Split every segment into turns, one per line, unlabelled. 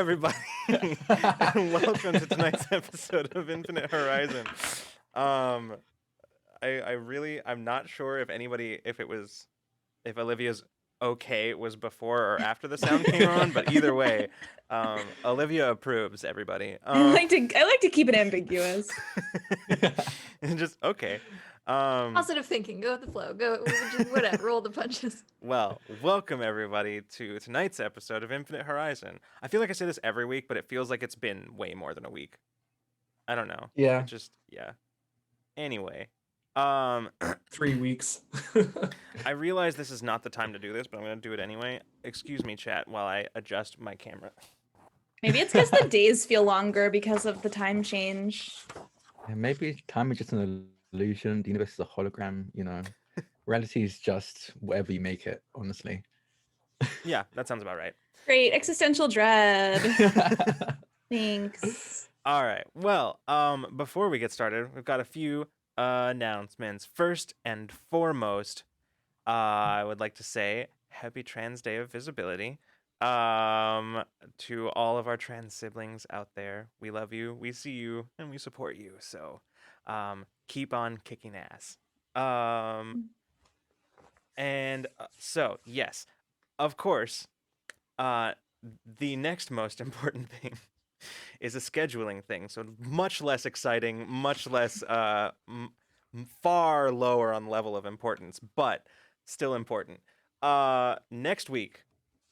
everybody, and welcome to tonight's episode of Infinite Horizon. I'm not sure if Olivia's okay was before or after the sound came on, but either way, Olivia approves. Everybody.
I like to keep it ambiguous.
Just okay.
Positive thinking. Go with the flow. Go, just whatever. Roll the punches.
Well, welcome everybody to tonight's episode of Infinite Horizon. I feel like I say this every week, but it feels like it's been way more than a week. I don't know.
Yeah.
Yeah. Anyway,
3 weeks.
I realize this is not the time to do this, but I'm going to do it anyway. Excuse me, chat, while I adjust my camera.
Maybe it's because the days feel longer because of the time change.
Yeah, maybe time is just an illusion. The universe is a hologram, Reality is just whatever you make it, honestly.
Yeah, that sounds about right.
Great. Existential dread. Thanks.
All right. Well, before we get started, we've got a few announcements. First and foremost, I would like to say Happy Trans Day of Visibility to all of our trans siblings out there. We love you, we see you, and we support you. So keep on kicking ass. So, yes, of course, the next most important thing is a scheduling thing. So much less exciting, much less, far lower on level of importance, but still important. Next week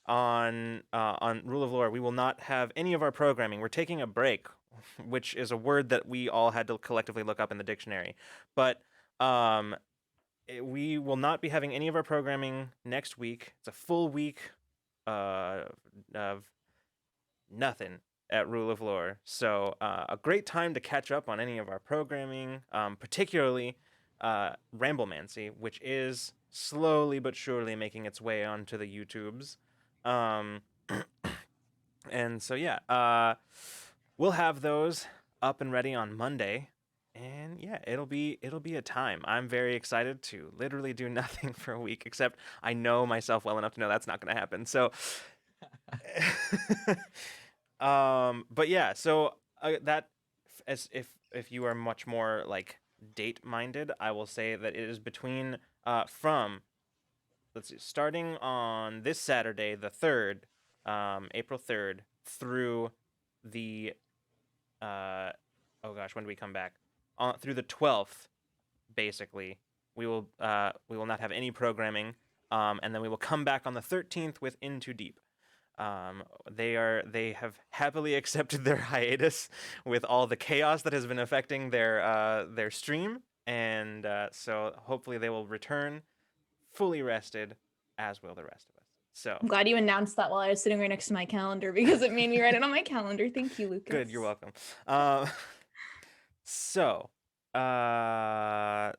on Rule of Lore, we will not have any of our programming. We're taking a break, which is a word that we all had to collectively look up in the dictionary. But we will not be having any of our programming next week. It's a full week of nothing at Rule of Lore. So a great time to catch up on any of our programming, particularly Ramblemancy, which is slowly but surely making its way onto the YouTubes. And so, yeah, we'll have those up and ready on Monday. And yeah, it'll be a time. I'm very excited to literally do nothing for a week, except I know myself well enough to know that's not going to happen. So, but yeah, so that as if you are much more like date minded, I will say that it is between from starting on this Saturday, the 3rd, April 3rd, through the when do we come back? Through the 12th, basically, we will not have any programming, and then we will come back on the 13th with Into Deep. They have happily accepted their hiatus with all the chaos that has been affecting their stream, and so hopefully they will return fully rested, as will the rest of us. So
I'm glad you announced that while I was sitting right next to my calendar because it made me write it on my calendar. Thank you, Lucas.
Good, you're welcome. So, I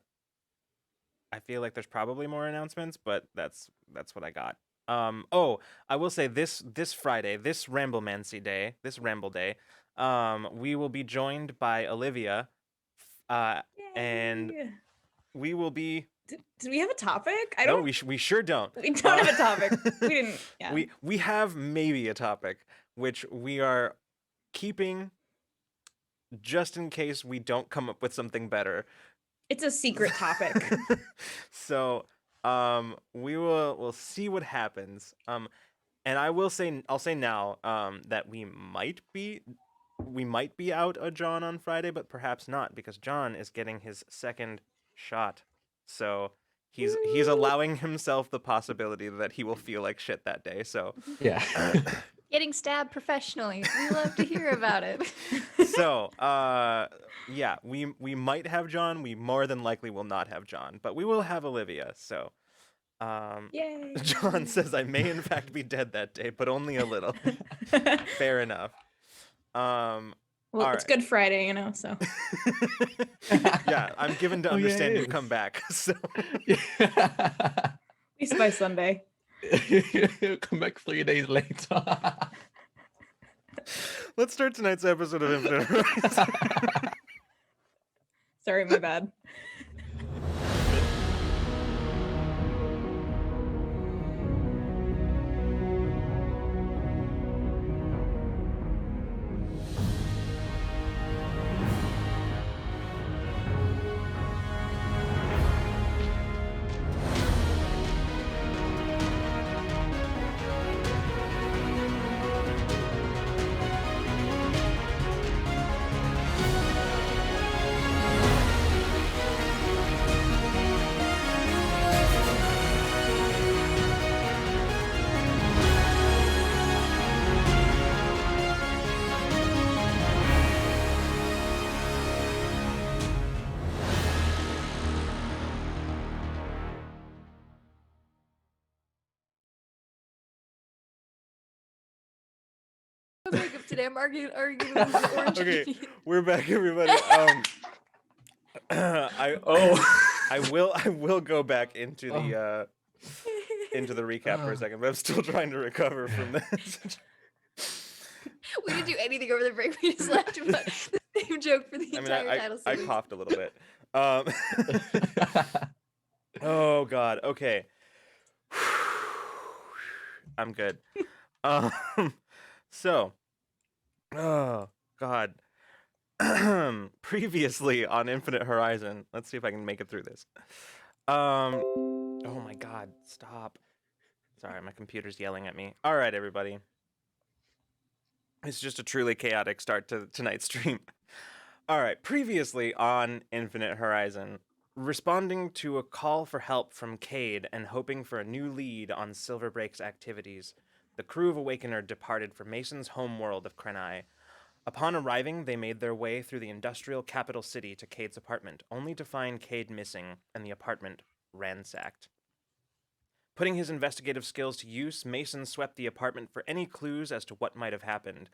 feel like there's probably more announcements, but that's what I got. I will say this Friday, this Ramblemancy Day, this Ramble Day, we will be joined by Olivia, and we will be.
Did we have a topic? I
No,
don't.
we sure don't.
We don't have a topic. We didn't. Yeah.
We have maybe a topic, which we are keeping just in case we don't come up with something better.
It's a secret topic.
So we'll see what happens. And I'll say now that we might be out a John on Friday, but perhaps not, because John is getting his second shot. So he's allowing himself the possibility that he will feel like shit that day. So
Yeah.
Getting stabbed professionally. We love to hear about it.
So yeah, we might have John. We more than likely will not have John, but we will have Olivia. So
Yay.
John says I may in fact be dead that day, but only a little. Fair enough.
Well,
all
it's
right.
Good Friday, so.
Yeah, I'm given to understand you come back. So
At least by Sunday.
He'll come back 3 days later.
let's start tonight's episode of Infinite Horizon.
Sorry, my bad.
Today I'm arguing with the orange.
Okay, we're back, everybody. I will go back into the recap for a second, but I'm still trying to recover from this.
We didn't do anything over the break. We just laughed about the same joke for the entire title
I
series.
coughed a little bit. Oh God. Okay. I'm good. So, oh God. Previously on Infinite Horizon. Let's see if I can make it through this. Oh my God. Stop. Sorry, my computer's yelling at me. All right, everybody. It's just a truly chaotic start to tonight's stream. All right, previously on Infinite Horizon, responding to a call for help from Kade and hoping for a new lead on Silverbreak's activities, the crew of Awakener departed for Mason's homeworld of Krenai. Upon arriving, they made their way through the industrial capital city to Kade's apartment, only to find Kade missing and the apartment ransacked. Putting his investigative skills to use, Mason swept the apartment for any clues as to what might have happened.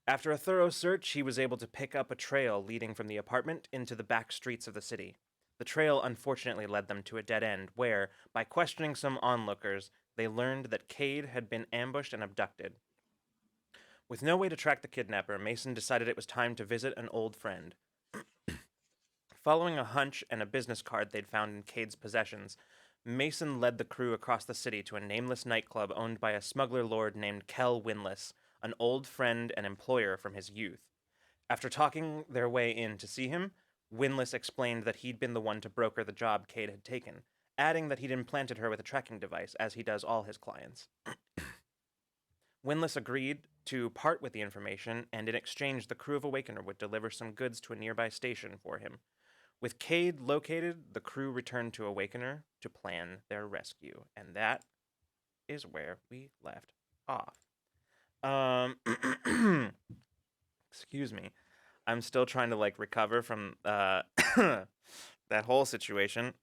After a thorough search, he was able to pick up a trail leading from the apartment into the back streets of the city. The trail unfortunately led them to a dead end where, by questioning some onlookers, they learned that Kade had been ambushed and abducted. With no way to track the kidnapper, Mason decided it was time to visit an old friend. Following a hunch and a business card they'd found in Kade's possessions, Mason led the crew across the city to a nameless nightclub owned by a smuggler lord named Kel Winless, an old friend and employer from his youth. After talking their way in to see him, Winless explained that he'd been the one to broker the job Kade had taken, adding that he'd implanted her with a tracking device, as he does all his clients. Winless agreed to part with the information, and in exchange the crew of Awakener would deliver some goods to a nearby station for him. With Kade located, the crew returned to Awakener to plan their rescue, and that is where we left off. Excuse me. I'm still trying to recover from that whole situation,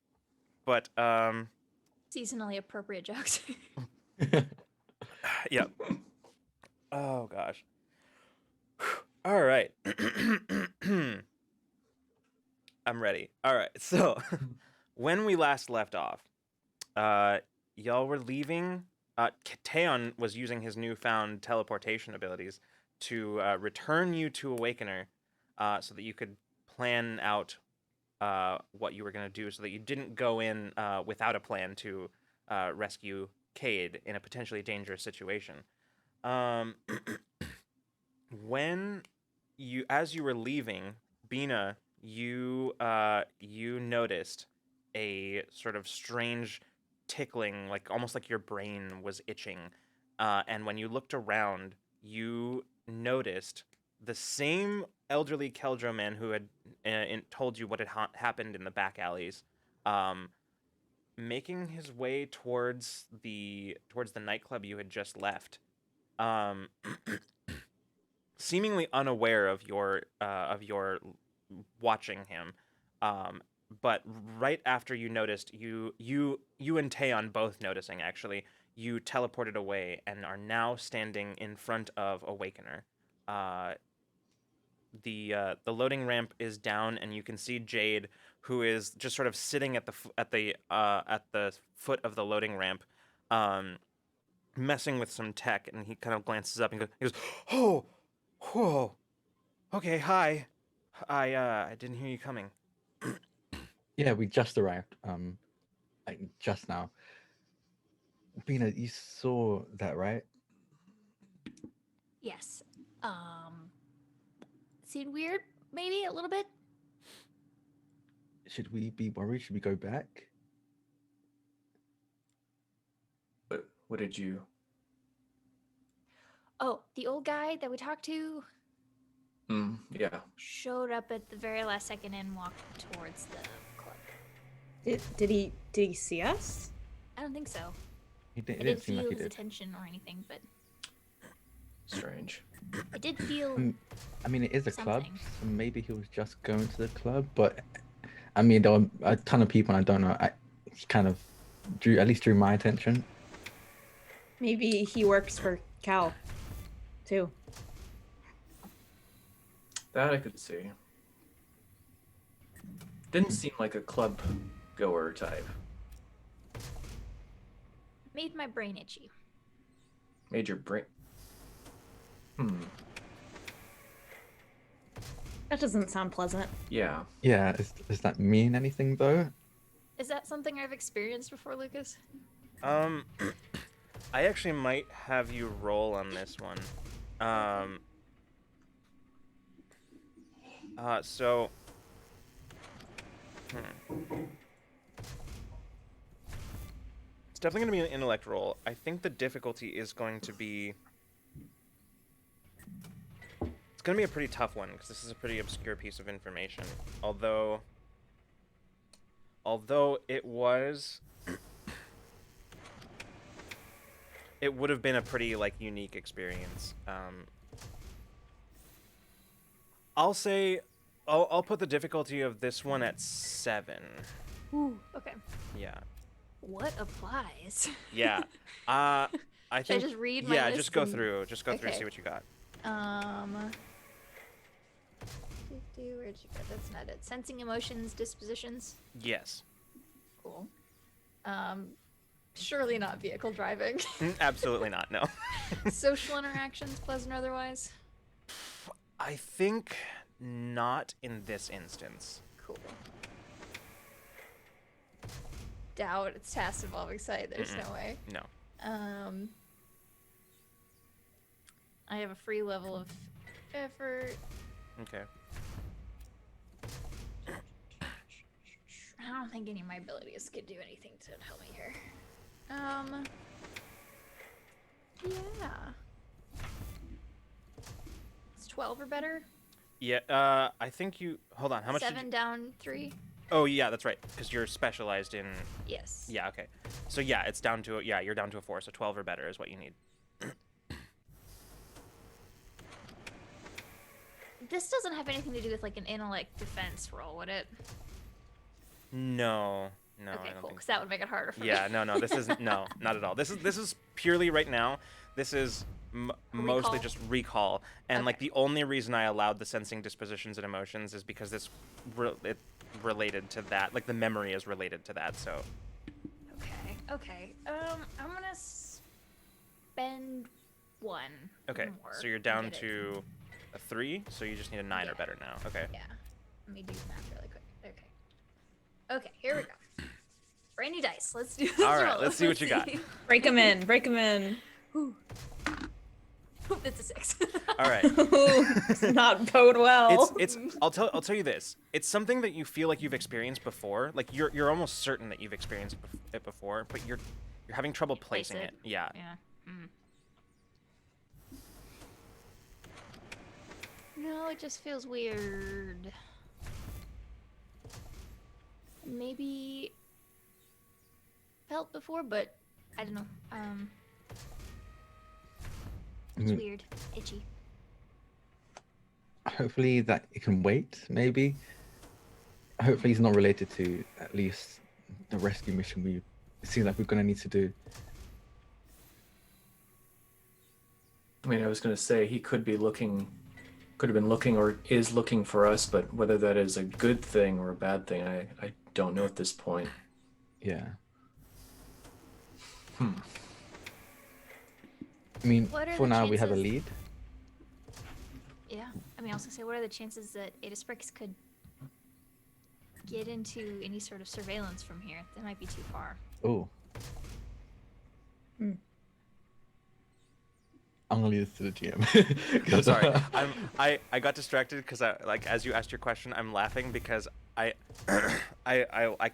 but
Seasonally appropriate jokes.
yep. Oh gosh. All right. I'm ready. All right. So, when we last left off, y'all were leaving. Taeon was using his newfound teleportation abilities to return you to Awakener, so that you could plan out what you were going to do, so that you didn't go in without a plan to rescue Kade in a potentially dangerous situation. As you were leaving, Bina, you noticed a sort of strange tickling, almost like your brain was itching. And when you looked around, you noticed the same elderly Keldro man who had told you what had happened in the back alleys, making his way towards the nightclub you had just left, seemingly unaware of your watching him. But right after you noticed, you and Taeon both noticing, actually, you teleported away and are now standing in front of Awakener. The loading ramp is down, and you can see Jade, who is just sort of sitting at the foot of the loading ramp, messing with some tech. And he kind of glances up and goes, "Oh, whoa, okay, hi. I didn't hear you coming."
Yeah, we just arrived. Just now. Bina, you saw that, right?
Yes. Seemed weird, maybe a little bit.
Should we be worried? Should we go back?
What did you?
Oh, the old guy that we talked to
Yeah.
showed up at the very last second and walked towards the club.
Did he see us?
I don't think so.
It
I
didn't
didn't
seem
feel
like he
his
did.
attention or anything, but
Strange.
I did feel
I mean, it is a club,
something.
so maybe he was just going to the club. But I mean, there were a ton of people, and I don't know. He kind of drew my attention.
Maybe he works for Cal, too.
That I could see. Didn't seem like a club goer type.
Made my brain itchy.
Made your brain.
That doesn't sound pleasant.
Yeah.
Yeah, does that mean anything though?
Is that something I've experienced before, Lucas?
I actually might have you roll on this one. So. It's definitely going to be an intellect roll. I think the difficulty is going to be. It's going to be a pretty tough one because this is a pretty obscure piece of information. Although it was. It would have been a pretty unique experience. I'll say, I'll put the difficulty of this one at 7.
Ooh, okay.
Yeah.
What applies?
Yeah. I
Should
think.
I just read my
Yeah,
list
just go
and-
through. Just go through.
Okay.
See what you got.
Where'd you go? That's not it. Sensing emotions, dispositions.
Yes.
Cool. Surely not vehicle driving.
Absolutely not. No.
Social interactions, pleasant or otherwise.
I think not in this instance.
Cool. Doubt. It's task involving sight. There's no way.
No.
I have a free level of effort.
Okay.
I don't think any of my abilities could do anything to help me here. Yeah. It's 12 or better.
Yeah. I think you. Hold on. How much?
7 down 3.
Oh yeah, that's right. Because you're specialized in.
Yes.
Yeah. Okay. So yeah, it's down to you're down to a 4. So 12 or better is what you need.
This doesn't have anything to do with an intellect defense roll, would it?
No. No.
Okay,
I don't
cool.
think
Because that would make it harder for
Yeah,
me.
no, this is no, not at all. This is purely right now. This is mostly
Recall?
just recall, and
Okay.
the only reason I allowed the sensing dispositions and emotions is because this it related to that. The memory is related to that. So
Okay. Okay. I'm gonna spend 1.
okay,
more
so you're
and
down
get it.
to a 3. So you just need a 9 or
Yeah.
better now. Okay.
Yeah. Let me do math really quick. Okay. Okay, here we go. Brandy dice. Let's do this.
All right,
roll.
let's see what you got.
see.
Break them in. Break them in.
Whew. It's a 6.
All right.
Does not bode well.
It's I'll tell you this. It's something that you feel like you've experienced before. You're almost certain that you've experienced it before, but you're having trouble
Place
placing
it.
it. Yeah.
Yeah. No, it just feels weird. Maybe felt before, but I don't know. It's
Mm.
weird, itchy.
Hopefully that it can wait, maybe. Hopefully it's not related to at least the rescue mission we seem like we're gonna need to do.
I mean, I was going to say he could have been looking or is looking for us, but whether that is a good thing or a bad thing, I don't know at this point.
Yeah. I mean,
What are
for
the
now we have a
chances-
lead.
Yeah. I mean, I was gonna say, what are the chances that Ada Sprix could get into any sort of surveillance from here? That might be too far.
Oh.
Hmm.
I'm gonna leave this to the GM.
I'm sorry. I got distracted because as you asked your question, I'm laughing because I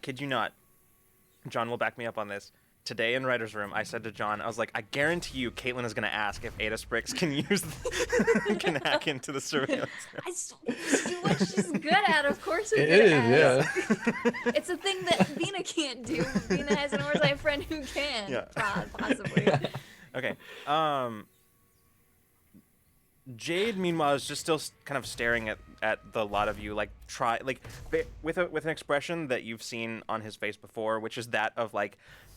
kid you not, John will back me up on this. Today in writer's room, I said to John, I was like, I guarantee you, Caitlin is gonna ask if Ada Sprix can can hack into the surveillance.
I see what she's good at. Of course,
It is, yeah.
It's a thing that Vina can't do. Vina has an oversight friend who can.
Yeah.
Possibly.
Okay. Jade, meanwhile, is just still kind of staring at the lot of you, with an expression that you've seen on his face before, which is that of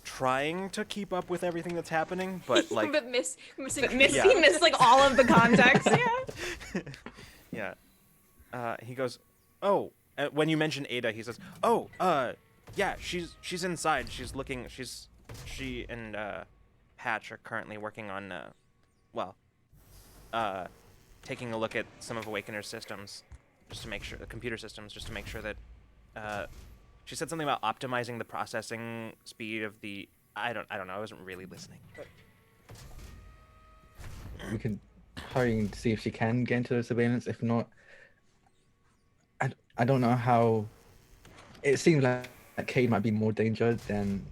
trying to keep up with everything that's happening, but
but missing.
But Misty
Yeah.
missed all of the context. Yeah.
yeah. he goes, "Oh." When you mention Ada, he says, "Oh, yeah, she's inside. She's looking. She and Patch are currently working on, well, taking a look at some of Awakener's systems, just to make sure the computer systems, just to make sure that, she said something about optimizing the processing speed of the. I don't know. I wasn't really listening. But
We can hurry and see if she can get into the surveillance. If not, I don't know how. It seems like Kade might be more danger than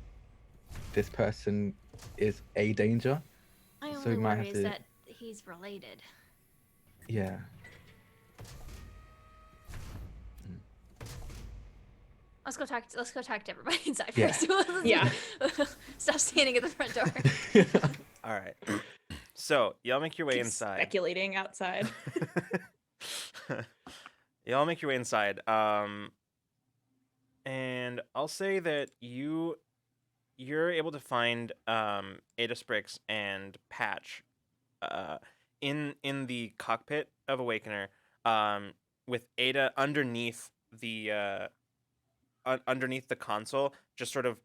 this person is a danger.
My
So
only
we might
worry
have
is
to-
that he's related.
Yeah.
Let's go talk to everybody inside
Yeah.
first.
Yeah.
Stop standing at the front door.
all right. So y'all make your way
Keep
inside.
speculating outside.
Y'all make your way inside. And I'll say that you're able to find Ada Sprix and Patch in the cockpit of Awakener, with Ada underneath the underneath the console, just sort of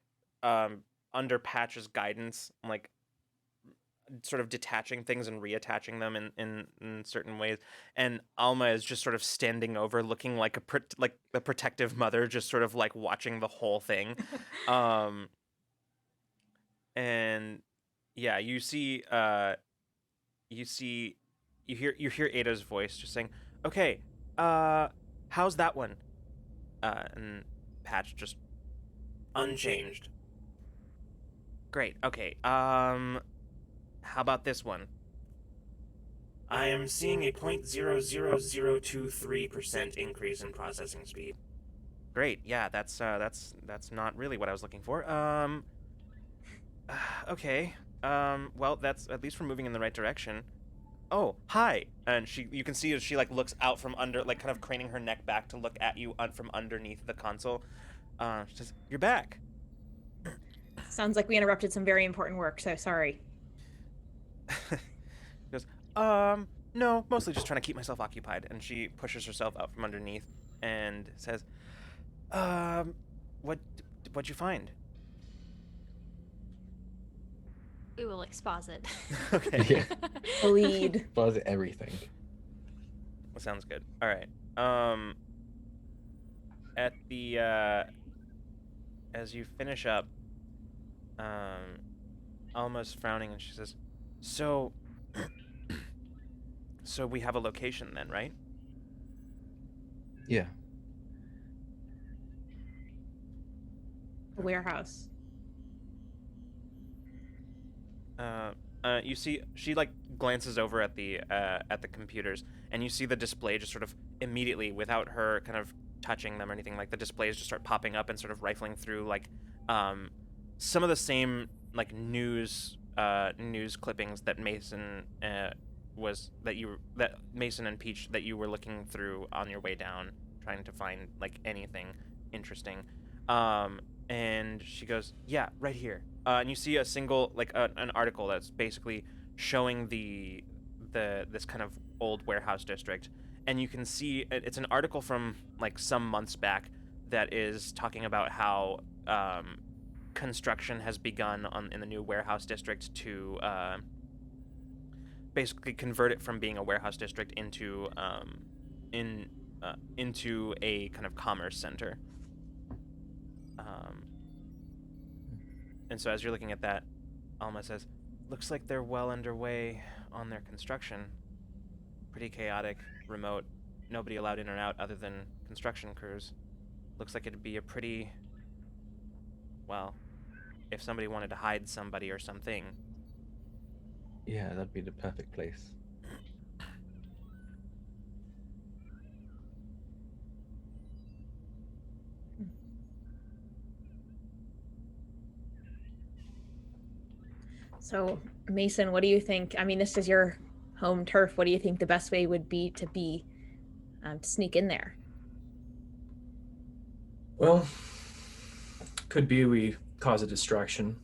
under Patch's guidance, like sort of detaching things and reattaching them in certain ways. And Alma is just sort of standing over, looking like like the protective mother, just sort of like watching the whole thing. And yeah, you hear Ada's voice just saying, "Okay, how's that one?" And Patch just unchanged. Great. Okay. How about this one? I am seeing a 0.00023% increase in processing speed. Great. Yeah, that's not really what I was looking for. Okay. Well, that's at least we're moving in the right direction. Oh, hi. And you can see as she like looks out from under, like kind of craning her neck back to look at you from underneath the console. She says, "You're back."
Sounds like we interrupted some very important work, so sorry.
She goes, no, mostly just trying to keep myself occupied. And she pushes herself out from underneath and says, what'd you find?
We will exposit.
Okay.
Yeah.
Lead.
Buzz everything.
Well, sounds good. All right. At the, as you finish up, Alma's frowning and she says, so we have a location then, right?
Yeah.
A warehouse.
You see, she like glances over at the computers, and you see the display just sort of immediately, without her kind of touching them or anything, like the displays just start popping up and sort of rifling through like some of the same like news clippings that Mason Mason and Peach that you were looking through on your way down, trying to find like anything interesting. And she goes, "Yeah, right here." And you see a single like an article that's basically showing this kind of old warehouse district, and you can see it's an article from like some months back that is talking about how construction has begun in the new warehouse district to basically convert it from being a warehouse district into into a kind of commerce center. And so as you're looking at that, Alma says, "Looks like they're well underway on their construction. Pretty chaotic, remote, nobody allowed in or out other than construction crews. Looks like it'd be a pretty, well, if somebody wanted to hide somebody or something."
Yeah, that'd be the perfect place.
So, Mason, what do you think? I mean, this is your home turf. What do you think the best way would be to sneak in there?
Well, could be we cause a distraction.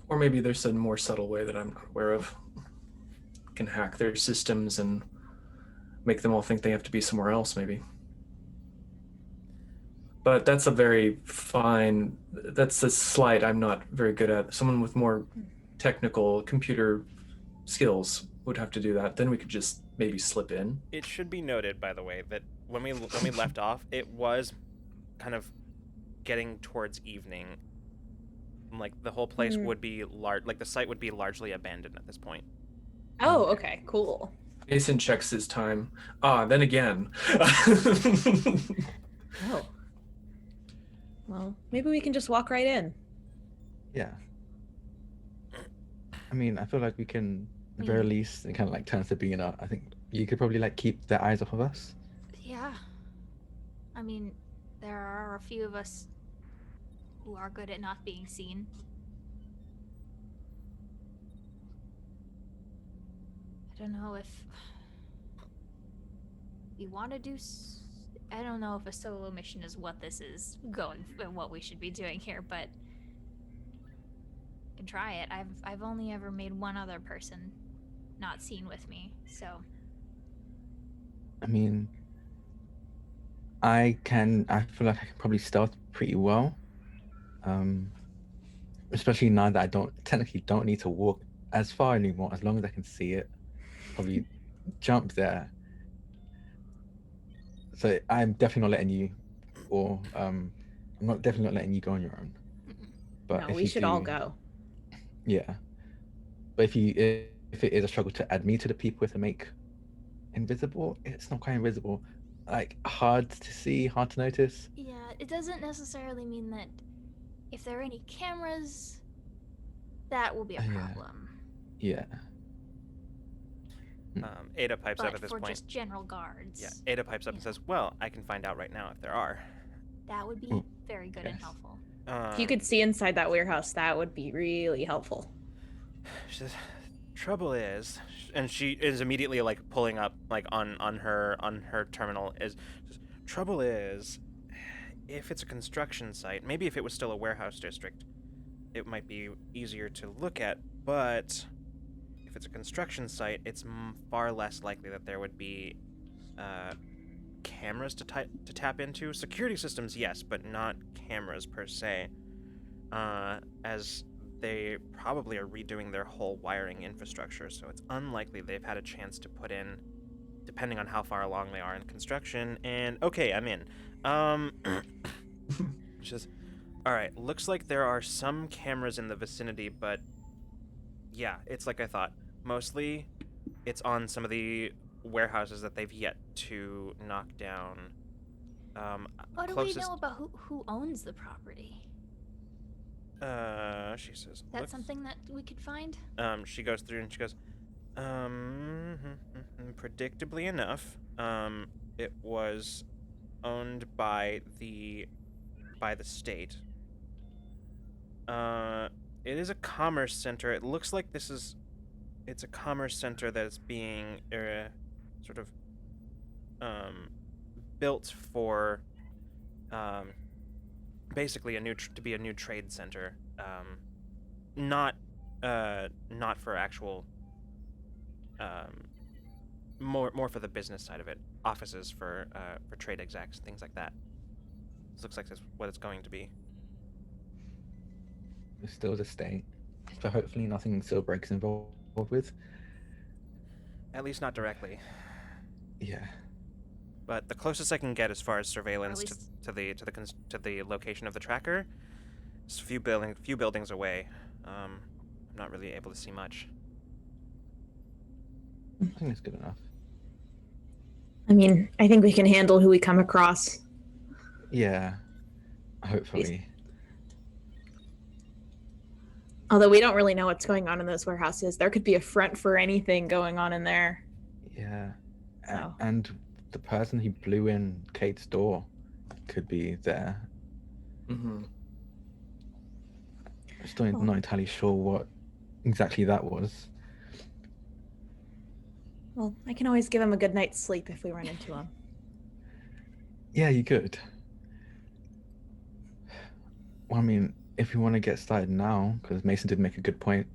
Or maybe there's a more subtle way that I'm not aware of. can hack their systems and make them all think they have to be somewhere else, maybe. But that's a very fine, that's a slight I'm not very good at. Someone with more technical computer skills would have to do that. Then we could just maybe slip in.
It should be noted, by the way, that when we left off, it was kind of getting towards evening. Like the whole place would be like the site would be largely abandoned at this point.
Oh, okay, cool.
Mason checks his time. Then again.
Oh. Well, maybe we can just walk right in.
Yeah. I mean, I feel like we can, at the very least, it kind of like turns to being I think you could probably like keep their eyes off of us.
Yeah. I mean, there are a few of us who are good at not being seen. I don't know if we want to do. I don't know if a solo mission is what this is going and what we should be doing here, but I can try it. I've only ever made one other person not seen with me, so.
I mean, I feel like I can probably stealth pretty well. Especially now that I technically don't need to walk as far anymore, as long as I can see it. Probably jump there. So I'm definitely not letting you, or I'm definitely not letting you go on your own. But
No, we should all go.
Yeah. But if it is a struggle to add me to the people to make invisible, it's not quite invisible. Like hard to see, hard to notice.
Yeah, it doesn't necessarily mean that if there are any cameras, that will be a problem.
Yeah.
Ada pipes up at this
for
point.
just general guards.
Yeah, Ada pipes up and says, "Well, I can find out right now if there are."
That would be very good and helpful.
If you could see inside that warehouse, that would be really helpful.
She says, "Trouble is," and she is immediately like pulling up like on her terminal. Trouble is, if it's a construction site, maybe if it was still a warehouse district, it might be easier to look at. But if it's a construction site, it's far less likely that there would be cameras to tap into. Security systems, yes, but not cameras per se, as they probably are redoing their whole wiring infrastructure, so it's unlikely they've had a chance to put in, depending on how far along they are in construction. And okay, I'm in. Just, all right, looks like there are some cameras in the vicinity, but yeah, it's like I thought. Mostly, it's on some of the warehouses that they've yet to knock down.
What do we know about who owns the property?
She says.
That's something that we could find?
She goes through and she goes, predictably enough, it was owned by the state. It is a commerce center. It looks like it's a commerce center that is being sort of built for basically to be a new trade center, not for actual more for the business side of it, offices for trade execs, things like that. This looks like that's what it's going to be.
It's still the state, so hopefully nothing Silverbrake's involved with.
At least not directly.
Yeah.
But the closest I can get as far as surveillance
least...
to the location of the tracker is a few buildings away. I'm not really able to see much.
I think that's good enough.
I mean, I think we can handle who we come across.
Yeah. Hopefully.
Although we don't really know what's going on in those warehouses. There could be a front for anything going on in there.
Yeah.
So.
And the person who blew in Kate's door could be there.
Mm-hmm.
I'm still not entirely sure what exactly that was.
Well, I can always give him a good night's sleep if we run into him.
Yeah, you could. Well, I mean, if you want to get started now, because Mason did make a good point,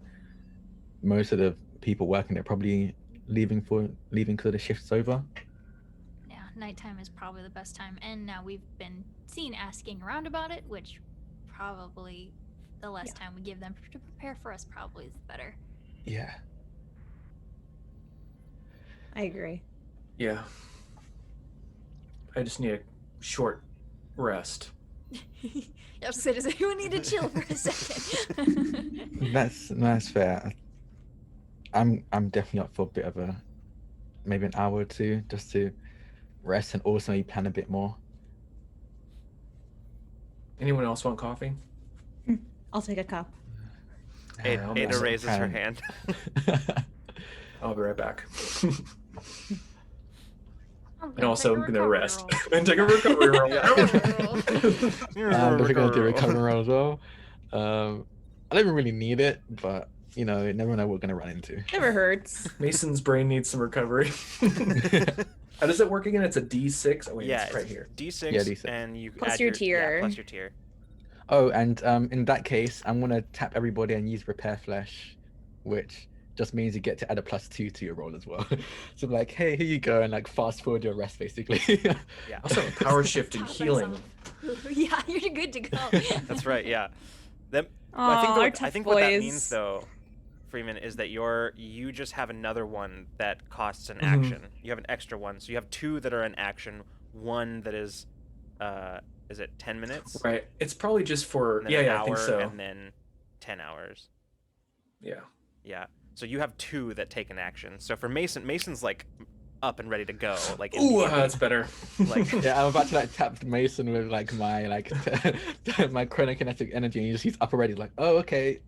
most of the people working there probably leaving because the shift's over.
Yeah, nighttime is probably the best time. And now we've been seen asking around about it, which probably the less time we give them to prepare for us probably is better.
Yeah.
I agree.
Yeah. I just need a short rest.
I was gonna say, does anyone need to chill for a second?
That's fair. I'm definitely up for a bit of maybe an hour or two just to rest and also maybe plan a bit more.
Anyone else want coffee?
I'll take a cup.
I'll
Ada
mess up.
raises her hand.
I'll be right back.
I'm
And also, I'm
take a
gonna
recovery
rest
roll.
and take a recovery roll.
I'm definitely gonna do a recovery roll as well. I don't even really need it, but you never know what we're gonna run into.
Never hurts.
Mason's brain needs some recovery. How does it work again? It's a D6. Oh wait,
Yeah,
it's right here.
D6,
Yeah, D6.
and you
Plus
add
your
Yeah,
tier.
plus your tier.
Oh, and in that case, I'm gonna tap everybody and use repair flesh, which just means you get to add a +2 to your roll as well. So I'm like, hey, here you go, and like fast forward your rest basically.
Yeah,
Also, power shift and
Top
healing.
myself. Yeah, you're good to go.
that's right. Yeah, that.
Aw,
I think
our
what,
tough
I think
boys.
what that means though, Freeman, is that you just have another one that costs an action. You have an extra one, so you have 2 that are an action, 1 that is it 10 minutes?
Right. It's probably just for
And then an
I
hour,
think so.
and then 10 hours.
Yeah.
Yeah. So you have 2 that take an action. So for Mason's like up and ready to go. Like
Ooh,
immediately.
that's better.
Like-
Yeah, I'm about to like tap Mason with like my my chronokinetic energy, and he's up already. Like, oh, okay,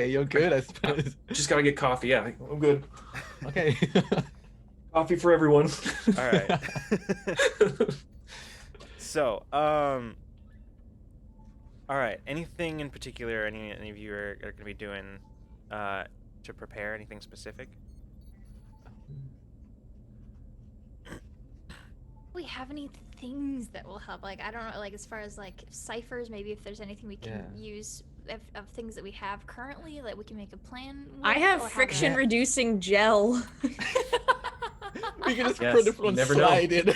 you're good, I suppose.
Just gotta get coffee. Yeah, I'm good.
Okay.
Coffee for everyone.
All right. So, all right. Anything in particular any of you are going to be doing to prepare? Anything specific?
We have any things that will help? Like, I don't know, like as far as like ciphers, maybe if there's anything we can use of things that we have currently, like we can make a plan with,
I have
or
friction
a-
reducing gel.
We can just
Yes,
put it
you
on
never know.
slide in.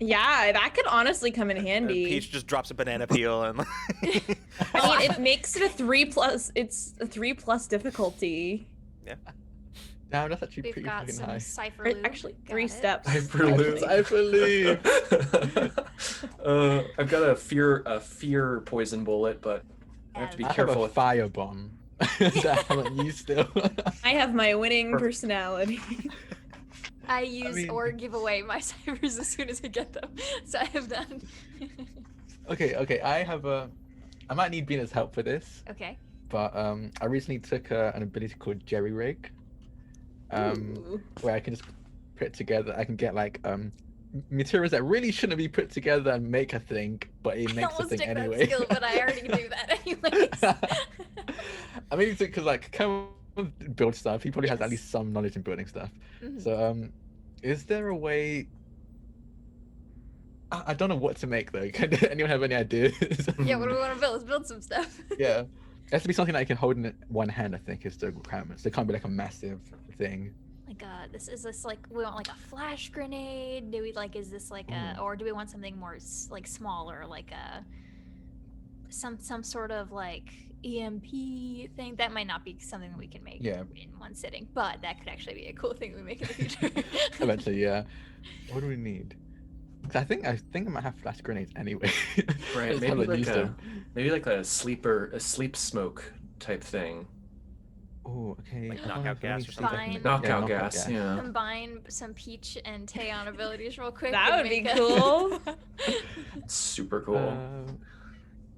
Yeah, that could honestly come in handy.
Peach just drops a banana peel and.
I mean, it makes it a 3+. It's a 3+ difficulty.
Damn, that's actually
We've
pretty
got
fucking
some
high.
cipher
Or
loop.
actually,
Got
3
it.
steps.
Hyperloop. I've got a fear poison bullet, but I have to be
I have
careful
a
with
fire bomb that I haven't used still.
I have my winning
Perfect.
personality.
I use
mean-
or give away my ciphers as soon as I get them. So I have done.
Okay, I might need Bina's help for this,
Okay.
but I recently took an ability called Jerry Rig,
Ooh.
where I can just put together. I can get like materials that really shouldn't be put together and make a thing, but it
I
makes a
almost
thing
took
anyway.
that skill, but I already do that anyways.
I mean, because like Cameron build stuff, he probably has at
Yes.
least some knowledge in building stuff.
Mhm.
So is there a way? I don't know what to make though. Can anyone have any ideas?
Yeah, what do we want to build? Let's build some stuff.
Yeah, it has to be something that I can hold in one hand. I think is the requirement. So it can't be like a massive thing.
Like is this like we want like a flash grenade? Do we like is this like a or do we want something more like smaller like a some sort of like EMP thing? That might not be something that we can make
Yeah.
in one sitting, but that could actually be a cool thing we make in the future.
Eventually, yeah. What do we need? 'Cause I think I might have flash grenades anyway.
right.
Just
Maybe
haven't
like
used them.
a sleep smoke type thing.
Oh, okay.
Like
I don't
knockout
know if
gas
any
or
sleep
something?
I can make.
Knockout
Yeah,
gas. Yeah.
Combine some Peach and Taeyon abilities real quick.
That
and
would be
make a-
cool.
Super cool.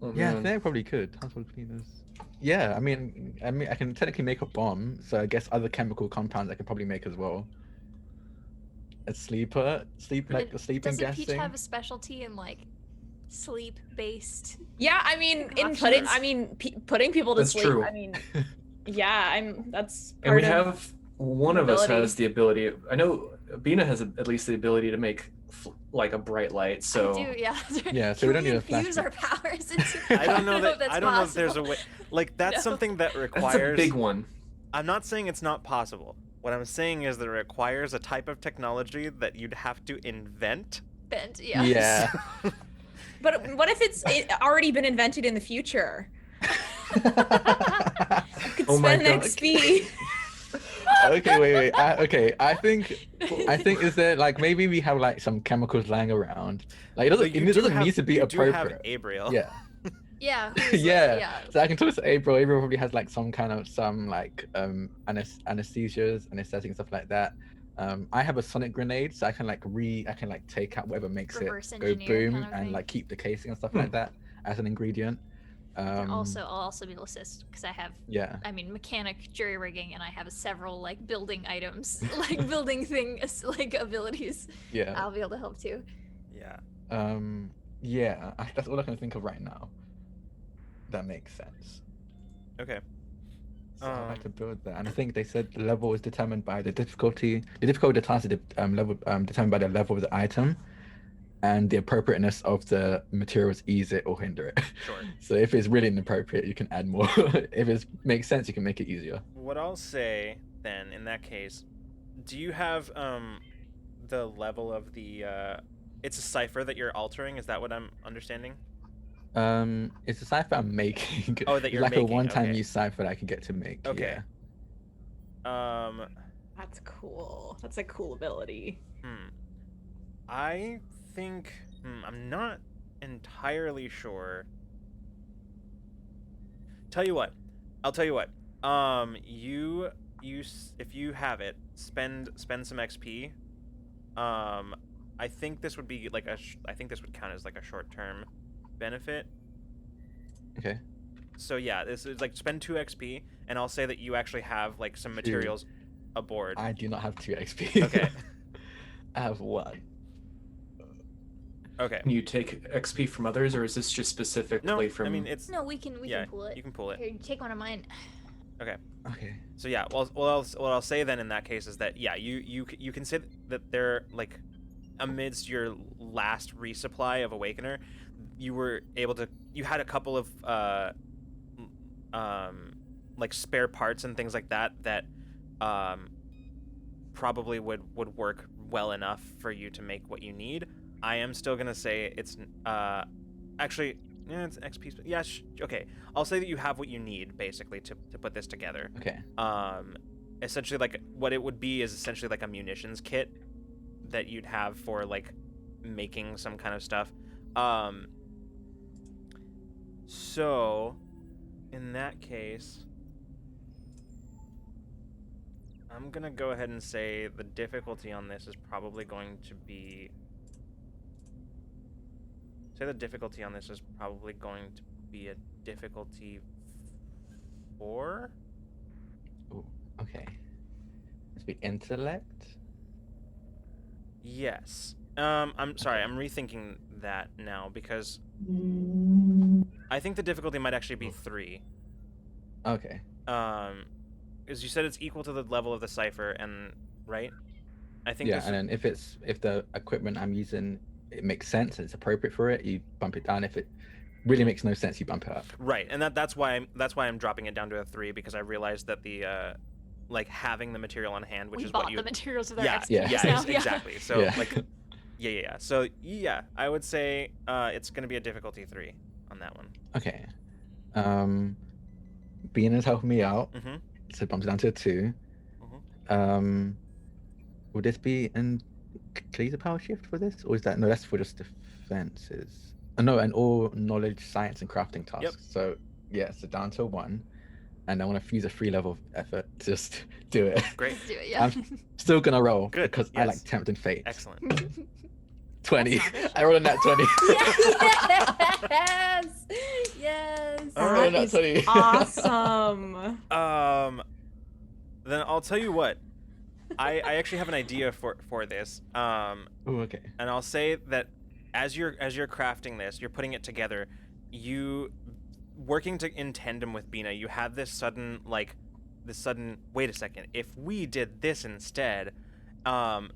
Oh,
Yeah,
man.
they probably could. Household cleaners. Yeah, I mean, I can technically make a bomb, so I guess other chemical compounds I can probably make as well. A sleeper, like a sleeping
Doesn't
gas
Peach
thing.
have a specialty in like sleep based?
Yeah, I mean, in
Options.
putting, putting people to
That's
sleep.
true.
I mean, yeah, that's
And we
part of.
have one of us
ability.
has the ability. I know Bina has at least the ability to make like a bright light. So
I do, yeah.
Yeah, so we don't need a
infuse
flash
our powers into.
I don't know that.
that's
I don't know if there's a
possible.
way. Like that's
No.
something that
that's
requires.
a big one.
I'm not saying it's not possible, What I'm saying is that it requires a type of technology that you'd have to invent.
Bent, yeah.
Yeah.
But what if it's already been invented in the future? Could
Oh my
spend
God.
XP.
Okay, wait. I think is there like maybe we have like some chemicals lying around. Like it
So
doesn't, it doesn't need to be
you do have
appropriate.
Abriel.
Yeah.
Yeah. Who's
Yeah.
yeah.
So I can talk to April. April probably has like some anesthesias, anesthetic and stuff like that. I have a sonic grenade, so I can like take out whatever makes
Reverse
it go
engineer
boom
kind of
and
thing.
like keep the casing and stuff like that as an ingredient.
And also, I'll also be able to assist because I have,
Yeah.
I mean, mechanic, jury rigging, and I have several like building items, like building things, like abilities.
Yeah.
I'll be able to help too.
Yeah.
Yeah. That's all I can think of right now. That makes sense.
Okay.
So I'd like to build that, and I think they said the level is determined by the difficulty. The difficulty of the task is determined by the level of the item, and the appropriateness of the materials ease it or hinder it.
Sure.
So if it's really inappropriate, you can add more. If it makes sense, you can make it easier.
What I'll say then, in that case, do you have the level of the it's a cipher that you're altering? Is that what I'm understanding?
It's a cipher I'm making.
Oh, that
It's
you're
like
making,
a one-time
okay.
use cipher that I can get to make.
Okay.
Yeah.
That's cool. That's a cool ability.
I think I'm not entirely sure. I'll tell you what. If you have it, spend some XP. I think this would be like I think this would count as like a short-term benefit.
Okay.
So yeah, this is like spend 2 XP, and I'll say that you actually have like some materials aboard.
I do not have 2 XP.
Okay.
I have 1.
Okay.
Can you take XP from others, or is this just specifically
No,
from?
I mean it's
No, we can pull it.
You can pull it.
Here, take one of mine.
Okay.
Okay.
So yeah, what I'll say then in that case is that yeah, you can say that they're like amidst your last resupply of Awakener, you had a couple of like spare parts and things like that probably would work well enough for you to make what you need. I am still gonna say it's actually it's XP. Yeah, okay. I'll say that you have what you need basically to put this together.
Okay.
Essentially, like what it would be is essentially like a munitions kit that you'd have for like making some kind of stuff. So in that case, I'm gonna go ahead and say the difficulty on this is probably going to be. Say the difficulty on this is probably going to be a difficulty 4.
Ooh, okay. Let's be intellect.
Yes. I'm sorry. I'm rethinking that now because I think the difficulty might actually be 3.
Okay.
As you said, it's equal to the level of the cipher, and right? I think.
Yeah,
this
and then if the equipment I'm using it makes sense and it's appropriate for it, you bump it down. If it really makes no sense, you bump it up.
Right, and that's why I'm dropping it down to a 3 because I realized that the like having the material on hand, which
We
is
bought
what you
the materials with our
yeah
XP
yeah,
now.
exactly. So
Yeah.
like yeah. So yeah, I would say it's gonna be a difficulty 3 on that one.
Okay. Bean is helping me out,
Mm-hmm.
so it bumps it down to a 2. Would this be in Cleaser power shift for this, or is that no? That's for just defenses. No, and all knowledge, science, and crafting tasks.
Yep.
So yeah, so down to 1, and I want to fuse a 3 level of effort. Just do it.
Great.
Let's do it, yeah.
I'm still gonna roll
Good,
because I like
yes.
tempting fate.
Excellent.
20.
That's not
I rolled a nat 20.
Yes! Yes!
I rolled a
That
nat
is
20.
awesome.
Then I'll tell you what. I actually have an idea for this.
Oh, okay.
And I'll say that as you're crafting this, you're putting it together, you working in tandem with Bina, you have this sudden wait a second, if we did this instead, and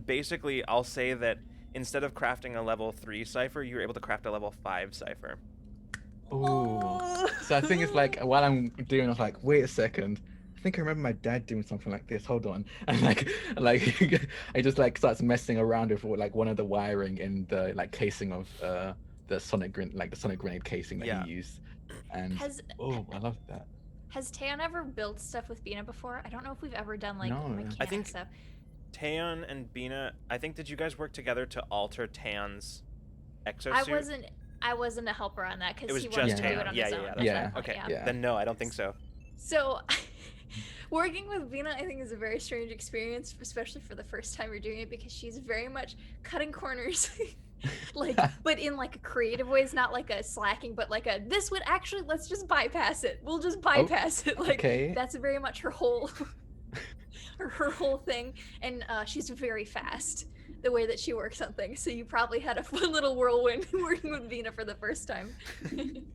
basically I'll say that instead of crafting a level 3 cipher, you're able to craft a level 5 cipher.
Ooh. So I think it's like while I'm doing, I was like, wait a second. I think I remember my dad doing something like this. Hold on, and like I just like starts messing around with like one of the wiring in the like casing of the the sonic grenade casing that
Yeah.
he used, and
Has
I love that.
has Tan ever built stuff with Bina before? I don't know if we've ever done like
No.
mechanic
I think
stuff.
Taeyeon and Bina, I think, did you guys work together to alter Tan's exosuit?
I wasn't a helper on that
It
because
was
he wanted
just
to do
Taeyeon.
it on
Yeah,
his
yeah,
own.
yeah.
at
That's
Yeah.
that point,
Okay.
yeah.
Yeah.
Then no, I don't think so.
So, working with Bina, I think, is a very strange experience, especially for the first time you're doing it, because she's very much cutting corners, like, but in like a creative ways, not like a slacking, but like a this would actually let's just bypass it. We'll just bypass it. Like
okay.
that's very much her whole, her whole thing, and she's very fast. The way that she works on things, so you probably had a fun little whirlwind working with Bina for the first time.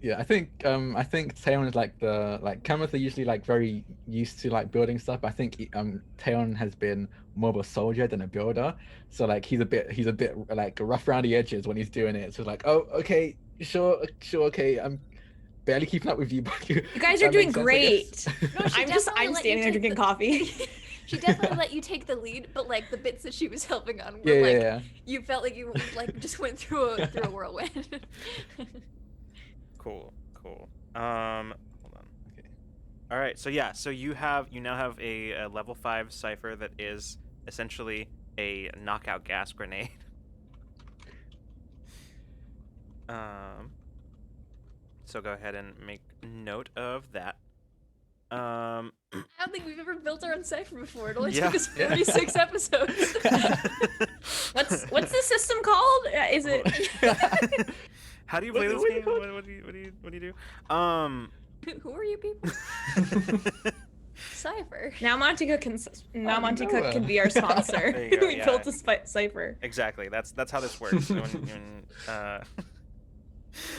Yeah, I think Taeyeon is like Kameth are usually like very used to like building stuff. I think Taeyeon has been more of a soldier than a builder, so like he's a bit like rough around the edges when he's doing it. So like, oh, okay, sure, okay, I'm barely keeping up with you, but
You guys are
that
doing
makes sense, I guess.
great.
No, she
I'm
definitely let you
standing there
take
drinking
the-
coffee.
She definitely let you take the lead, but like the bits that she was helping on were
Yeah,
like
yeah.
you felt like you like just went through a whirlwind.
Cool. Hold on. Okay. All right. So yeah. So you now have a level 5 Cypher that is essentially a knockout gas grenade. So go ahead and make note of that.
I don't think we've ever built our own Cypher before. It only
Yeah.
took us 46 episodes.
What's the system called? Is it?
How do you play
What's
this
it
game?
called?
What do you do?
Who are you people? Cypher.
Now Monte Cook can
Noah.
be our sponsor.
There you go,
We
yeah.
built a Cypher.
Exactly. That's how this works. So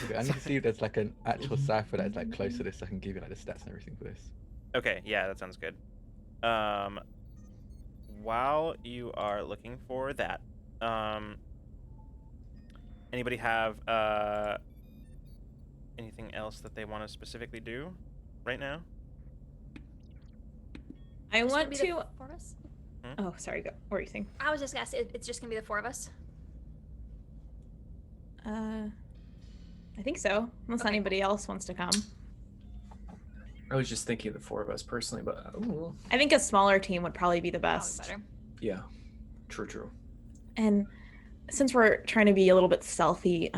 Okay, I need to see if there's like an actual cipher that's like close to this. So I can give you like the stats and everything for this.
Okay, yeah, that sounds good. While you are looking for that, anybody have anything else that they want to specifically do right now?
I
It's gonna
want
be
to.
the four of us?
Oh, sorry. Go. What were you saying?
I was just gonna say it's just gonna be the four of us.
I think so. Unless
Okay.
anybody else wants to come.
I was just thinking of the four of us personally, but
I think a smaller team would probably be the
Probably
best.
better.
yeah, true.
And since we're trying to be a little bit stealthy,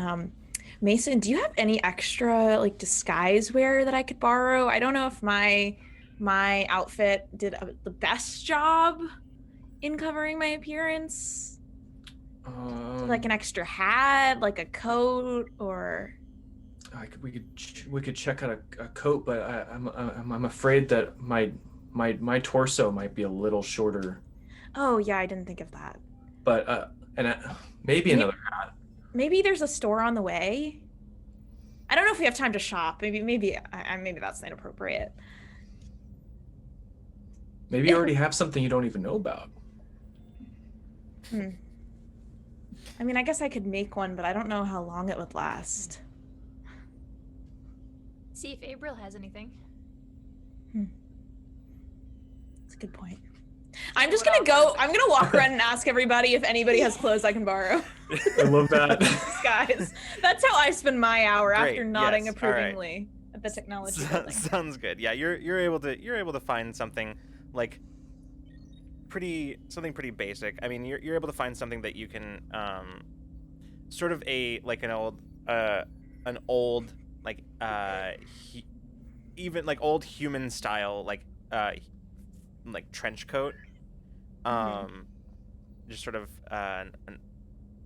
Mason, do you have any extra like disguise wear that I could borrow? I don't know if my outfit did the best job in covering my appearance. Like an extra hat, like a coat, or
We could check out a coat, but I'm afraid that my torso might be a little shorter.
oh yeah, I didn't think of that.
But maybe another hat.
Maybe there's a store on the way. I don't know if we have time to shop. Maybe that's inappropriate.
Maybe you already have something you don't even know about.
I mean, I guess I could make one, but I don't know how long it would last.
See if April has anything.
That's a good point. I'm just gonna go. I'm gonna walk around and ask everybody if anybody has clothes I can borrow.
I love that.
Guys, that's how I spend my hour
Great,
after nodding
yes, all right.
approvingly at the technology building.
Sounds good. Yeah, you're able to find something like something pretty basic. I mean, you're able to find something that you can sort of an old like even like old human style like trench coat. Just sort of an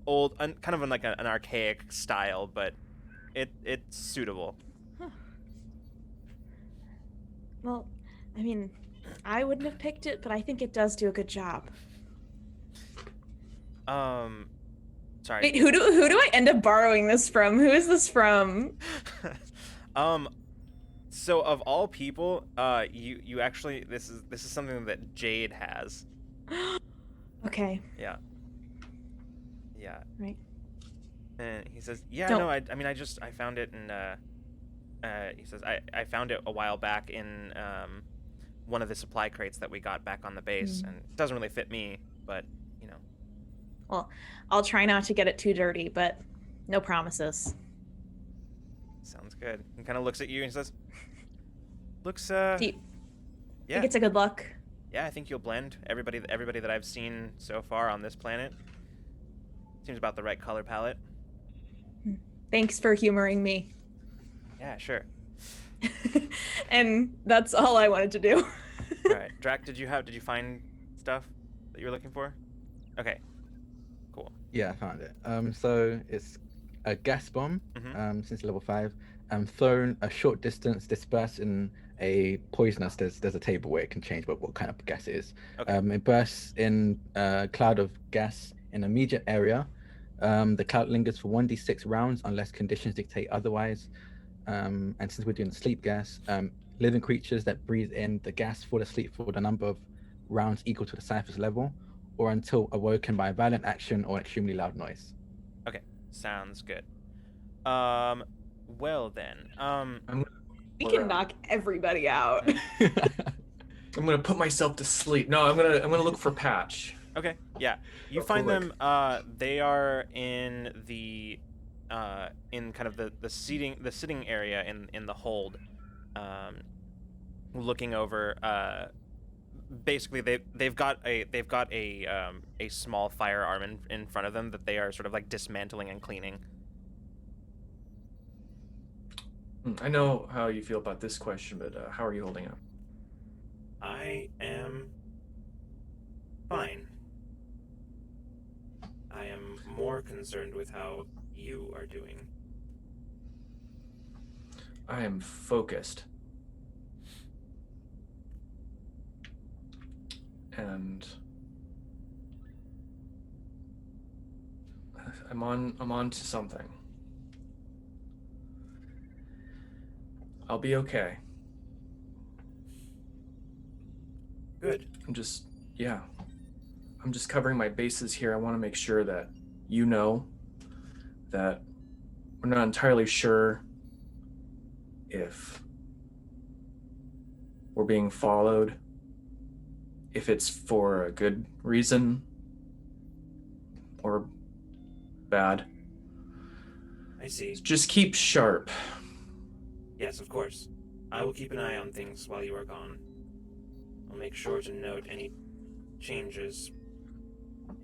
old kind of like an archaic style, but it's suitable.
Well, I mean, I wouldn't have picked it, but I think it does do a good job.
Sorry.
Wait, who do I end up borrowing this from? Who is this from?
So of all people, you actually this is something that Jade has.
Okay.
Yeah.
Right.
And he says, "Yeah,
Don't-
no, I mean, I found it in he says I found it a while back in one of the supply crates that we got back on the base, and it doesn't really fit me, but you know.
Well, I'll try not to get it too dirty, but no promises.
Sounds good. He kind of looks at you and says, "Looks
Do you
yeah,
think it's a good look?
yeah. I think you'll blend. Everybody that I've seen so far on this planet seems about the right color palette."
Thanks for humoring me.
Yeah, sure.
And that's all I wanted to do.
All right, Drac, did you find stuff that you were looking for? Okay, cool.
Yeah, I found it. So it's a gas bomb.
Mhm.
Since level 5, thrown a short distance, dispersed in a poisonous. There's a table where it can change what kind of gas it is.
Okay.
It bursts in a cloud of gas in an immediate area. The cloud lingers for 1d6 rounds unless conditions dictate otherwise. And since we're doing sleep gas, living creatures that breathe in the gas fall asleep for the number of rounds equal to the Cypher's level, or until awoken by a violent action or extremely loud noise.
Okay, sounds good. Well then,
We can knock everybody out.
I'm gonna put myself to sleep. No, I'm gonna look for Patch.
okay, yeah. You
Oh,
find
look.
them. They are in the, in kind of the sitting area in the hold, looking over. Basically, they've got a small firearm in front of them that they are sort of like dismantling and cleaning.
I know how you feel about this question, but how are you holding up?
I am fine. I am more concerned with how you are doing.
I am focused. And I'm on to something. I'll be okay.
Good.
I'm just covering my bases here. I want to make sure that you know that we're not entirely sure if we're being followed, if it's for a good reason or bad.
I see.
Just keep sharp.
Yes, of course. I will keep an eye on things while you are gone. I'll make sure to note any changes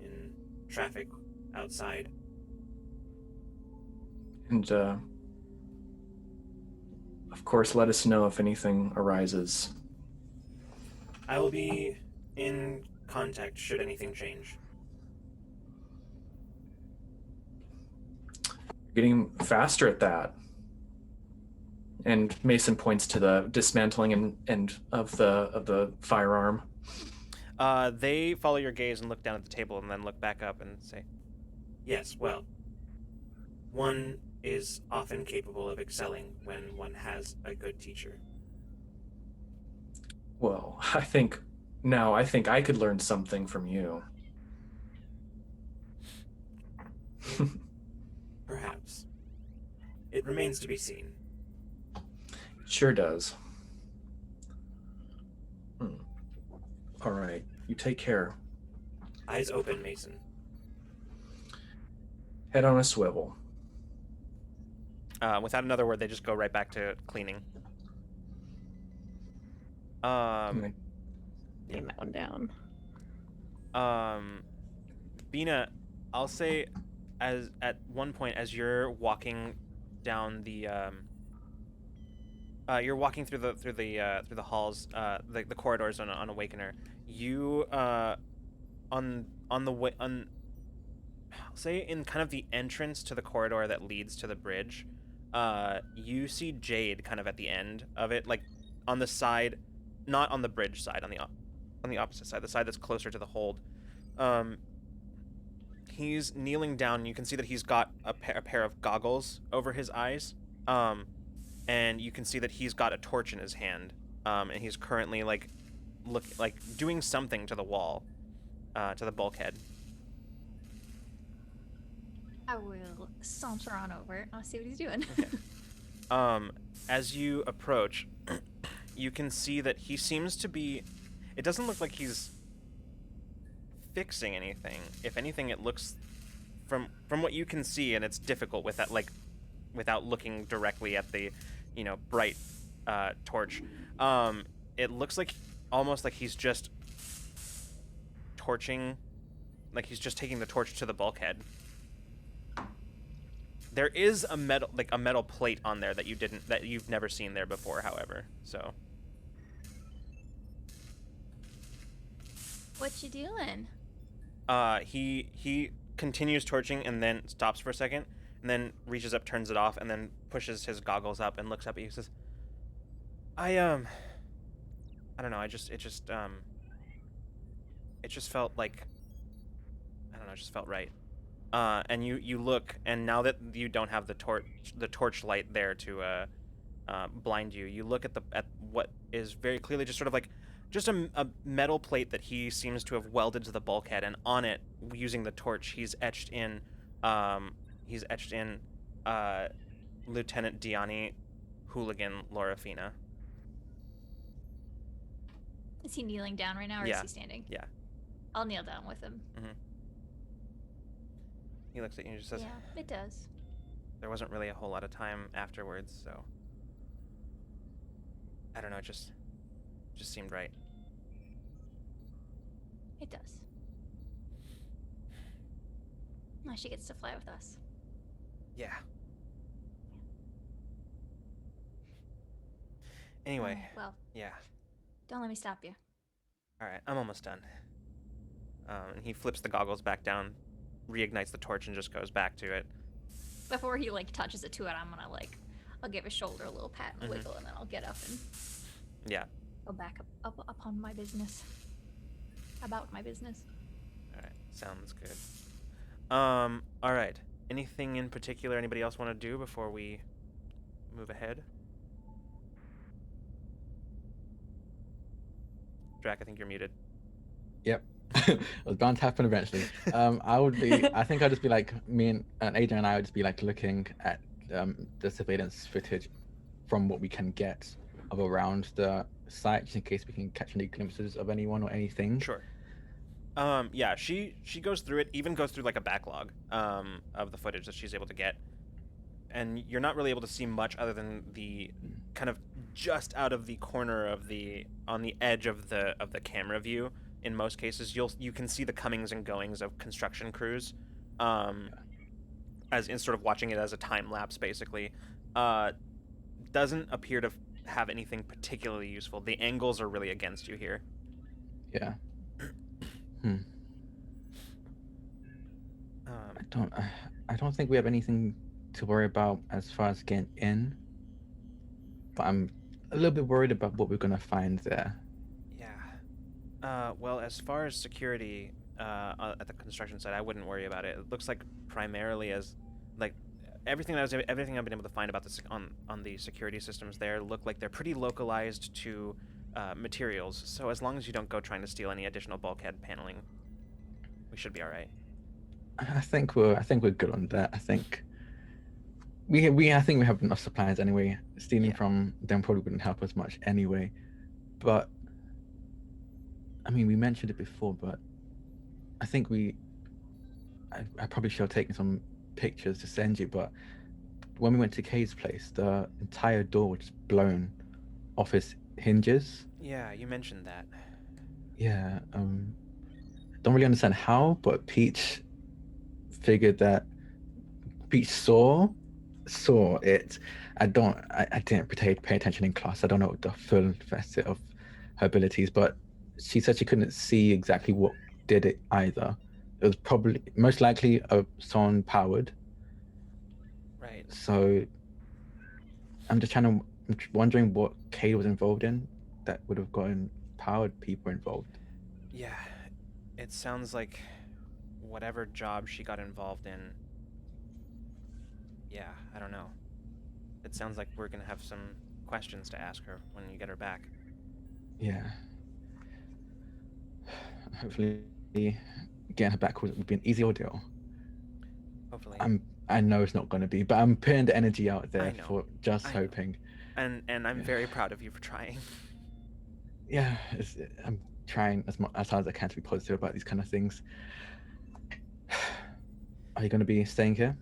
in traffic outside.
And of course, let us know if anything arises.
I will be in contact should anything change.
Getting faster at that. And Mason points to the dismantling and of the firearm.
They follow your gaze and look down at the table and then look back up and say, "Yes, well, one is often capable of excelling when one has a good teacher."
Well, I think I could learn something from you.
Perhaps. It remains to be seen.
Sure does. All right, you take care.
Eyes open, Mason.
Head on a swivel.
Without another word, they just go right back to cleaning.
Name that one down.
Bina, I'll say, as at one point as you're walking down the you're walking through the halls, the corridors on Awakener. You on the way on, I'll say in kind of the entrance to the corridor that leads to the bridge, you see Jade kind of at the end of it, like on the side, not on the bridge side, on the opposite side, the side that's closer to the hold. He's kneeling down, and you can see that he's got a pair of goggles over his eyes. And you can see that he's got a torch in his hand. And he's currently doing something to the wall, to the bulkhead.
I will saunter on over. I'll see what he's doing.
Okay. As you approach, you can see that he seems to be. It doesn't look like he's fixing anything. If anything, it looks from what you can see, and it's difficult with that, like, without looking directly at the, bright torch. It looks like almost like he's just torching, like he's just taking the torch to the bulkhead. There is a metal plate on there that you've never seen there before, however. So.
What you doing?
He continues torching and then stops for a second, and then reaches up, turns it off, and then pushes his goggles up and looks up at you and says, I don't know, it just felt like, I don't know, it just felt right. And you look, and now that you don't have the torch light there to blind you, you look at what is very clearly just sort of like just a metal plate that he seems to have welded to the bulkhead, and on it, using the torch, he's etched in Lieutenant Diani Hooligan Lorafina.
Is he kneeling down right now, or
Yeah.
is he standing?
Yeah.
I'll kneel down with him.
He looks at you and just says,
Yeah, it does.
there wasn't really a whole lot of time afterwards, so I don't know, it just seemed right.
It does. Now she gets to fly with us.
Yeah. Anyway,
Alright, well,
yeah.
don't let me stop you.
All right, I'm almost done. And he flips the goggles back down, reignites the torch, and just goes back to it.
Before he touches it to it, I'm gonna I'll give his shoulder a little pat and
Mhm.
wiggle, and then I'll get up and
Yeah.
go back up upon my business. About my business.
All right, sounds good. All right. Anything in particular anybody else want to do before we move ahead? Drac, I think you're muted.
Yep. It was bound to happen eventually. I think I'd just be like, me and Adrian and I would just be like looking at the surveillance footage from what we can get of around the site, just in case we can catch any glimpses of anyone or anything.
Sure. Yeah, she goes through it, even goes through like a backlog of the footage that she's able to get. And you're not really able to see much other than the kind of just out of the corner of on the edge of the camera view. In most cases, you can see the comings and goings of construction crews, as in sort of watching it as a time lapse, basically. Doesn't appear to have anything particularly useful. The angles are really against you here.
Yeah. I don't think we have anything to worry about as far as getting in, but I'm a little bit worried about what we're gonna find there.
Yeah. Well, as far as security at the construction site, I wouldn't worry about it. It looks like primarily as like everything I've been able to find about this on the security systems there look like they're pretty localized to materials. So as long as you don't go trying to steal any additional bulkhead paneling, we should be all right.
I think we're good on that. I think we have enough supplies anyway. Stealing from them probably wouldn't help us much anyway. But I mean, we mentioned it before, but I think I probably should have taken some pictures to send you. But when we went to Kade's place, the entire door was blown off its hinges.
Yeah, you mentioned that.
Yeah. Don't really understand how, but Peach figured that Peach saw it. I didn't pay attention in class. I don't know the full facet of her abilities, but she said she couldn't see exactly what did it either. It was probably most likely someone powered.
Right.
So I'm wondering what Kade was involved in that would have gotten powered people involved.
Yeah, it sounds like whatever job she got involved in. Yeah, I don't know. It sounds like we're gonna have some questions to ask her when you get her back.
Yeah. Hopefully, getting her back would be an easy ordeal.
Hopefully.
I know it's not going to be, but I'm putting the energy out there
know.
for just
I know.
hoping.
And I'm very proud of you for trying.
Yeah, I'm trying as hard as I can to be positive about these kind of things. Are you going to be staying here?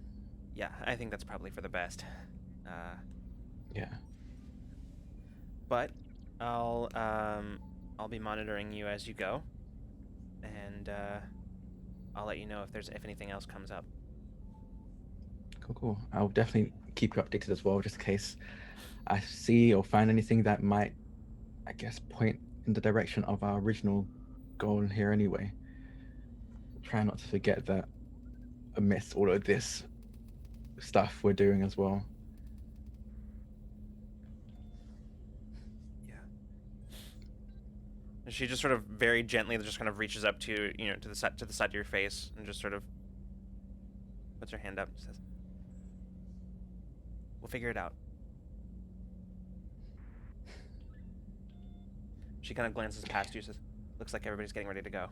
Yeah, I think that's probably for the best.
Yeah.
But I'll be monitoring you as you go, and I'll let you know if anything else comes up.
Cool, cool. I'll definitely keep you updated as well, just in case I see or find anything that might, I guess, point in the direction of our original goal here anyway. Try not to forget that amidst all of this stuff we're doing as well.
Yeah. And she just sort of very gently just kind of reaches up to to the side of your face and just sort of puts her hand up and says, "We'll figure it out." She kind of glances past you, says, "Looks like everybody's getting ready to go."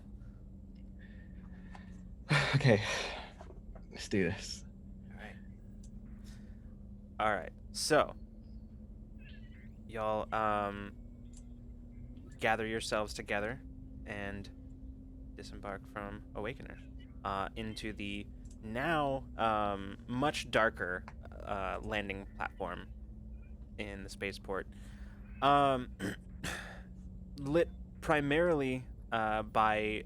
Okay, let's do this.
All right. So, y'all gather yourselves together and disembark from Awakener into the now much darker landing platform in the spaceport, lit primarily by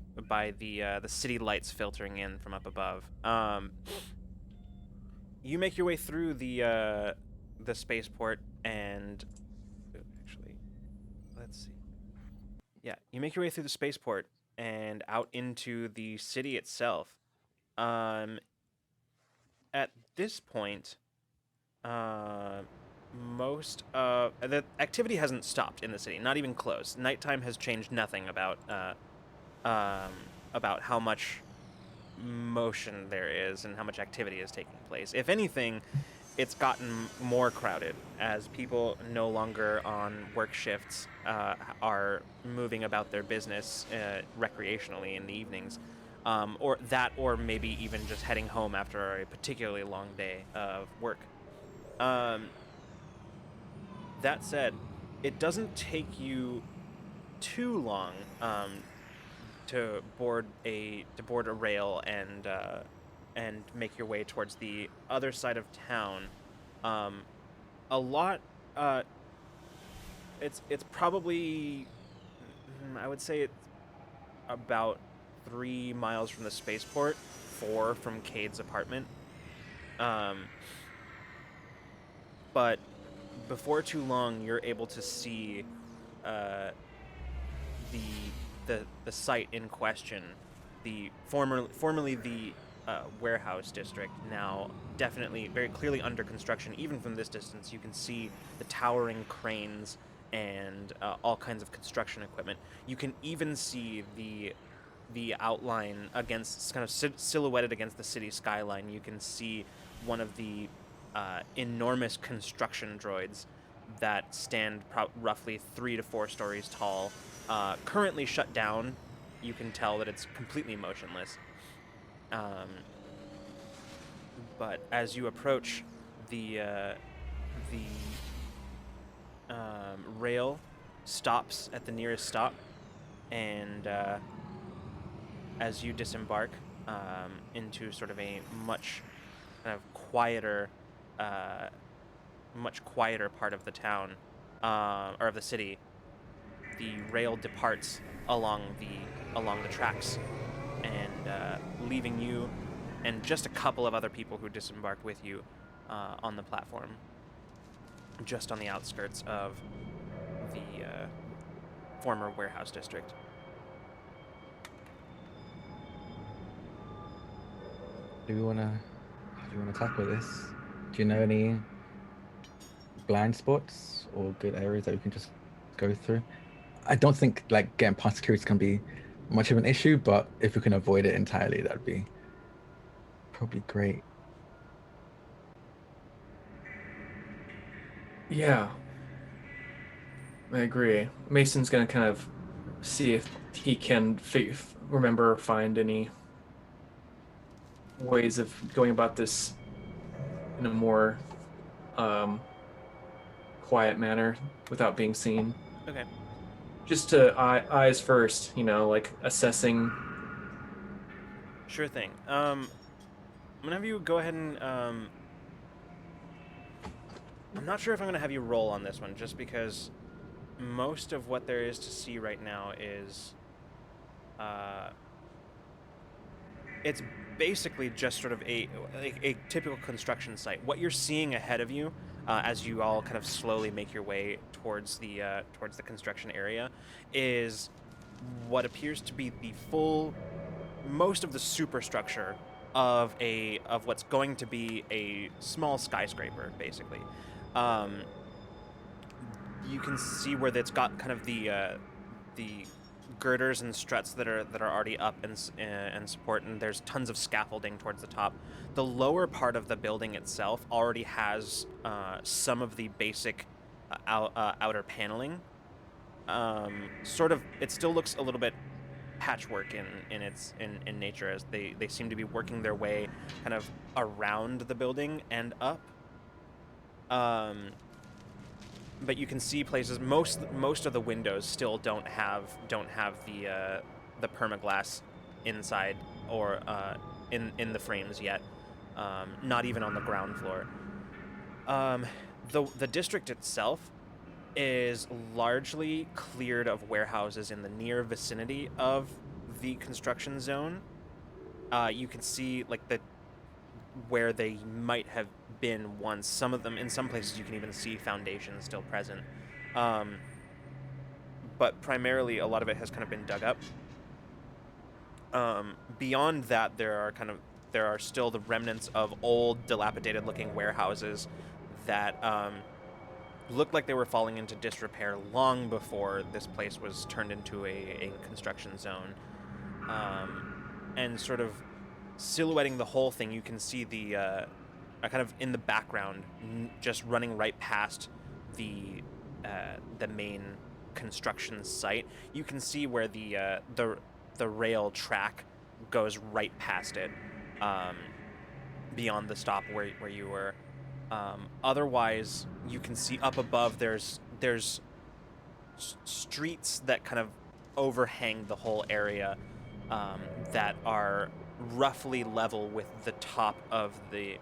the city lights filtering in from up above. You make your way through the spaceport and actually, let's see. Yeah, you make your way through the spaceport and out into the city itself. Um, at this point, most the activity hasn't stopped in the city, not even close. Nighttime has changed nothing about how much motion there is and how much activity is taking place. If anything, it's gotten more crowded as people no longer on work shifts are moving about their business recreationally in the evenings, or maybe even just heading home after a particularly long day of work. Um, that said, it doesn't take you too long to board a rail and make your way towards the other side of town. A lot. It's probably, I would say it's about 3 miles from the spaceport, 4 from Kade's apartment. But before too long, you're able to see the site in question, the formerly the warehouse district, now definitely very clearly under construction. Even from this distance, you can see the towering cranes and all kinds of construction equipment. You can even see the outline against kind of silhouetted against the city skyline. You can see one of the enormous construction droids that stand roughly 3 to 4 stories tall, currently shut down. You can tell that it's completely motionless. But as you approach, the rail stops at the nearest stop, and as you disembark into sort of a much kind of quieter part of the town, or of the city, the rail departs along the tracks, and leaving you and just a couple of other people who disembarked with you on the platform, just on the outskirts of the former warehouse district.
Do you wanna tackle this? Do you know any blind spots or good areas that we can just go through? I don't think like getting past security is gonna be much of an issue, but if we can avoid it entirely, that'd be probably great.
Yeah, I agree. Mason's gonna kind of see if he can remember or find any ways of going about this in a more quiet manner without being seen.
Okay.
Just to eyes first, like assessing.
Sure thing. I'm gonna have you go ahead and I'm not sure if I'm gonna have you roll on this one, just because most of what there is to see right now is it's basically just sort of a typical construction site. What you're seeing ahead of you, as you all kind of slowly make your way towards the construction area, is what appears to be most of the superstructure of what's going to be a small skyscraper, basically. You can see where it's got kind of the girders and struts that are already up and support, and there's tons of scaffolding towards the top. The lower part of the building itself already has some of the basic outer paneling. Sort of, it still looks a little bit patchwork in nature, as they seem to be working their way kind of around the building and up. But you can see places. Most of the windows still don't have the permaglass inside or in the frames yet. Not even on the ground floor. The district itself is largely cleared of warehouses in the near vicinity of the construction zone. You can see like where they might have been once. Some of them, in some places, you can even see foundations still present. But primarily, a lot of it has kind of been dug up. Beyond that, there are still the remnants of old, dilapidated-looking warehouses that looked like they were falling into disrepair long before this place was turned into a construction zone. And sort of silhouetting the whole thing, you can see the kind of in the background, just running right past the main construction site. You can see where the rail track goes right past it, beyond the stop where you were. Otherwise, you can see up above there's streets that kind of overhang the whole area, that are roughly level with the top of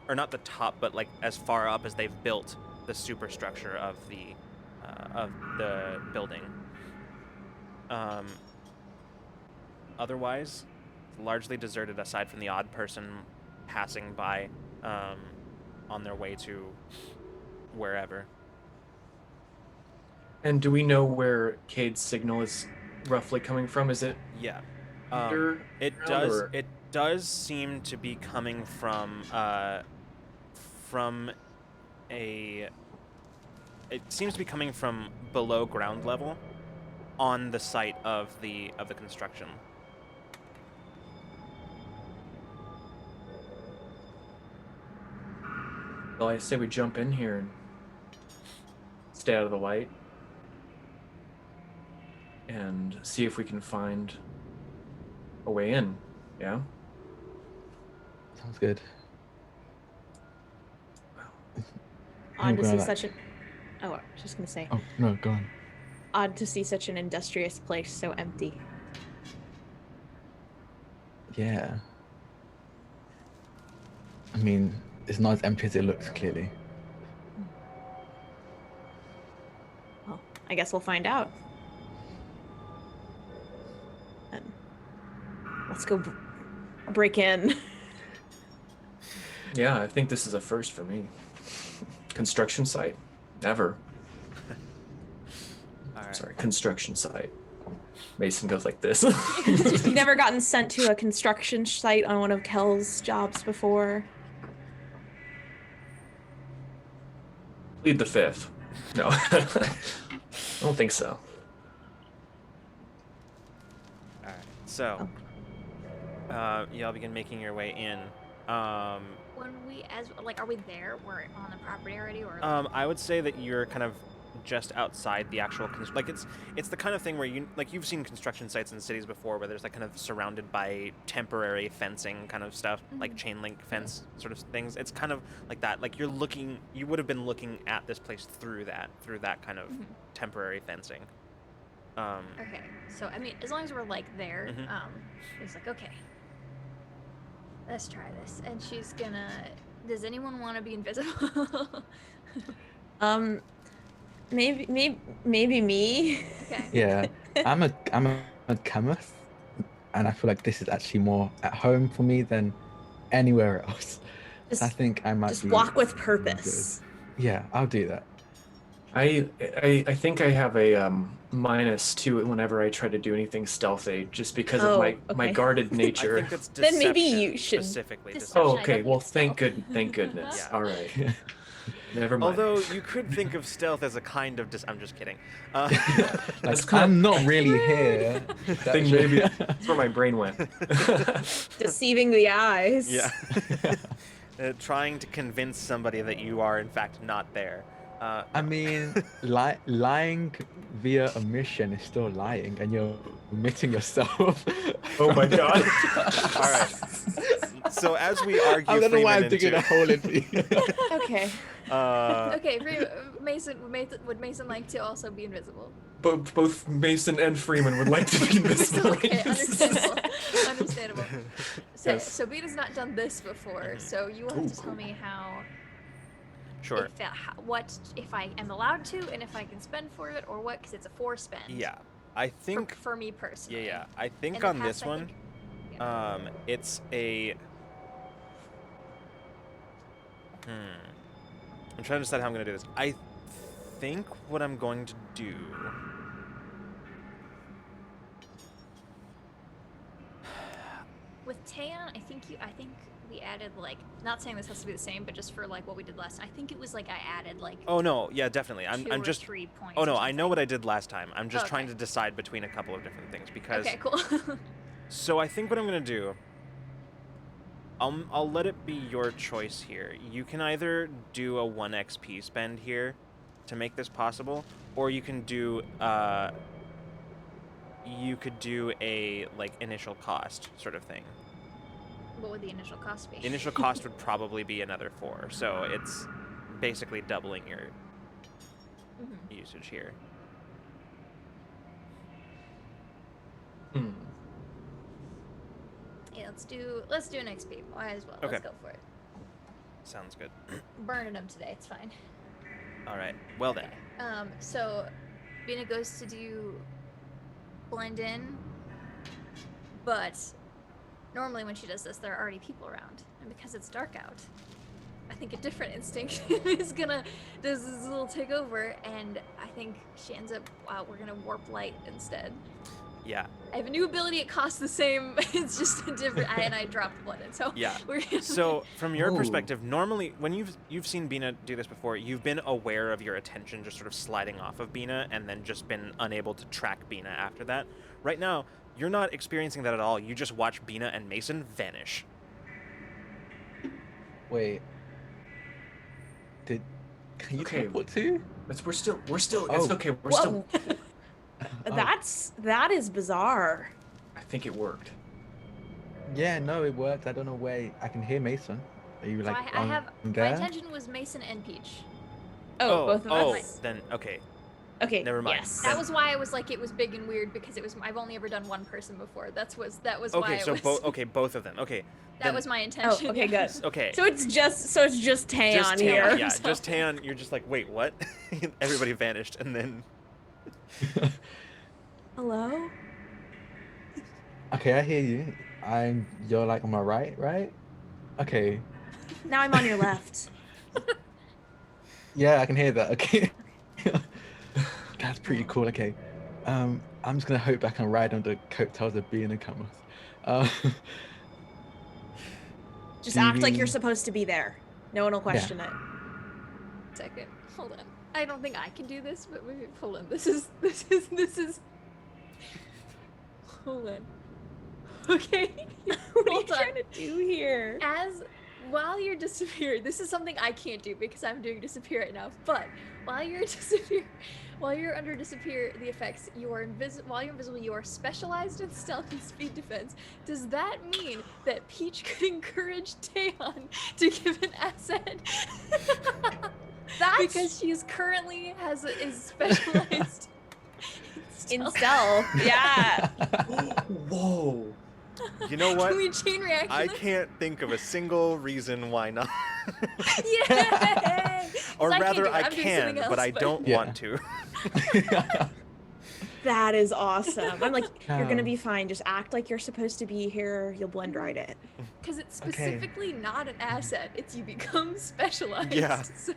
or not the top, but like as far up as they've built the superstructure of the building. Otherwise, it's largely deserted aside from the odd person passing by on their way to wherever.
And do we know where Kade's signal is roughly coming from? Is it
Yeah.
underground, or-
It does seem to be coming from it seems to be coming from below ground level on the site of the construction.
Well, I say we jump in here and stay out of the light and see if we can find a way in. Yeah?
Sounds good.
Odd to
Well,
see
like-
such a. Oh, I was just gonna say.
Oh no, go on.
Odd to see such an industrious place so empty.
Yeah. I mean, it's not as empty as it looks, clearly.
Well, I guess we'll find out. And let's go break in.
Yeah, I think this is a first for me. Construction site? Never.
All right.
Sorry, construction site. Mason goes like this.
You've never gotten sent to a construction site on one of Kel's jobs before?
Plead the fifth. No. I don't think so.
All right. So, y'all begin making your way in.
When we, are we there? We're on the property already, or?
I would say that you're kind of just outside the actual like it's the kind of thing where you've seen construction sites in cities before where there's like kind of surrounded by temporary fencing kind of stuff, like chain link fence sort of things. It's kind of like that. Like you would have been looking at this place through that kind of temporary fencing.
Okay, so I mean, as long as we're like there, it's like, okay, let's try this. And she's gonna. Does anyone want to be invisible?
Maybe me.
Okay.
Yeah, I'm a chemist, and I feel like this is actually more at home for me than anywhere else.
Just,
I think I might
just
be
walk with
good.
purpose.
Yeah, I'll do that.
I think I have a -2 whenever I try to do anything stealthy, just because of my
okay.
guarded
I
nature.
think it's
Then maybe
deception,
you should-
specifically
Deception.
deception.
Oh, okay.
I don't
Well,
think
thank goodness.
Yeah.
All right. Never mind.
Although you could think of stealth as a kind of I'm just kidding.
Like, I'm not really here.
I think maybe that's where my brain went.
Deceiving the eyes.
Yeah. Trying to convince somebody that you are in fact not there.
I mean, lying via omission is still lying, and you're omitting yourself.
Oh my god.
All right. So as we argue,
I don't know why I'm
Freeman
digging a
into,
hole in me.
Okay.
Okay, Mason, would Mason like to also be invisible?
Both Mason and Freeman would like to be invisible.
Okay, understandable. Understandable. So,
Yes.
so Beat has not done this before, so you will have to tell me how.
Sure.
What if I am allowed to, and if I can spend for it, or what? Because it's a 4 spend.
Yeah, I think.
For me personally.
Yeah. I think
In the
on
past,
this one, it's a. I'm trying to decide how I'm going to do this. I think what I'm going to do.
With Taeyeon, I think we added like, not saying this has to be the same, but just for like what we did last time. I think it was like I added like.
Oh no, yeah, definitely.
2
I'm
or
just.
3 points.
Oh no,
or
I know
something.
what I did last time. I'm just
Okay.
trying to decide between a couple of different things because.
Okay, cool.
So I think what I'm gonna do. I'll let it be your choice here. You can either do a 1 XP spend here to make this possible, or you can do you could do a like initial cost sort of thing.
What would the initial cost be?
Initial cost would probably be another 4, so it's basically doubling your usage here.
Hmm.
Yeah, let's do an XP. Might as well.
Okay.
Let's go for it.
Sounds good.
Burning them today. It's fine.
All right. Well then.
Okay. So Bina goes to do blend in, but normally when she does this, there are already people around, and because it's dark out, I think a different instinct is gonna does this little take over, and I think she ends up. We're gonna warp light instead.
Yeah.
I have a new ability. It costs the same. It's just a different. And I dropped the blood in. So
Yeah.
We're
So from your
Ooh.
perspective, normally when you've seen Bina do this before, you've been aware of your attention just sort of sliding off of Bina and then just been unable to track Bina after that. Right now, you're not experiencing that at all. You just watch Bina and Mason vanish.
Wait. Can you
Okay.
teleport too?
We're still. It's
Oh.
okay. We're still.
That is bizarre.
I think it worked.
Yeah, no, it worked. I don't know where I can hear Mason. Are you
So
like
I
on
have
there?
my intention was Mason and Peach.
Both of
oh,
us.
then okay.
Okay.
never mind.
Yes.
That was why I was like it was big and weird because it was I've only ever done one person before. That was why
Okay, so
it was,
both of them. Okay.
that
then-
was my
Oh,
intention.
okay, good.
Okay.
So it's just Taeyeon
just
here.
Taeyeon, yeah, just Taeyeon. You're just like, wait, what? Everybody vanished, and then
Hello?
Okay, I hear you. You're like on my right? Okay.
Now I'm on your left.
Yeah, I can hear that. Okay. That's pretty cool. Okay. I'm just gonna hope I can ride on the coattails of being a Camus.
Just
Do you
act like you're
mean-
supposed to be there. No one will question it.
Second, hold on. I don't think I can do this, but maybe hold on. This is. Hold on. Okay.
What are you
Hold on.
trying to do here?
As while you're disappearing, this is something I can't do because I'm doing disappear right now. But while you're while you're under disappear, the effects, you are while you're invisible, you are specialized in stealth and speed defense. Does that mean that Peach could encourage Taeyeon to give an asset? Because she is currently is specialized
In stealth. Yeah.
Whoa.
You know what?
Can we chain reaction?
I
this?
can't think of a single reason why not.
Yay!
Or
'Cause
rather,
can't do it.
I
I'm doing
can,
something
but I
else,
don't
Yeah.
want to.
That is awesome. I'm like, you're gonna
Um,
be fine. Just act like you're supposed to be here. You'll blend right in.
Because it's
Okay.
specifically not an asset. It's you become specialized.
Yeah.
So.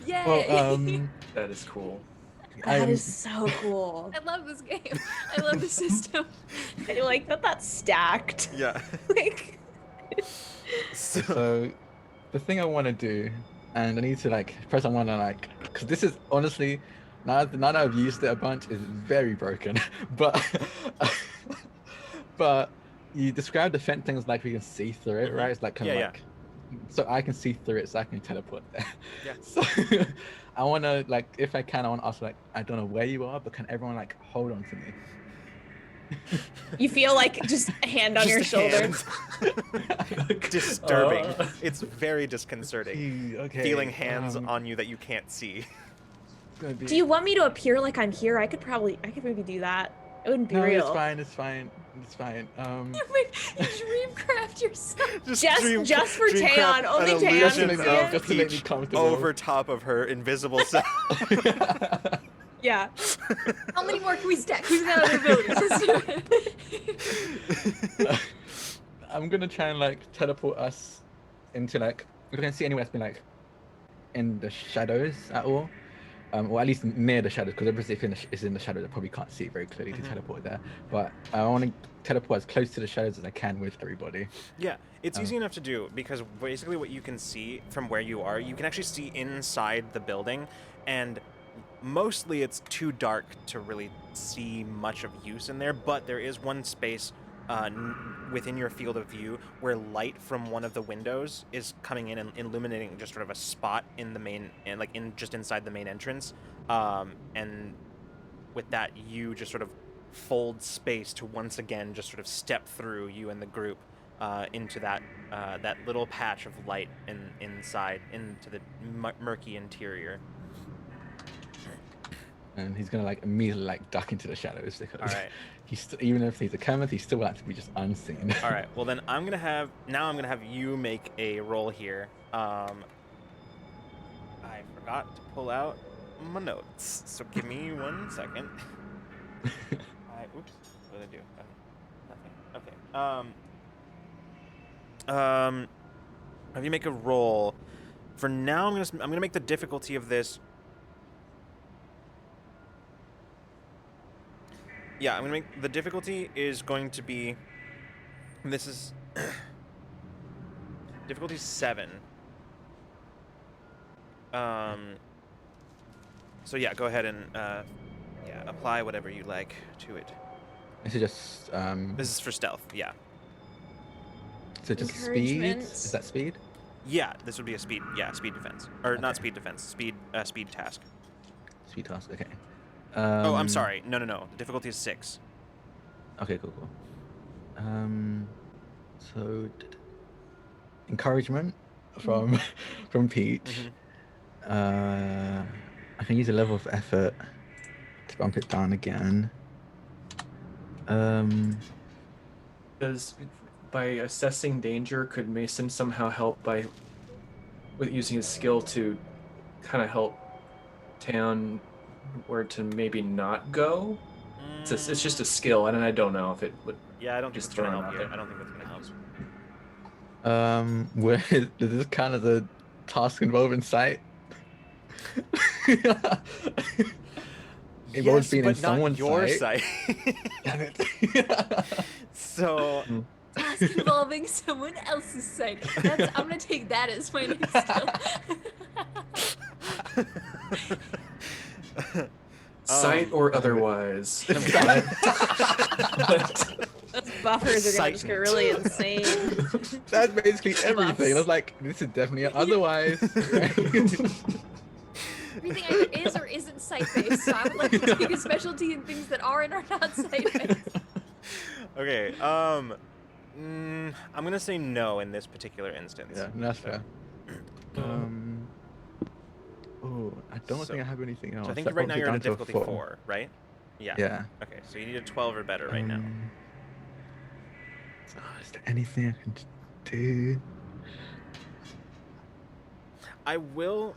Yay!
Well,
That is cool.
That is so cool.
I love this game. I love the system.
I like that that's stacked.
Yeah.
Like,
so the thing I want to do, and I need to like first I want to like, because this is honestly now that I've used it a bunch is very broken, but but you described the fence things like we can see through it, right? It's like kind of
Yeah,
like so I can see through it, so I can teleport there.
Yeah.
So I want to like, if I can, I want to ask like, I don't know where you are, but can everyone like hold on to me?
you feel like just a hand on your
Just
shoulder.
hands. Disturbing. It's very disconcerting.
Okay.
Feeling hands on you that you can't see.
Gonna be...
Do you want me to appear like I'm here? I could maybe do that. It wouldn't be
No,
real.
it's fine. It's fine. It's fine.
You dreamcraft yourself.
Just for Taeyeon, only
an
Taeyeon
illusion
can see
of
it.
Just to make me
Peach
comfortable.
over top of her invisible self.
Yeah.
How many more can we stack? Who's got other abilities? Let's do it.
I'm gonna try and like teleport us into like, we can see anywhere that's been like in the shadows at all, or at least near the shadows, because obviously if it's in the shadows I probably can't see it very clearly to teleport there, but I want to teleport as close to the shadows as I can with everybody.
Yeah, it's easy enough to do because basically what you can see from where you are, you can actually see inside the building, and mostly it's too dark to really see much of use in there, but there is one space within your field of view where light from one of the windows is coming in and illuminating just sort of a spot in the main, and like just inside the main entrance, and with that you just sort of fold space to once again just sort of step through, you and the group, into that little patch of light inside into the murky interior.
And he's gonna like immediately like duck into the shadows because
All right.
even if he's a Kermit, he still wants to be just unseen.
All right. Well, then I'm gonna have you make a roll here. I forgot to pull out my notes, so give me 1 second. Oops. What did I do? Nothing. Okay. Have you make a roll? For now, I'm gonna make the difficulty of this. Yeah, I'm gonna make the difficulty is going to be. This is difficulty 7. So yeah, go ahead and apply whatever you like to it.
This is just
This is for stealth. Yeah.
so just speed.
Encouragement.
Is that speed?
Yeah, this would be a speed. Yeah, speed defense, or not speed defense. Speed task.
Speed task. Okay.
Oh, I'm sorry. No. The difficulty is 6.
Okay, cool. So encouragement from Peach. I can use a level of effort to bump it down again.
Does by assessing danger, could Mason somehow help with using his skill to kind of help Town where to maybe not go? It's just a skill, and I don't know if it would.
Yeah, I don't think
Just
it's gonna
throwing
help
it
you.
out
I don't think that's gonna help.
Where does this count as a task involving sight? Involves being in
but not
someone's
your
sight.
sight.
Damn it.
So
Task involving someone else's sight. I'm gonna take that as my next skill.
Sight or otherwise.
That's buffers are gonna just get really insane.
That's basically
Buffs.
everything. I was like, this is definitely an otherwise.
Everything either is or isn't site-based, so I would like to take a specialty in things that are and are not site-based.
Okay. I'm gonna say no in this particular instance.
Yeah, that's fair. Oh, I don't
So-
think I have anything else.
So I think
That
right now
brings it
you're at a
down to
difficulty 4, right? Yeah.
Yeah.
Okay, so you need a 12 or better right now.
Is there anything I can do?
I will.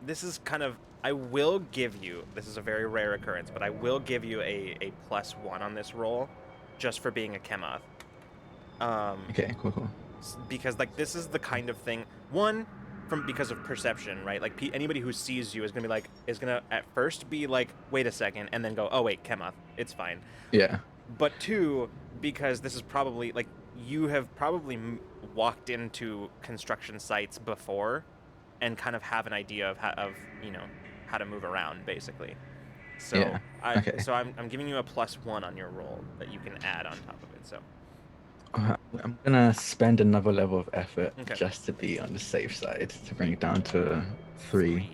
This is kind of. I will give you. This is a very rare occurrence, but I will give you a +1 on this roll, just for being a Chemoth.
Okay, cool.
Because like this is the kind of thing. Because of perception, right? Like anybody who sees you is gonna at first be like, wait a second, and then go, oh wait, Chemoth, it's fine.
Yeah.
But 2, because this is probably like you have probably walked into construction sites before, and kind of have an idea of how to move around basically. So
Yeah, okay.
So I'm giving you a +1 on your roll that you can add on top of it. So
I'm gonna spend another level of effort
Okay.
just to be on the safe side to bring it down to 3.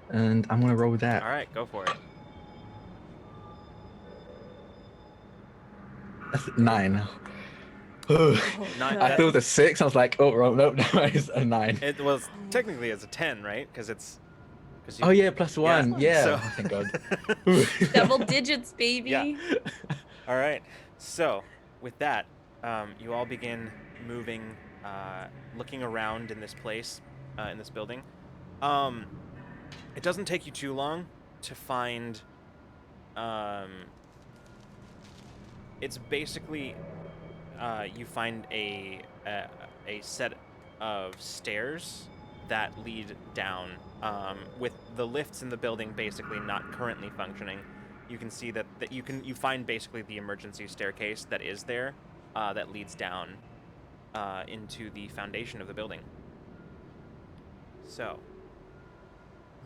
And I'm gonna roll that.
All right, go for it.
That's 9.
Nine-
I thought it was a 6. I was like, oh, nope, no, it's a 9.
It was technically it's a 10, right? Because it's.
Oh yeah, +1. Yeah.
So-
Oh, thank God.
Double digits, baby.
Yeah. All right. So, with that, you all begin moving, looking around in this place, in this building. It doesn't take you too long to find. It's basically, you find a set of stairs that lead down, with the lifts in the building basically not currently functioning. You can see that you find basically the emergency staircase that is there, that leads down into the foundation of the building. So,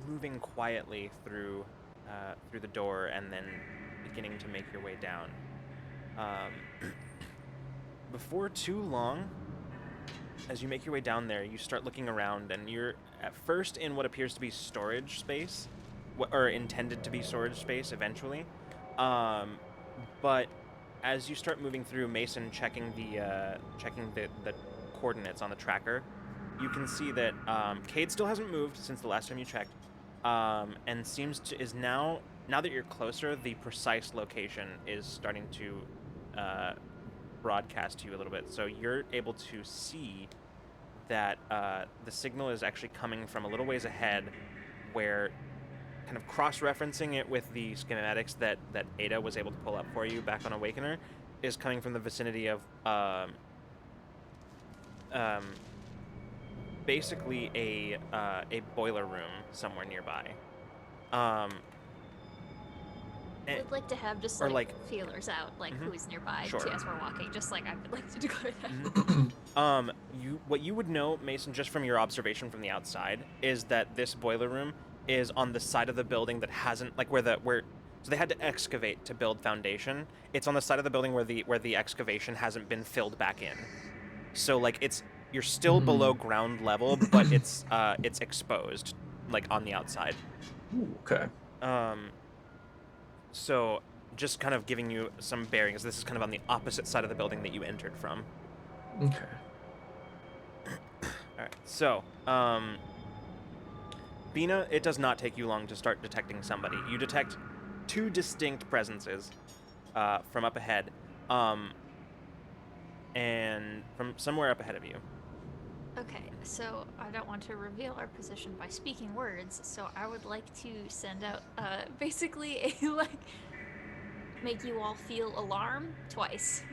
moving quietly through the door and then beginning to make your way down. Before too long, as you make your way down there, you start looking around, and you're at first in what appears to be storage space, or intended to be storage space eventually. But as you start moving through, Mason checking the coordinates on the tracker, you can see that Kade still hasn't moved since the last time you checked, and is now that you're closer, the precise location is starting to broadcast to you a little bit. So you're able to see that the signal is actually coming from a little ways ahead, where, kind of cross-referencing it with the schematics that Ada was able to pull up for you back on Awakener, is coming from the vicinity of basically a boiler room somewhere nearby.
We'd like to have just
or,
like
like-
feelers out, like
Mhm.
who is nearby
Sure.
too, as we're walking. Just like I would like to go to that.
What you would know, Mason, just from your observation from the outside, is that this boiler room is on the side of the building that hasn't, like, so they had to excavate to build foundation. It's on the side of the building where the excavation hasn't been filled back in. So like you're still below ground level, but it's exposed, like, on the outside.
Ooh, okay.
So just kind of giving you some bearings. This is kind of on the opposite side of the building that you entered from.
Okay.
All right. So, Bina, it does not take you long to start detecting somebody. You detect 2 distinct presences from up ahead, and from somewhere up ahead of you.
Okay, so I don't want to reveal our position by speaking words, so I would like to send out basically a make you all feel alarm twice.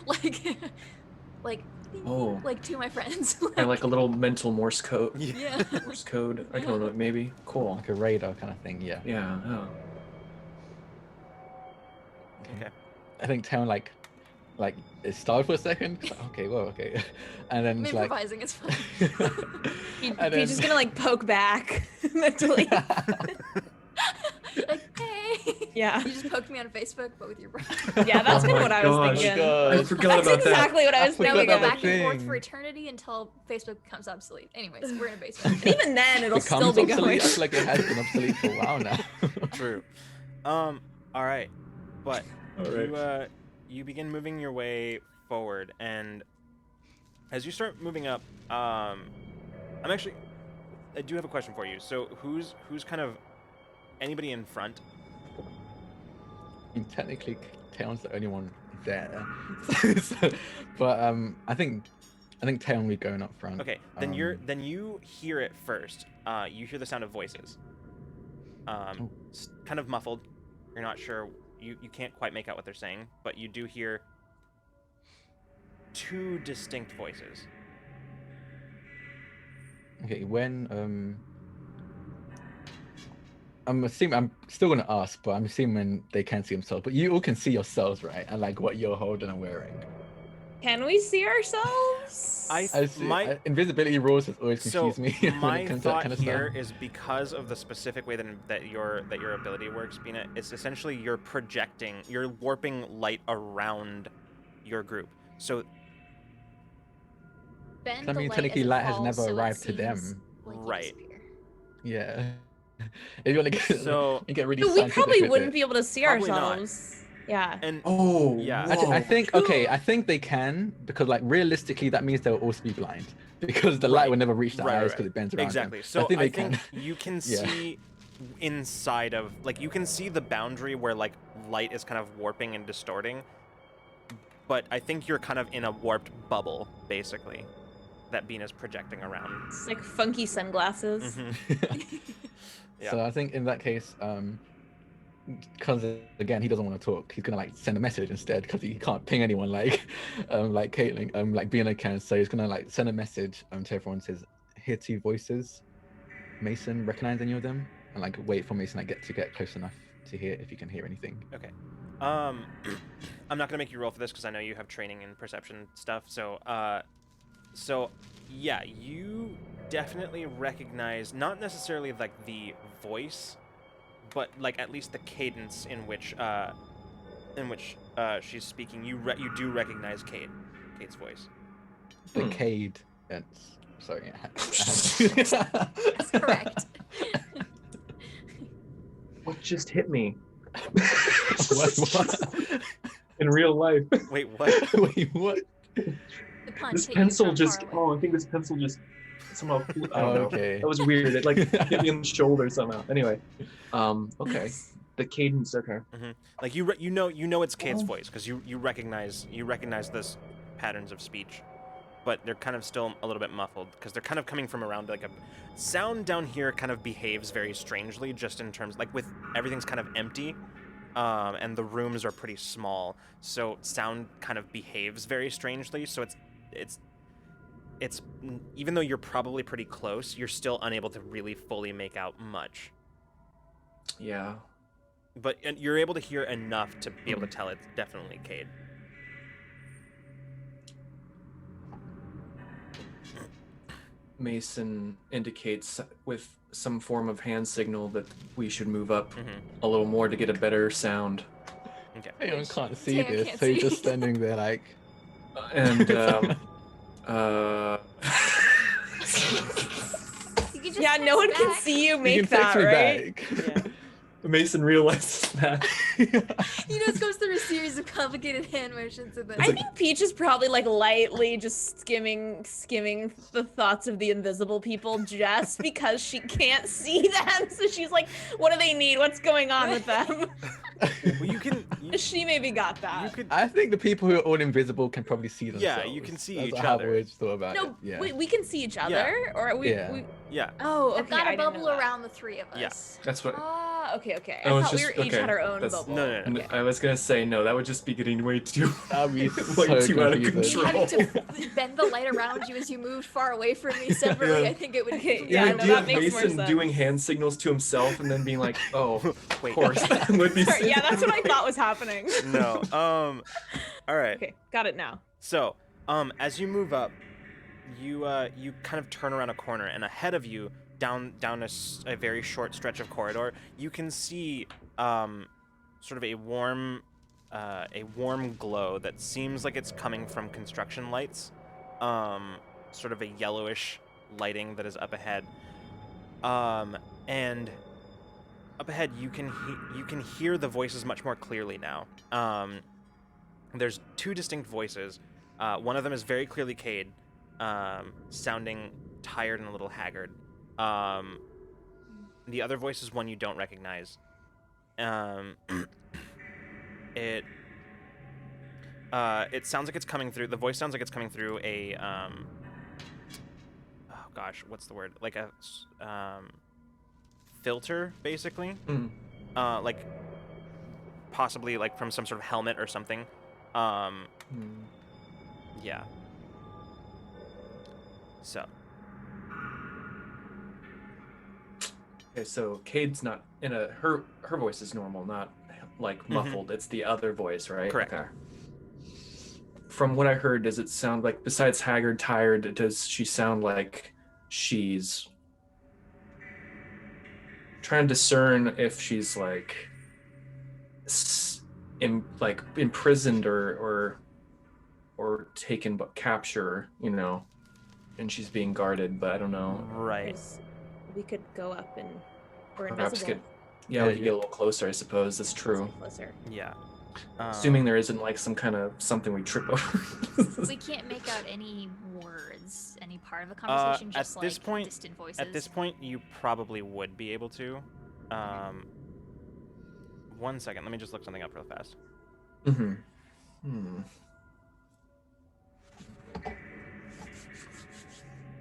like
Oh.
like to my friends.
I like a little mental Morse code.
Yeah.
Morse code. I don't know. Maybe. Cool.
Like a radar kind of thing, yeah.
Yeah. Oh.
Okay.
I think Town like it started for a second. Like, okay, well, okay, and then
I'm
it's like,
improvising, it's fine.
He's
And then-
just gonna like poke back mentally.
Like, hey.
Yeah.
You just poked me on Facebook, but with your brain.
Yeah, that's
Oh
kind of
my
what I was
gosh.
thinking.
I forgot
That's
about that.
exactly what I was
I
Now
forgot
we
thinking.
go
about
back
the
and forth
thing.
for eternity until Facebook becomes obsolete. Anyways, we're in a basement.
And even then, it'll still
Becomes
be
obsolete.
going.
I feel like it has been obsolete for a while now.
True. All right, but
All right.
you begin moving your way forward, and as you start moving up, I do have a question for you. So who's kind of anybody in front?
I mean, technically, Taeyeon's the only one there. But I think Taeyeon will be going up front.
Okay, then you hear it first. You hear the sound of voices.
Oh.
Kind of muffled. You're not sure. You can't quite make out what they're saying, but you do hear two distinct voices.
Okay, when I'm still gonna ask, but I'm assuming they can see themselves. But you all can see yourselves, right? And like what you're holding and wearing.
Can we see ourselves?
I see. Invisibility rules has always
So
confused me when
my
it comes to that
thought
kind of
here
stuff.
is because of the specific way that your ability works, Bina, it's essentially you're warping light around your group. So
Bend
I
the
mean,
light
technically,
as it
light has
falls
never
so it
arrived to
seems
them.
like you
Right.
disappear.
Yeah. If you want to get,
So-
you get really
So we
scientific
probably
with
wouldn't
it.
be able to see
Probably not.
ourselves. Yeah.
and
Oh,
Yeah.
Actually, I
whoa.
think I think they can because like realistically that means they'll also be blind because the
Right.
light will never reach their
Right,
eyes
right.
because it bends around
exactly.
them.
So
I think they can.
you can
Yeah.
see inside of you can see the boundary where like light is kind of warping and distorting. But I think you're kind of in a warped bubble, basically, that Bina's projecting around.
It's like funky sunglasses.
Mhm. Yeah.
So I think in that case, because again he doesn't want to talk, he's gonna like send a message instead because he can't ping anyone like Caitlin, like Bina can. So he's gonna like send a message to everyone, says, "Hear two voices. Mason, recognize any of them?" And like wait for Mason to get close enough to hear if you can hear anything.
Okay. I'm not gonna make you roll for this because I know you have training in perception stuff. So yeah, you definitely recognize not necessarily like the voice, but like at least the cadence in which she's speaking. You do recognize Kade's voice.
The Cade. Sorry.
That's correct.
What just hit me?
What?
In real life.
Wait, what?
Wait, what?
The punch
This
hit you
pencil
from
just.
far away.
Oh, I think this pencil just somehow. I don't know.
Okay.
That was weird. It like hit me in the shoulder somehow. Anyway, okay. The cadence. Okay.
Like you know it's Kate's
Oh.
voice because you recognize this patterns of speech, but they're kind of still a little bit muffled because they're kind of coming from around like a sound down here kind of behaves very strangely just in terms like with everything's kind of empty, and the rooms are pretty small, so sound kind of behaves very strangely. So it's even though you're probably pretty close, you're still unable to really fully make out much.
Yeah.
But you're able to hear enough to be able to tell it's definitely Cade.
Mason indicates with some form of hand signal that we should move up
Mhm.
a little more to get a better sound.
Okay.
Anyone can't see
Taylor
this,
can't
so he's
see.
just standing there like.
And
You can just
Yeah, no
text
one can
back.
see you
You
make
can text
that,
me
right?
back.
Yeah.
Mason realizes that.
He just goes through a series of complicated hand motions and then
I think Peach is probably like lightly just skimming the thoughts of the invisible people just because she can't see them. So she's like, what do they need? What's going on with them?
Well, you can.
She maybe got that.
You could.
I think the people who are all invisible can probably see
Yeah,
themselves.
you can see
That's
each
how
other.
I've always thought about it.
No,
Yeah.
we can see each other, or we.
Yeah.
Yeah.
Oh, okay.
I've got
I
a
didn't know
bubble
that.
around the three of us.
Yeah.
That's what.
Ah, okay.
I
I
was
thought we
just-
were each
okay,
had our own
that's-
bubble.
No.
And
Okay.
I was gonna say no. That would just be getting way too.
That'd be
way
so
too out of
confusing.
Me
control.
having to bend the light around you as you moved far away from me separately,
Yeah.
I think it would
Okay,
be
yeah,
the
no,
idea
that
of
makes more
Mason
sense.
doing hand signals to himself and then being like, "Oh, of
Wait.
course," that would be.
Sorry, yeah, that's what I thought was happening.
No. All right.
Okay, got it now.
So, as you move up, you kind of turn around a corner, and ahead of you, down a very short stretch of corridor, you can see sort of a warm glow that seems like it's coming from construction lights, sort of a yellowish lighting that is up ahead, and up ahead you can hear the voices much more clearly now. There's two distinct voices. One of them is very clearly Kade, sounding tired and a little haggard. The other voice is one you don't recognize. It sounds like it's coming through. The voice sounds like it's coming through a oh gosh, what's the word? Like a filter, basically. Like possibly like from some sort of helmet or something. Yeah. So.
Okay, so Cade's not in a her voice is normal, not like muffled. It's the other voice, right?
Correct.
Okay. From what I heard, does it sound like, besides haggard, tired, does she sound like she's trying to discern if she's like imprisoned or taken but capture, you know, and she's being guarded, but I don't know.
Right.
There's- We could go up and we're
Perhaps
invisible.
we could get a little closer, I suppose. That's true.
Closer.
Yeah.
Assuming there isn't like some kind of something we trip over.
We can't make out any words, any part of the conversation, just
at this
like
point,
distant voices.
At this point, you probably would be able to. 1 second, let me just look something up real fast.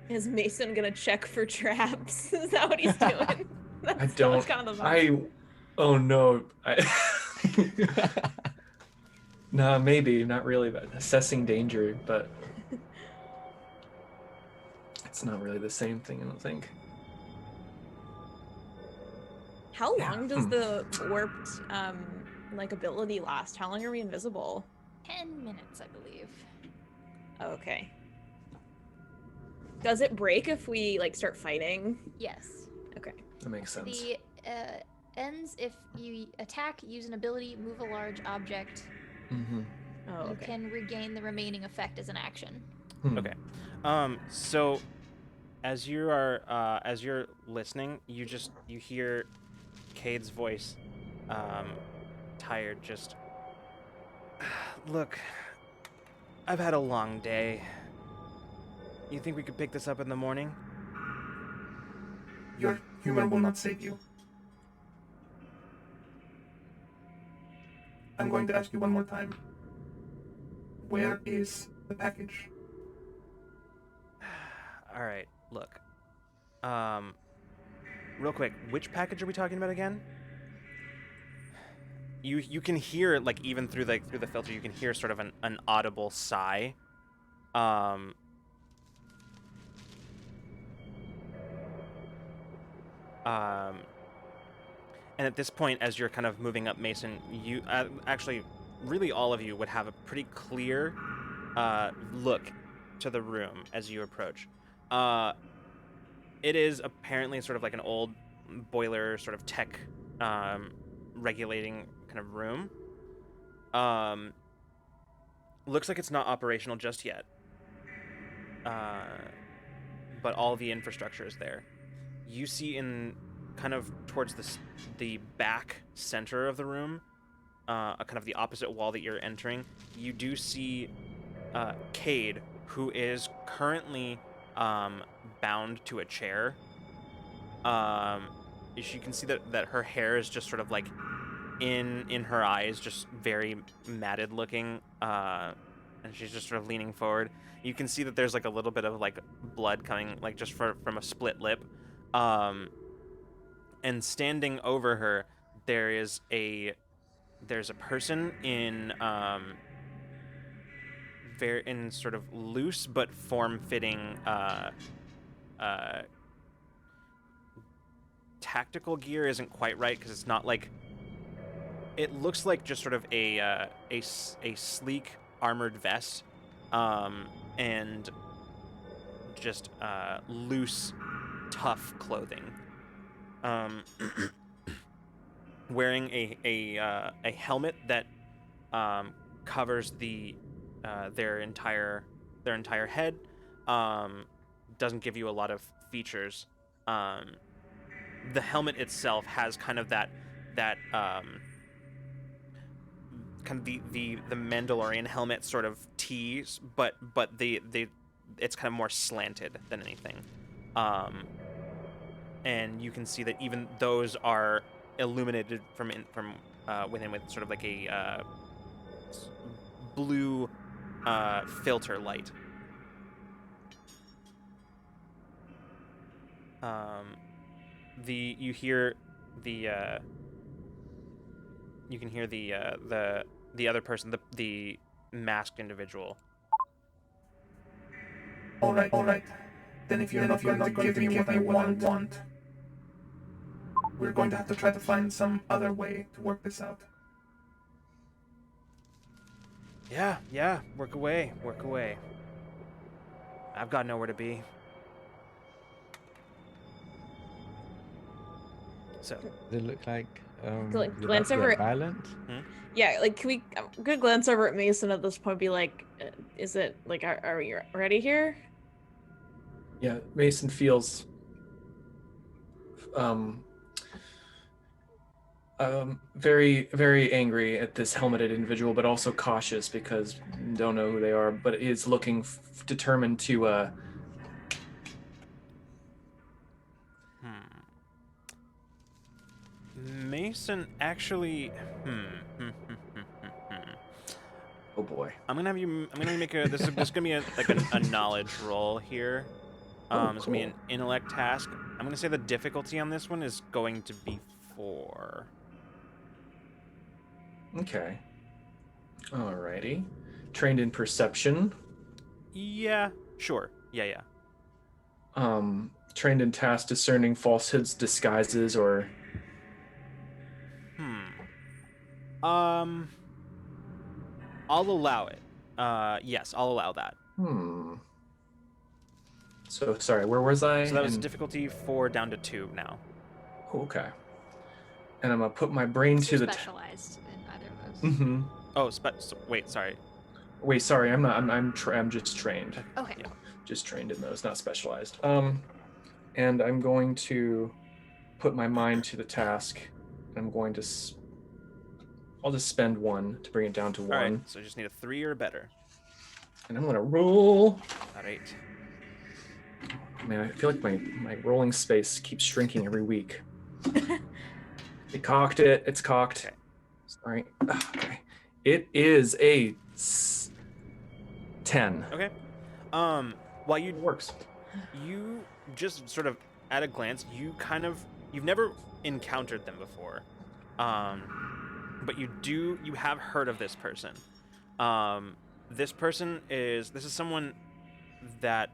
Is Mason gonna check for traps? Is that what he's doing?
I don't.
Kind of the vibe.
Oh no. Nah, maybe not really. But assessing danger, but it's not really the same thing. I don't think.
How long does the warped like ability last? How long are we invisible?
10 minutes, I believe.
Oh, okay. Does it break if we like start fighting?
Yes.
Okay.
That makes sense.
The ends if you attack, use an ability, move a large object.
Oh,
You
okay.
can regain the remaining effect as an action.
Okay. So as you're listening, you hear Cade's voice, tired, just look, I've had a long day. You think we could pick this up in the morning?
Your humor will not save you. I'm going to ask you one more time. Where is the package?
All right, look. Real quick, which package are we talking about again? You can hear, like, even through the filter, you can hear sort of an audible sigh. And at this point, as you're kind of moving up, Mason, you actually, really all of you would have a pretty clear look to the room as you approach. It is apparently sort of like an old boiler, sort of tech regulating kind of room. Looks like it's not operational just yet. But all the infrastructure is there. You see in kind of towards the back center of the room, kind of the opposite wall that you're entering, you do see Kade, who is currently bound to a chair. You can see that her hair is just sort of like in her eyes, just very matted looking, and she's just sort of leaning forward. You can see that there's like a little bit of like blood coming, like just from a split lip. And standing over her, there's a person in sort of loose but form-fitting tactical gear isn't quite right because it's not like, it looks like just sort of a sleek armored vest, and just loose, tough clothing. wearing a helmet that covers their entire head. Doesn't give you a lot of features. The helmet itself has kind of that kind of the Mandalorian helmet sort of tees, but it's kind of more slanted than anything. And you can see that even those are illuminated from within with sort of like a blue filter light. You can hear the other person, the masked individual.
All right. Then if you're not going to give me what I want, we're going to have to try to find some other way to work this out.
Yeah, work away. I've got nowhere to be. So,
Does it look like
Like,
you're
glance
about to
over
get
it.
violent?
Yeah, like, can we? I'm gonna glance over at Mason at this point. Be like, is it like, are we ready here?
Yeah, Mason feels very, very angry at this helmeted individual, but also cautious because don't know who they are, but is looking determined to
Mason actually.
Oh boy.
I'm gonna make a. This is gonna be a knowledge roll here. It's gonna be an intellect task. I'm gonna say the difficulty on this one is going to be 4.
Okay. Alrighty. Trained in perception.
Yeah, sure. Yeah.
Trained in task discerning falsehoods, disguises, or
I'll allow it. Yes, I'll allow that.
So sorry, where was I?
So that was difficulty 4 down to 2 now.
Okay. And I'm gonna put my brain
So
to
you're
the.
specialized in either of those.
Mm-hmm.
Oh, wait, sorry.
Wait, sorry, I'm not. I'm just trained.
Okay.
Yeah.
Just trained in those, not specialized. And I'm going to put my mind to the task. I'm going to. I'll just spend 1 to bring it down to 1.
All right, so you just need a 3 or better.
And I'm gonna roll.
All right.
Man, I feel like my rolling space keeps shrinking every week. It cocked it. It's cocked.
Okay.
Sorry. Okay. It is a 10.
Okay. While
It works.
you just sort of at a glance, you've never encountered them before. But you have heard of this person. This is someone that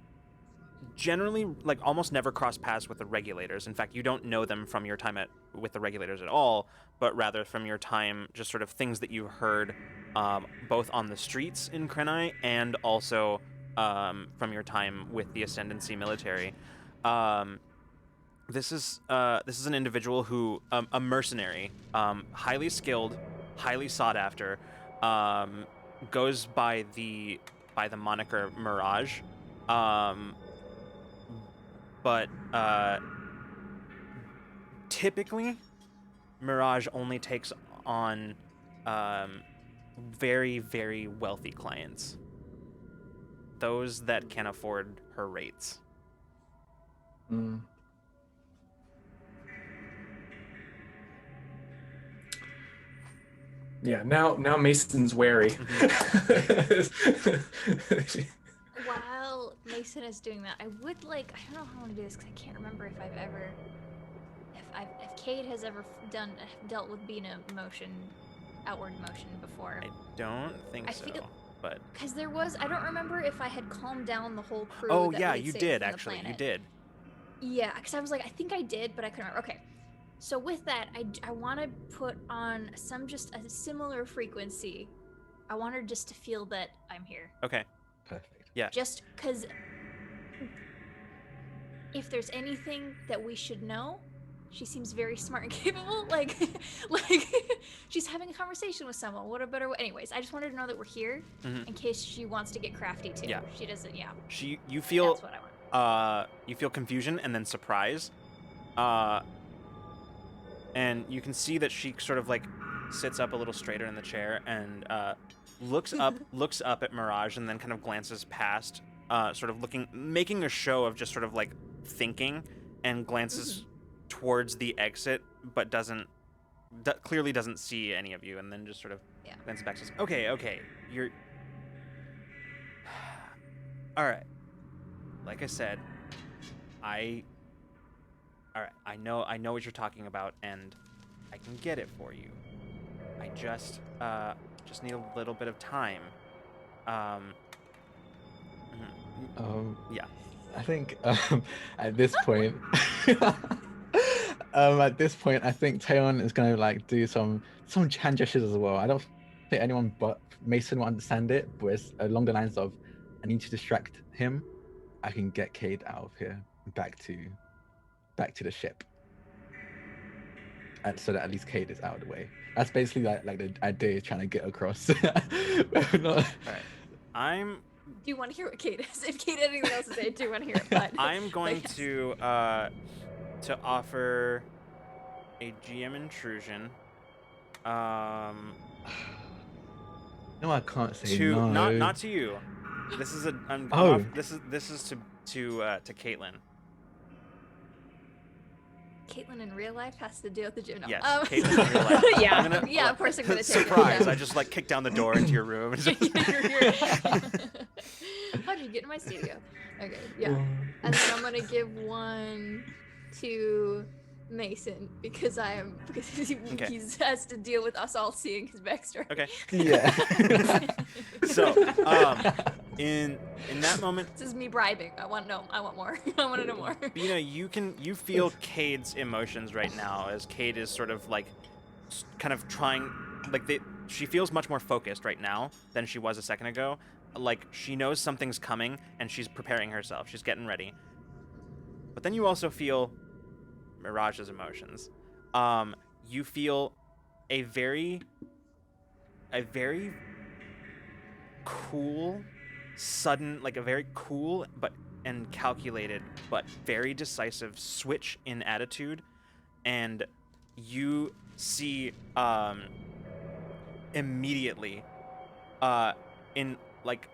generally like almost never cross paths with the regulators. In fact, you don't know them from your time with the regulators at all, but rather from your time just sort of things that you heard both on the streets in Krenai and also from your time with the Ascendancy military. This is an individual who a mercenary, highly skilled, highly sought after, goes by the moniker Mirage, but typically Mirage only takes on very, very wealthy clients, those that can afford her rates.
Yeah, now Mason's wary.
While Mason is doing that, I don't know how I want to do this because I can't remember if Kade has ever dealt with being outward motion before.
I don't think
I
so,
feel-
but
Because I don't remember if I had calmed down the whole crew.
oh
that
yeah,
we had
you
saved
did
from the
actually. You
planet.
did.
Yeah, because I was like, I think I did, but I couldn't remember. Okay. So with that, I want to put on just a similar frequency. I want her just to feel that I'm here.
Okay.
Perfect.
Yeah.
Just because if there's anything that we should know, she seems very smart and capable. Like she's having a conversation with someone. What a better way. Anyways, I just wanted to know that we're here in case she wants to get crafty too.
Yeah.
She doesn't. Yeah.
You feel
That's what I want.
you feel confusion and then surprise. And you can see that she sort of like sits up a little straighter in the chair and looks up at Mirage and then kind of glances past, sort of making a show of just sort of like thinking, and glances towards the exit, but clearly doesn't see any of you, and then just sort of glances back and says, okay, you're all right. Like I said, I know what you're talking about, and I can get it for you. I just need a little bit of time. Yeah.
I think at this point, I think Taeyeon is gonna like do some hand gestures as well. I don't think anyone but Mason will understand it, but it's along the lines of, I need to distract him. I can get Kade out of here, back to the ship, and so that at least Kade is out of the way. That's basically like the idea trying to get across. Not...
All right.
Do you want to hear what Kate is? If Kate had anything else to say, I do want to hear it. But
I'm going to offer a GM intrusion.
No, I can't say
to
no.
not to you. This is this is to Caitlin.
Caitlin in real life has to deal with the gym. No.
Yes, Caitlin in real life.
Yeah.
Yeah, of course I'm gonna take
surprise!
it.
I just like kick down the door into your room.
How'd you get in my studio? Okay, yeah. And then I'm gonna give one to Mason because he has to deal with us all seeing his backstory.
Okay.
Yeah.
So, in that moment,
This is me bribing. I want more. I want to know more.
Bina, you feel Cade's emotions right now as Kade is sort of like kind of trying, like she feels much more focused right now than she was a second ago. Like she knows something's coming and she's preparing herself. She's getting ready. But then you also feel Mirage's emotions. You feel a very cool, sudden, like a very cool and calculated but very decisive switch in attitude, and you see immediately in like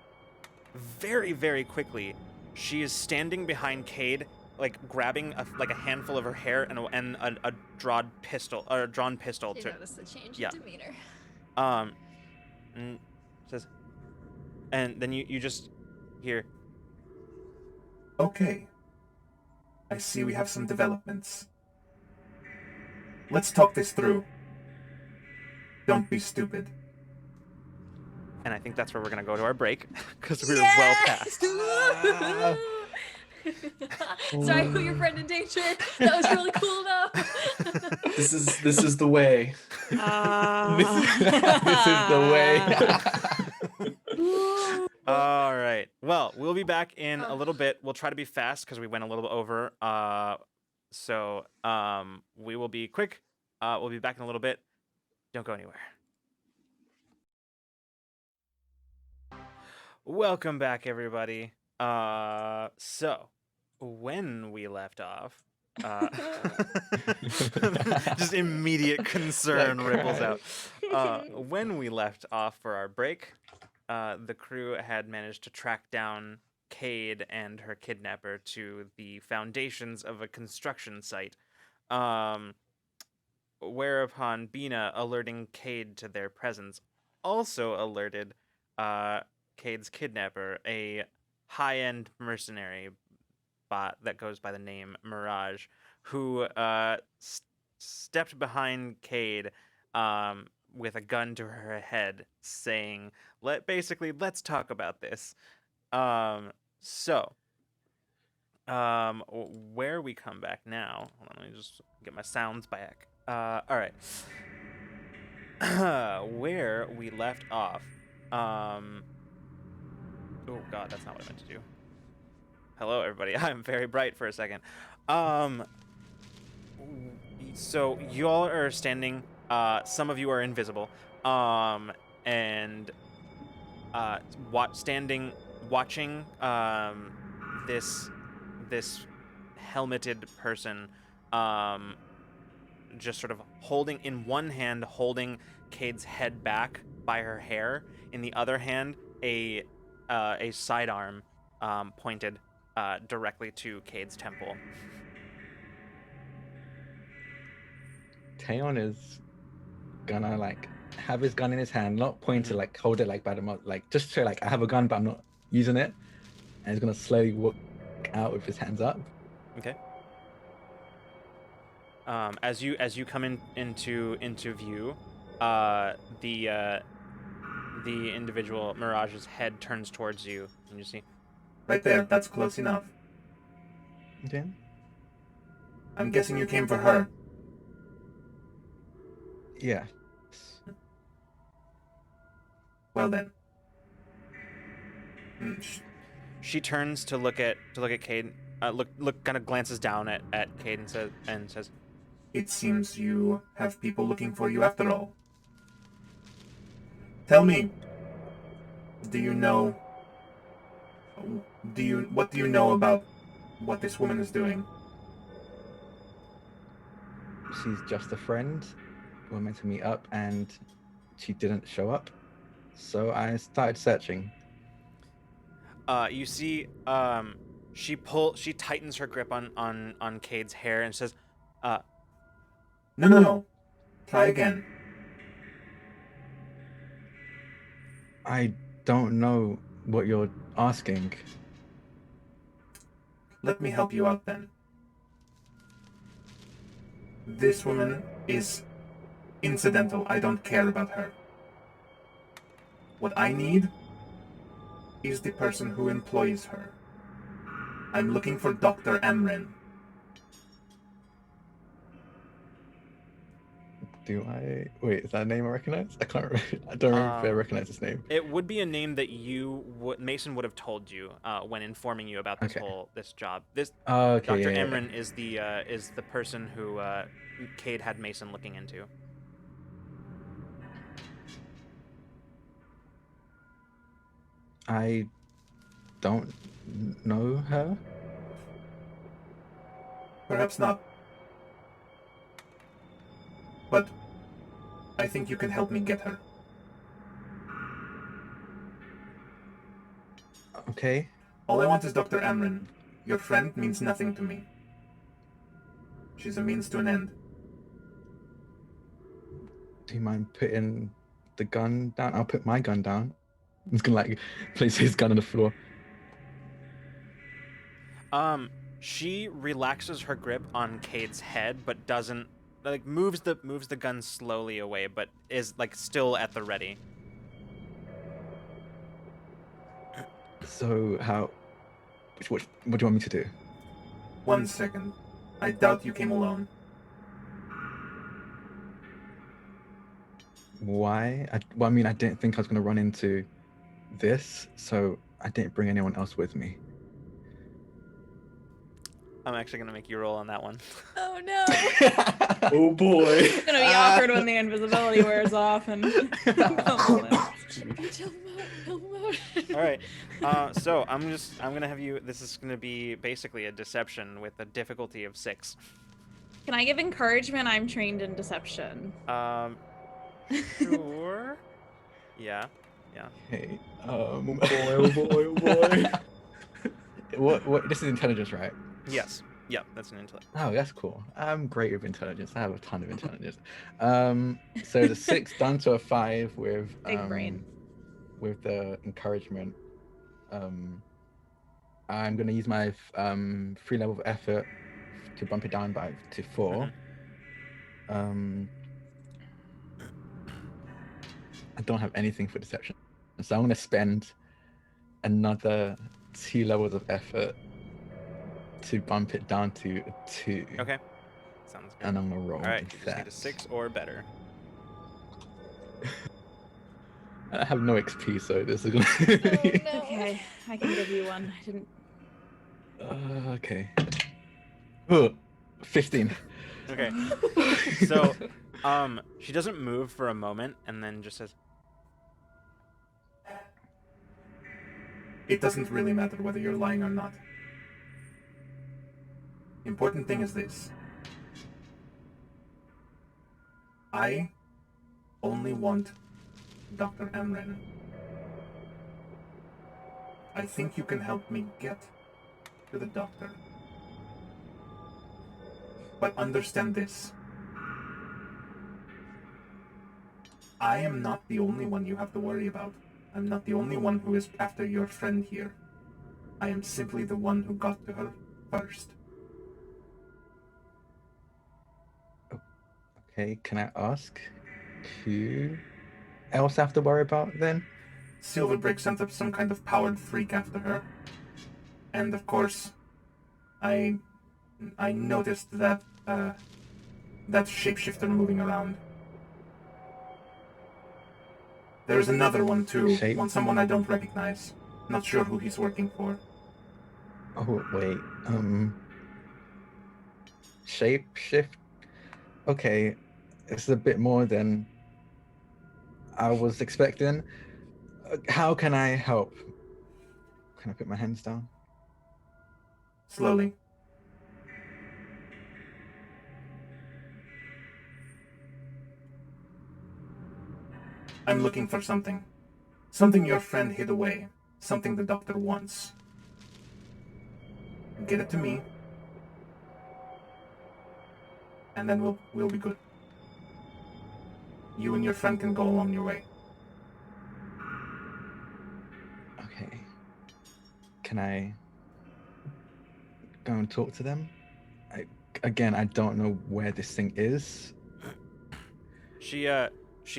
very, very quickly, she is standing behind Kade, like grabbing a handful of her hair and a drawn pistol
You
to
notice the change
yeah.
in demeanor.
And says, and then you just hear,
Okay. I see we have some developments. Let's talk this through. Don't be stupid.
and I think that's where we're gonna go to our break because we were well past.
Sorry, put your friend in danger. That was really cool though.
This is the way.
This is the way.
All right. Well, we'll be back in a little bit. We'll try to be fast because we went a little bit over. So we will be quick. We'll be back in a little bit. Don't go anywhere. Welcome back, everybody. So when we left off, just immediate concern ripples out. When we left off for our break, the crew had managed to track down Kade and her kidnapper to the foundations of a construction site, whereupon Bina, alerting Kade to their presence, also alerted Kade's kidnapper, a high-end mercenary bot that goes by the name Mirage, who stepped behind Kade with a gun to her head, saying, let's talk about this. Where we come back now, hold on, let me just get my sounds back. All right. Where we left off, oh god, that's not what I meant to do. Hello, everybody. I'm very bright for a second. So you all are standing. Some of you are invisible. And standing, watching this helmeted person, just sort of holding in one hand, holding Kade's head back by her hair. In the other hand, a sidearm pointed directly to Kade's temple.
Taeon is gonna like have his gun in his hand, not point to like hold it like by the mouth, like just show like I have a gun but I'm not using it, and he's gonna slowly walk out with his hands up.
Okay. As you come into view, the individual Mirage's head turns towards you, and you see.
Right there, that's close enough.
Okay.
I'm guessing you came for her.
Yeah.
Well then.
She turns to look at Cade. Kind of glances down at Cade and says,
It seems you have people looking for you after all. Tell me, what do you know about what this woman is doing?
She's just a friend. We're meant to meet up and she didn't show up. So I started searching.
You see, she tightens her grip on Cade's hair and says,
No. Try again.
I don't know what you're asking.
Let me help you out then. This woman is incidental. I don't care about her. What I need is the person who employs her. I'm looking for Dr. Amrin.
Do I... Wait, is that a name I recognize? I can't I don't remember if I recognize his name.
It would be a name that Mason would have told you when informing you about this job. This
okay,
Dr.
yeah.
Amrin is the person who Cade had Mason looking into.
I don't know her.
Perhaps not. But I think you can help me get her.
Okay.
All I want is Dr. Amrin. Your friend means nothing to me. She's a means to an end.
Do you mind putting the gun down? I'll put my gun down. He's gonna like place his gun on the floor.
She relaxes her grip on Cade's head, but doesn't moves the gun slowly away, but is still at the ready.
So how? What do you want me to do?
1 second. I doubt you came alone.
Why? I mean, I didn't think I was gonna run into this, so I didn't bring anyone else with me.
I'm actually gonna make you roll on that one.
Oh no!
Oh boy.
It's gonna be awkward when the invisibility wears off and.
All right. So I'm gonna have you. This is gonna be basically a deception with a difficulty of 6.
Can I give encouragement? I'm trained in deception.
Sure. Yeah.
Hey.
Oh boy, oh boy, oh boy.
What? This is intelligence, right?
Yes. Yeah. That's an intellect.
Oh, that's cool. I'm great with intelligence. I have a ton of intelligence. So the 6 down to a 5 with
Big brain.
With the encouragement. I'm gonna use my 3 level of effort to bump it down to 4. I don't have anything for deception, so I'm gonna spend another 2 levels of effort to bump it down to a 2.
Okay. Sounds good.
And I'm gonna roll.
All right. You just
that.
need a 6 or better.
I have no XP, so this is gonna.
Oh, no.
Okay, I can give you one. I didn't.
Okay. Oh, 15.
Okay. So, she doesn't move for a moment, and then just says,
It doesn't really matter whether you're lying or not. Important thing is this. I only want Dr. Amren. I think you can help me get to the doctor. But understand this. I am not the only one you have to worry about. I'm not the only one who is after your friend here. I am simply the one who got to her first.
Okay, can I ask who else I have to worry about then?
Silverbrick sent up some kind of powered freak after her. And of course, I noticed that that shapeshifter moving around. There's another one too, someone I don't recognize. Not sure who he's working for.
Oh wait, shapeshift. Okay, it's a bit more than I was expecting. How can I help? Can I put my hands down?
Slowly. I'm looking for something. Something your friend hid away. Something the doctor wants. Get it to me. And then we'll be good. You and your friend can go along your way.
Okay. Can I go and talk to them? Again, I don't know where this thing is.
she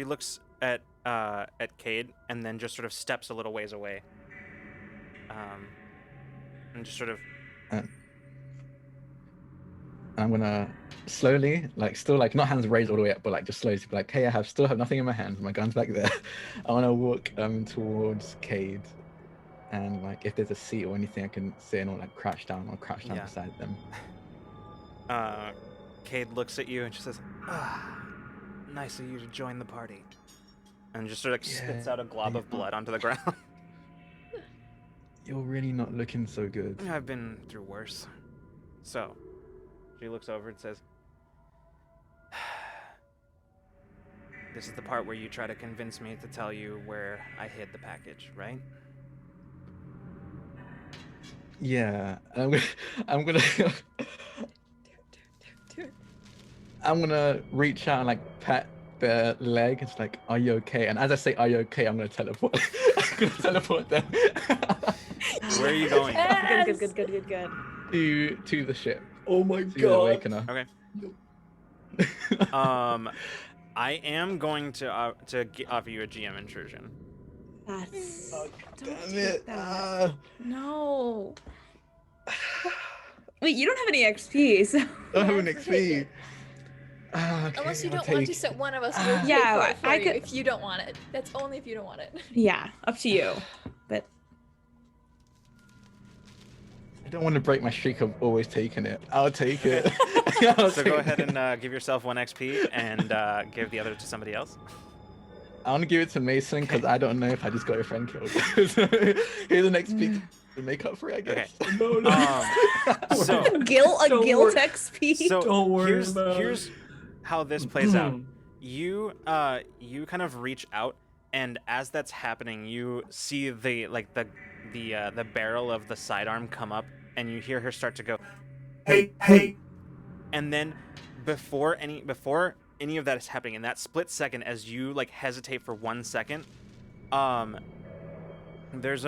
looks at Kade and then just sort of steps a little ways away. And just sort of.
I'm gonna slowly, like, still, like, not hands raised all the way up, but like just slowly, be like, hey, still have nothing in my hands. My gun's back there. I want to walk towards Kade, and like, if there's a seat or anything I can sit in or like crouch down
Yeah.
beside them.
Kade looks at you and she says, nice of you to join the party. And just sort of spits out a glob of blood onto the ground.
You're really not looking so good.
I've been through worse. So, she looks over and says, this is the part where you try to convince me to tell you where I hid the package, right?
Yeah, I'm gonna I'm gonna reach out and like pat their leg. It's like, are you okay? And as I say, are you okay? I'm gonna teleport. I'm gonna teleport them.
Where are you going?
Good.
To the ship.
Oh my
To the
god.
Awakener.
Okay. I am going to offer you a GM intrusion.
That's.
Damn it.
No. Wait, you don't have any XP, so.
Don't have an
Yeah,
XP. Okay,
Unless you
I'll
don't want to,
take-
so one of us will pay
Yeah,
for it for
I
you
could-
if you don't want it. That's only if you don't want it.
Yeah, up to you. But
I don't want to break my streak of always taking it. I'll take it.
So go ahead and give yourself 1 XP and give the other to somebody else.
I want to give it to Mason because I don't know if I just got your friend killed. Here's an XP to make up for it, I guess.
Okay. So
a guilt
worry.
XP.
So
Don't worry
here's
about
here's how this plays out. You kind of reach out, and as that's happening, you see the barrel of the sidearm come up, and you hear her start to go,
Hey!
and then before any of that is happening, in that split second, as you like hesitate for 1 second, there's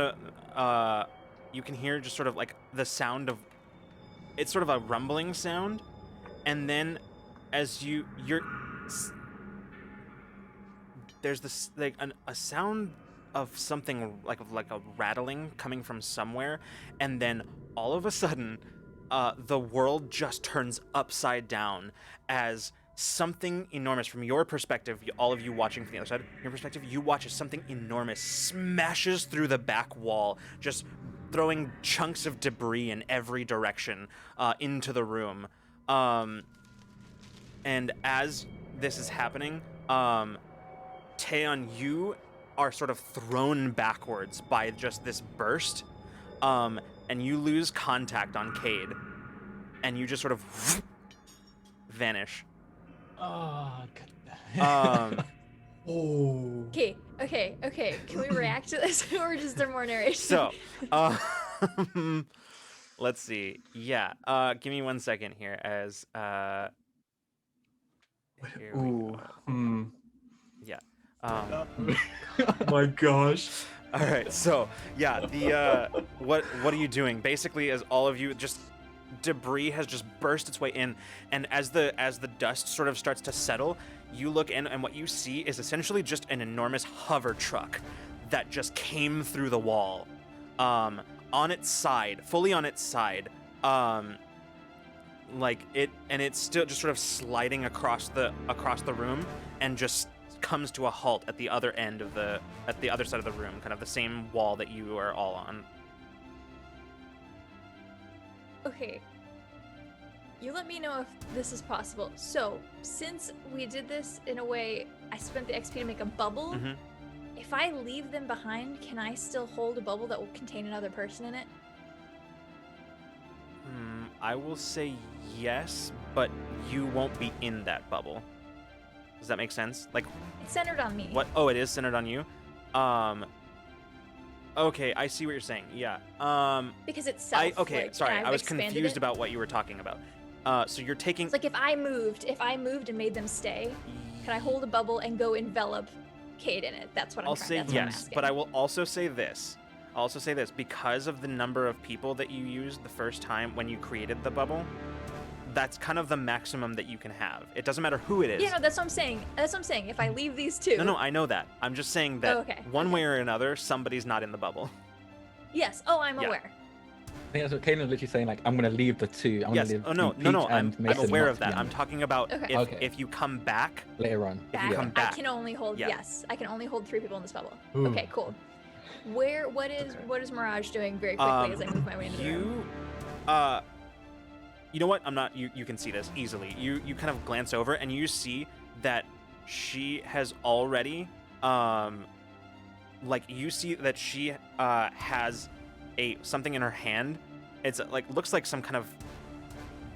you can hear just sort of like the sound of, it's sort of a rumbling sound, and then as there's this like a sound of something like a rattling coming from somewhere, and then all of a sudden the world just turns upside down as something enormous, from your perspective, all of you watching from the other side, your perspective, you watch as something enormous smashes through the back wall, just throwing chunks of debris in every direction into the room. And as this is happening, Taeyeon, you are sort of thrown backwards by just this burst, and you lose contact on Kade, and you just sort of vanish.
Oh,
Um,
Oh.
Okay. Can we react to this, or just there more narration?
so, let's see. Yeah. Give me 1 second here. As here we
Ooh.
go. Yeah.
Oh my gosh.
All right. So yeah, the what are you doing? Basically, as all of you just debris has just burst its way in, and as the dust sort of starts to settle, you look in, and what you see is essentially just an enormous hover truck that just came through the wall, on its side, fully on its side, like it, and it's still just sort of sliding across the room, and just comes to a halt at the other end of the other side of the room, kind of the same wall that you are all on.
Okay. You let me know if this is possible. So, since we did this in a way, I spent the XP to make a bubble.
Mhm.
If I leave them behind, can I still hold a bubble that will contain another person in it?
I will say yes, but you won't be in that bubble. Does that make sense? Like,
It's centered on me.
what? Oh, it is centered on you. Okay, I see what you're saying. Yeah.
Because it's self.
Sorry,
I've
I was
expanded
confused
it.
about what you were talking about. So you're taking.
It's like if I moved and made them stay, can I hold a bubble and go envelop Kade in it? That's what I'm
I'll
trying.
say
That's what I'm
yes,
asking.
but I will also say this. Because of the number of people that you used the first time when you created the bubble, that's kind of the maximum that you can have. It doesn't matter who it is.
Yeah, no, that's what I'm saying. If I leave these two.
No, I know that. I'm just saying that one way or another, somebody's not in the bubble.
Yes. Oh, I'm
Yeah.
aware.
I think that's what Kaden was literally saying. Like, I'm gonna leave the two. I'm
Yes.
gonna leave
Oh no,
Peach
I'm
and Mason
aware
not
of
to be
that.
in
I'm
it.
talking about
Okay.
Okay.
if you come back.
Later on.
If you
Back,
come back.
I can only hold.
Yeah.
Yes, I can only hold 3 people in this bubble.
Ooh.
Okay, cool. What is Mirage doing very quickly as I move my way into the room?
You know what? I'm not. You can see this easily. You kind of glance over and you see that she has already you see that she has something in her hand. It's looks like some kind of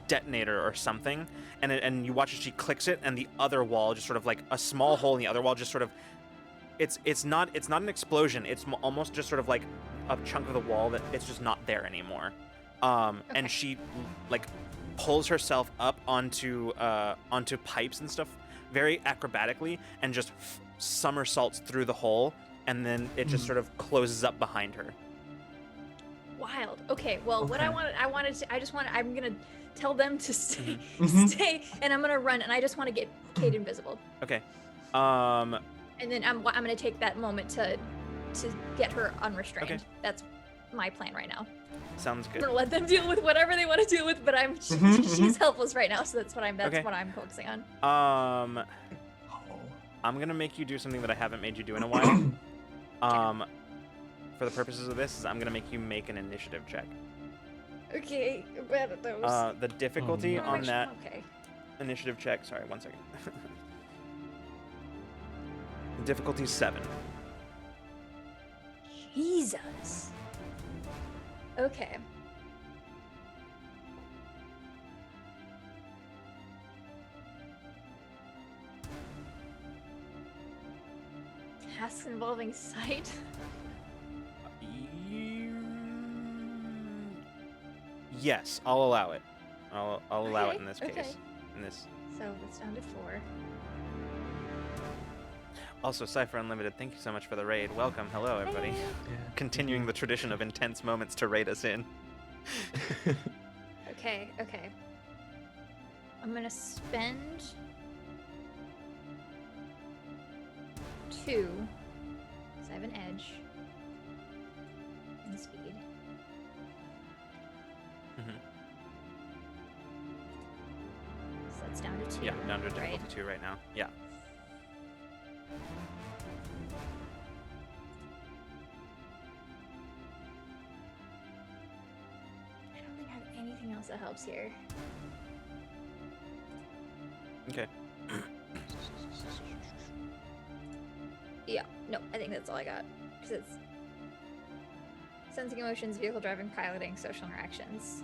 detonator or something, and you watch as she clicks it, and the other wall just sort of like a small hole in the other wall just sort of. It's not an explosion. It's almost just sort of like a chunk of the wall that it's just not there anymore. And she pulls herself up onto pipes and stuff very acrobatically, and just somersaults through the hole, and then it just sort of closes up behind her.
Wild. Okay. Well, what I'm gonna tell them to stay,
Mhm.
stay, and I'm gonna run, and I just want to get Kade invisible.
Okay.
And then I'm gonna take that moment to get her unrestrained.
Okay.
That's my plan right now.
Sounds
I'm
good.
gonna let them deal with whatever they want to deal with, but she's helpless right now, so that's what I'm focusing on.
I'm gonna make you do something that I haven't made you do in a while. For the purposes of this, I'm gonna make you make an initiative check.
Okay, bad at those.
The difficulty
Oh,
on
Which-
that
Okay.
initiative check. Sorry, 1 second. Difficulty 7.
Jesus. Okay. Tasks involving sight.
Yes, I'll allow it. I'll allow it
Okay,
in this
okay.
case. In this.
So that's down to 4.
Also, Cypher Unlimited, thank you so much for the raid. Welcome. Hello, everybody.
Hey.
Continuing the tradition of intense moments to raid us in.
Okay. I'm gonna spend 2, because I have an edge in speed.
Mhm.
So that's down to 2.
Yeah, down to
right?
difficulty 2 right now. Yeah.
I don't think I have anything else that helps here.
Okay.
Yeah, no, I think that's all I got. Because it's sensing emotions, vehicle driving, piloting, social interactions,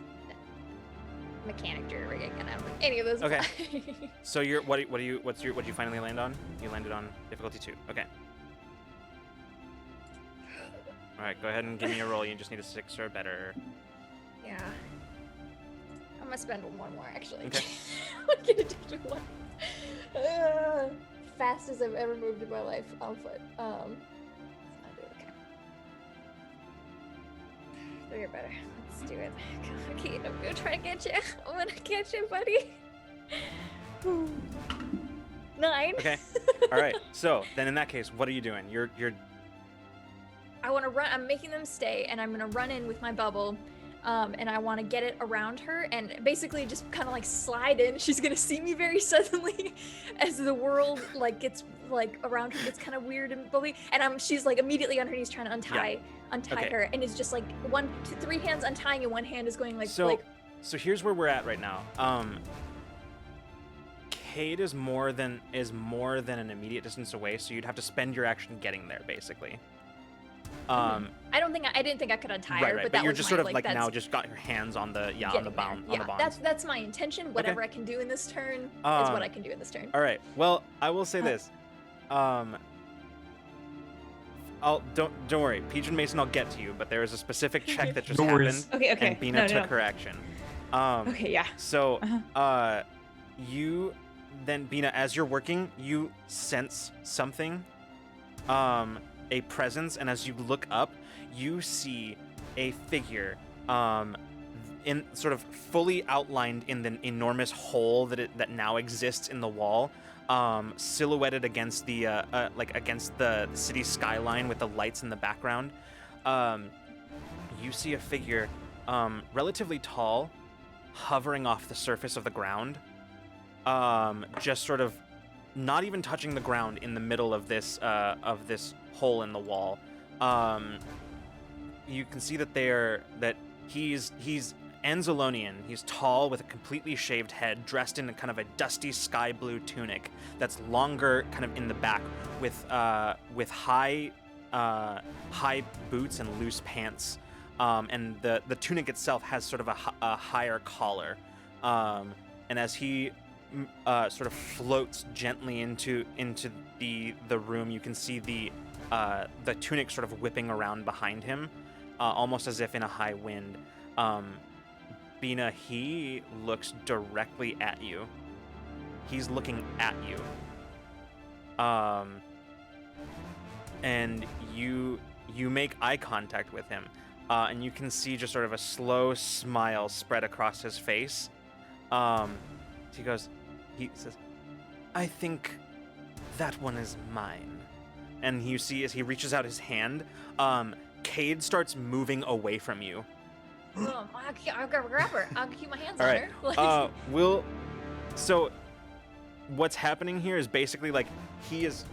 mechanic jury rigging, and I don't think any of those.
Okay.
apply.
So you're what do you finally land on? You landed on difficulty 2. Okay. All right, go ahead and give me a roll. You just need a 6 or better.
Yeah. I'm gonna spend one more actually.
Okay.
I'm gonna do one. Fastest I've ever moved in my life on foot. Let's not do it. Okay. 3 or better. Let's do it. Okay, I'm gonna try to get you. I'm gonna get you, buddy. 9.
Okay. All right. So then, in that case, what are you doing? You're.
I want to run. I'm making them stay, and I'm gonna run in with my bubble, and I want to get it around her, and basically just kind of like slide in. She's gonna see me very suddenly, as the world like gets like around her gets kind of weird and bubbly, and she's like immediately on her knees trying to untie
Okay.
her, and it's just like 1, 2, 3 hands untying, and one hand is going like
So here's where we're at right now. Kade is more than an immediate distance away, so you'd have to spend your action getting there, basically.
I didn't think I could untie
Right,
her,
right.
but
But
that
you're
was
just
my,
sort of
like,
like
that's
now just got your hands on the on the
getting there.
bound on
Yeah,
the bonds.
that's my intention. Whatever I can do in this turn is what I can do in this turn.
All right. Well, I will say this. Don't worry, Pigeon Mason. I'll get to you, but there is a specific check that just
No
happened,
worries.
Okay.
and Bina took her action.
Okay, yeah.
So,
Uh-huh.
you then, Bina, as you're working, you sense something, a presence, and as you look up, you see a figure, in sort of fully outlined in the enormous hole that now exists in the wall, silhouetted against the against the city skyline with the lights in the background. You see a figure, relatively tall, hovering off the surface of the ground, just sort of not even touching the ground in the middle of this hole in the wall. You can see that he's Anzalonian. He's tall with a completely shaved head, dressed in a kind of a dusty sky blue tunic that's longer, kind of in the back, with high boots and loose pants. And the tunic itself has sort of a higher collar. And as he sort of floats gently into the room, you can see the tunic sort of whipping around behind him, almost as if in a high wind. Bina, he looks directly at you. He's looking at you. And you make eye contact with him. And you can see just sort of a slow smile spread across his face. He says, "I think that one is mine." And you see as he reaches out his hand, Kade starts moving away from you.
I'll grab her. I'll keep my hands
All
on
right.
her.
So what's happening here is basically like he's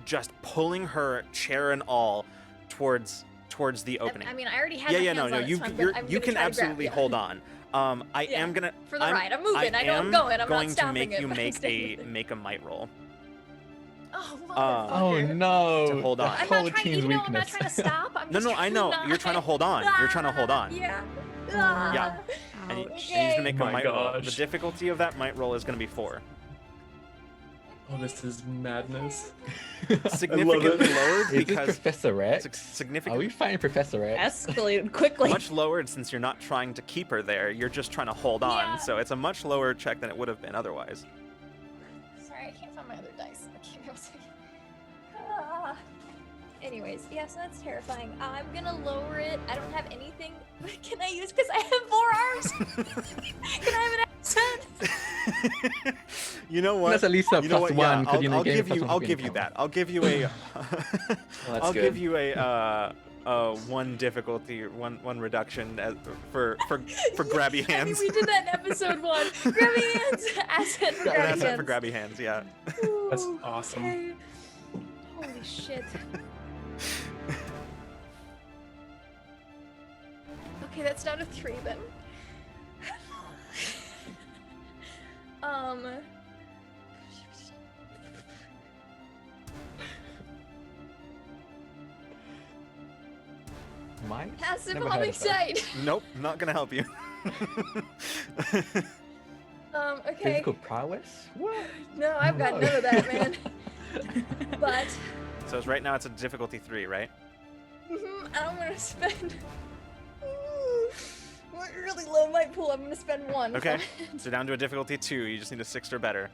just pulling her, chair and all, towards the opening.
I mean, I already had my hands on it, so
you can absolutely hold on. I am gonna
for the ride. I'm moving. I know I'm going. I'm not stopping
to make
it.
you make a might roll.
Oh,
Oh
motherfucker.
no!
To hold on.
The
I'm
whole
not trying.
team's
You know, I'm not
weakness.
trying to stop. I'm
No,
just
I know.
trying
You're trying to hold on. You're trying to hold on.
Yeah.
Yeah. And
Ouch.
he's gonna make a
My
might roll. The
gosh.
difficulty of that might roll is gonna be 4.
Oh, this is madness.
Significantly lowered
Is this
because
Professor X? Are we
significantly
fighting Professor X?
Escalated quickly.
much lowered since you're not trying to keep her there. You're just trying to hold on.
Yeah.
So it's a much lower check than it would have been otherwise.
Sorry, I can't find my other dice. Okay, give me 1 second. Ah. Anyways, yeah, so that's terrifying. I'm gonna lower it. I don't have anything. Can I use? Because I have 4 arms. Can I have an accent?
You know what?
That's at least a
You know
plus
what? Yeah,
one. 'cause, you know,
I'll
game
give
plus
you.
one's
I'll
gonna
give you
count.
that. I'll give you a.
that's
I'll
good.
give you a 1 difficulty, one reduction for grabby
I mean,
hands.
we did that in episode 1. Grabby hands. Asset for
An
grabby
asset
hands.
for grabby hands. Yeah.
That's
Ooh,
awesome.
okay. Holy shit. Okay, that's down to 3 then.
Might?
Passive
Never heard
homing
of that.
sight.
Nope, not gonna help you.
Okay.
Physical prowess? What?
No, I've got none of that, man. But
So right now it's a difficulty 3, right?
I'm gonna spend. We're really low might pool. I'm gonna spend 1.
Okay. So down to a difficulty 2. You just need a 6 or better.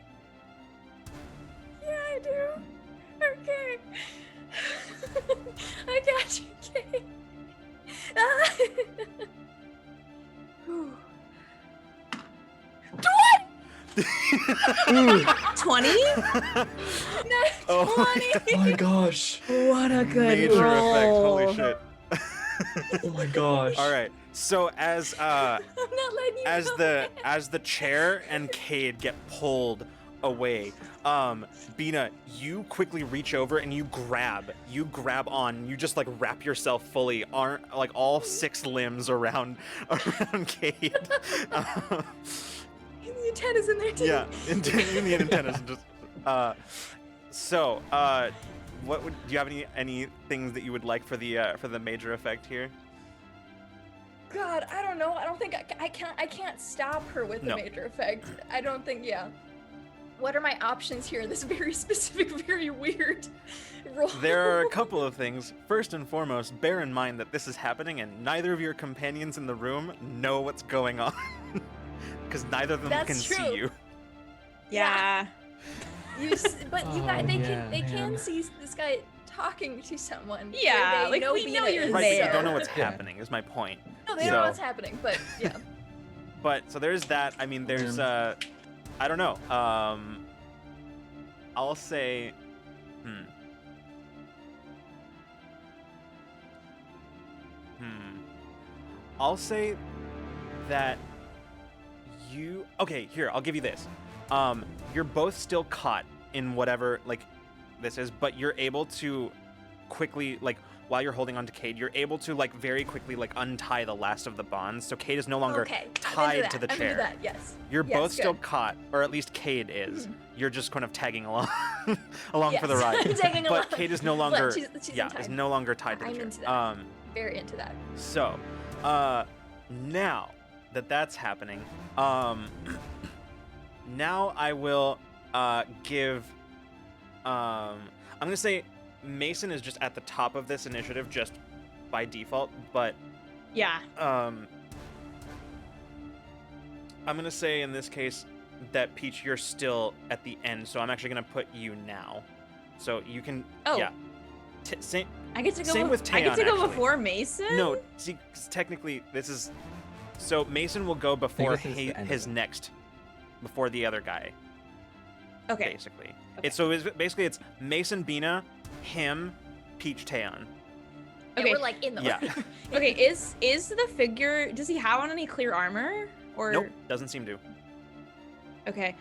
Yeah, I do. Okay. I got you, Kate.
Ooh,
20?
Oh.
20.
Oh my gosh.
What a good
Major
roll.
effect. Holy shit.
Oh my gosh.
All right. So as
I'm not letting you
as
go,
the
man.
as the chair and Kade get pulled away, Bina, you quickly reach over and you grab on. You just like wrap yourself fully, like all 6 limbs around Kade.
The antenna's in there too.
Yeah, in the antennas. And just, so, what would do you have any things that you would like for the major effect here?
God, I don't know. I don't think I can't stop her with
No.
the major effect. I don't think. Yeah. What are my options here? This very specific, very weird roll.
There are a couple of things. First and foremost, bear in mind that this is happening and neither of your companions in the room know what's going on. Because neither of them
That's
can
true.
see you.
Yeah.
But you
Oh,
guys, they
yeah,
can
man.
see this guy talking to someone.
Yeah,
They
like,
know
we know
Bina
you're
is
Right, but you
there.
don't know what's
Yeah.
happening, is my point.
No, they don't know
So-
what's happening. But yeah.
But so there's that. I mean, there's I don't know. I'll say, I'll say that you. Okay, here I'll give you this. You're both still caught in whatever like this is, but you're able to quickly like. While you're holding on to Kade, you're able to like very quickly like untie the last of the bonds, so Kade is no longer
Okay.
tied to the
I'm
chair.
into that. Yes.
You're
Yes,
both still
good.
caught, or at least Kade is. You're just kind of tagging along, for the
Yes.
ride.
Tagging along.
But Kade is no
But
longer,
she's
is
untied.
no longer tied to the
I'm
chair.
into that. Very into that.
So, now that that's happening, now I will give. I'm gonna say Mason is just at the top of this initiative just by default, but
Yeah.
I'm gonna say in this case that Peach, you're still at the end, so I'm actually gonna put you now, so you can.
Oh.
Yeah. Same.
I get to go.
Same with
I get to
Taeyeon,
go
actually.
before Mason.
No, see, 'cause technically this is. So Mason will go before
this is the end of
his
it.
next, before the other guy.
Okay.
Basically,
Okay.
it's Mason, Bina, him, Peach, Taeyeon.
Yeah,
Okay.
we're like in the
Yeah.
Okay. Is the figure? Does he have on any clear armor? Or
Nope, doesn't seem to.
Okay.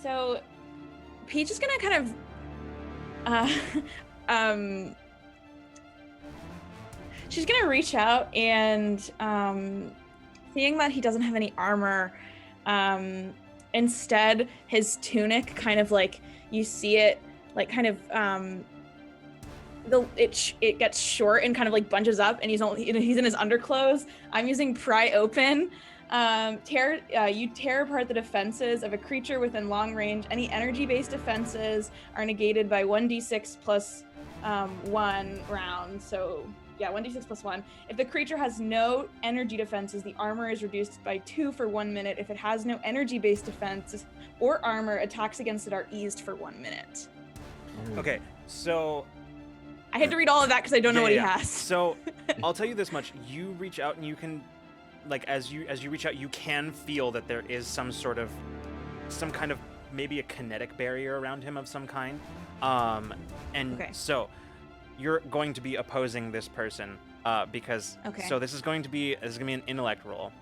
So Peach is gonna kind of she's gonna reach out and seeing that he doesn't have any armor, instead his tunic kind of like you see it like kind of it gets short and kind of like bunches up and he's in his underclothes. I'm using pry open. You tear apart the defenses of a creature within long range. Any energy-based defenses are negated by 1d6 plus 1 round. So yeah, 1d6 plus 1. If the creature has no energy defenses, the armor is reduced by 2 for 1 minute. If it has no energy-based defenses or armor, attacks against it are eased for 1 minute.
Okay, so
I had to read all of that because I don't know what he has.
So I'll tell you this much: you reach out and you can, like, as you reach out, you can feel that there is some kind of maybe a kinetic barrier around him of some kind. And
Okay.
so you're going to be opposing this person because
Okay.
so this is going to be an intellect roll,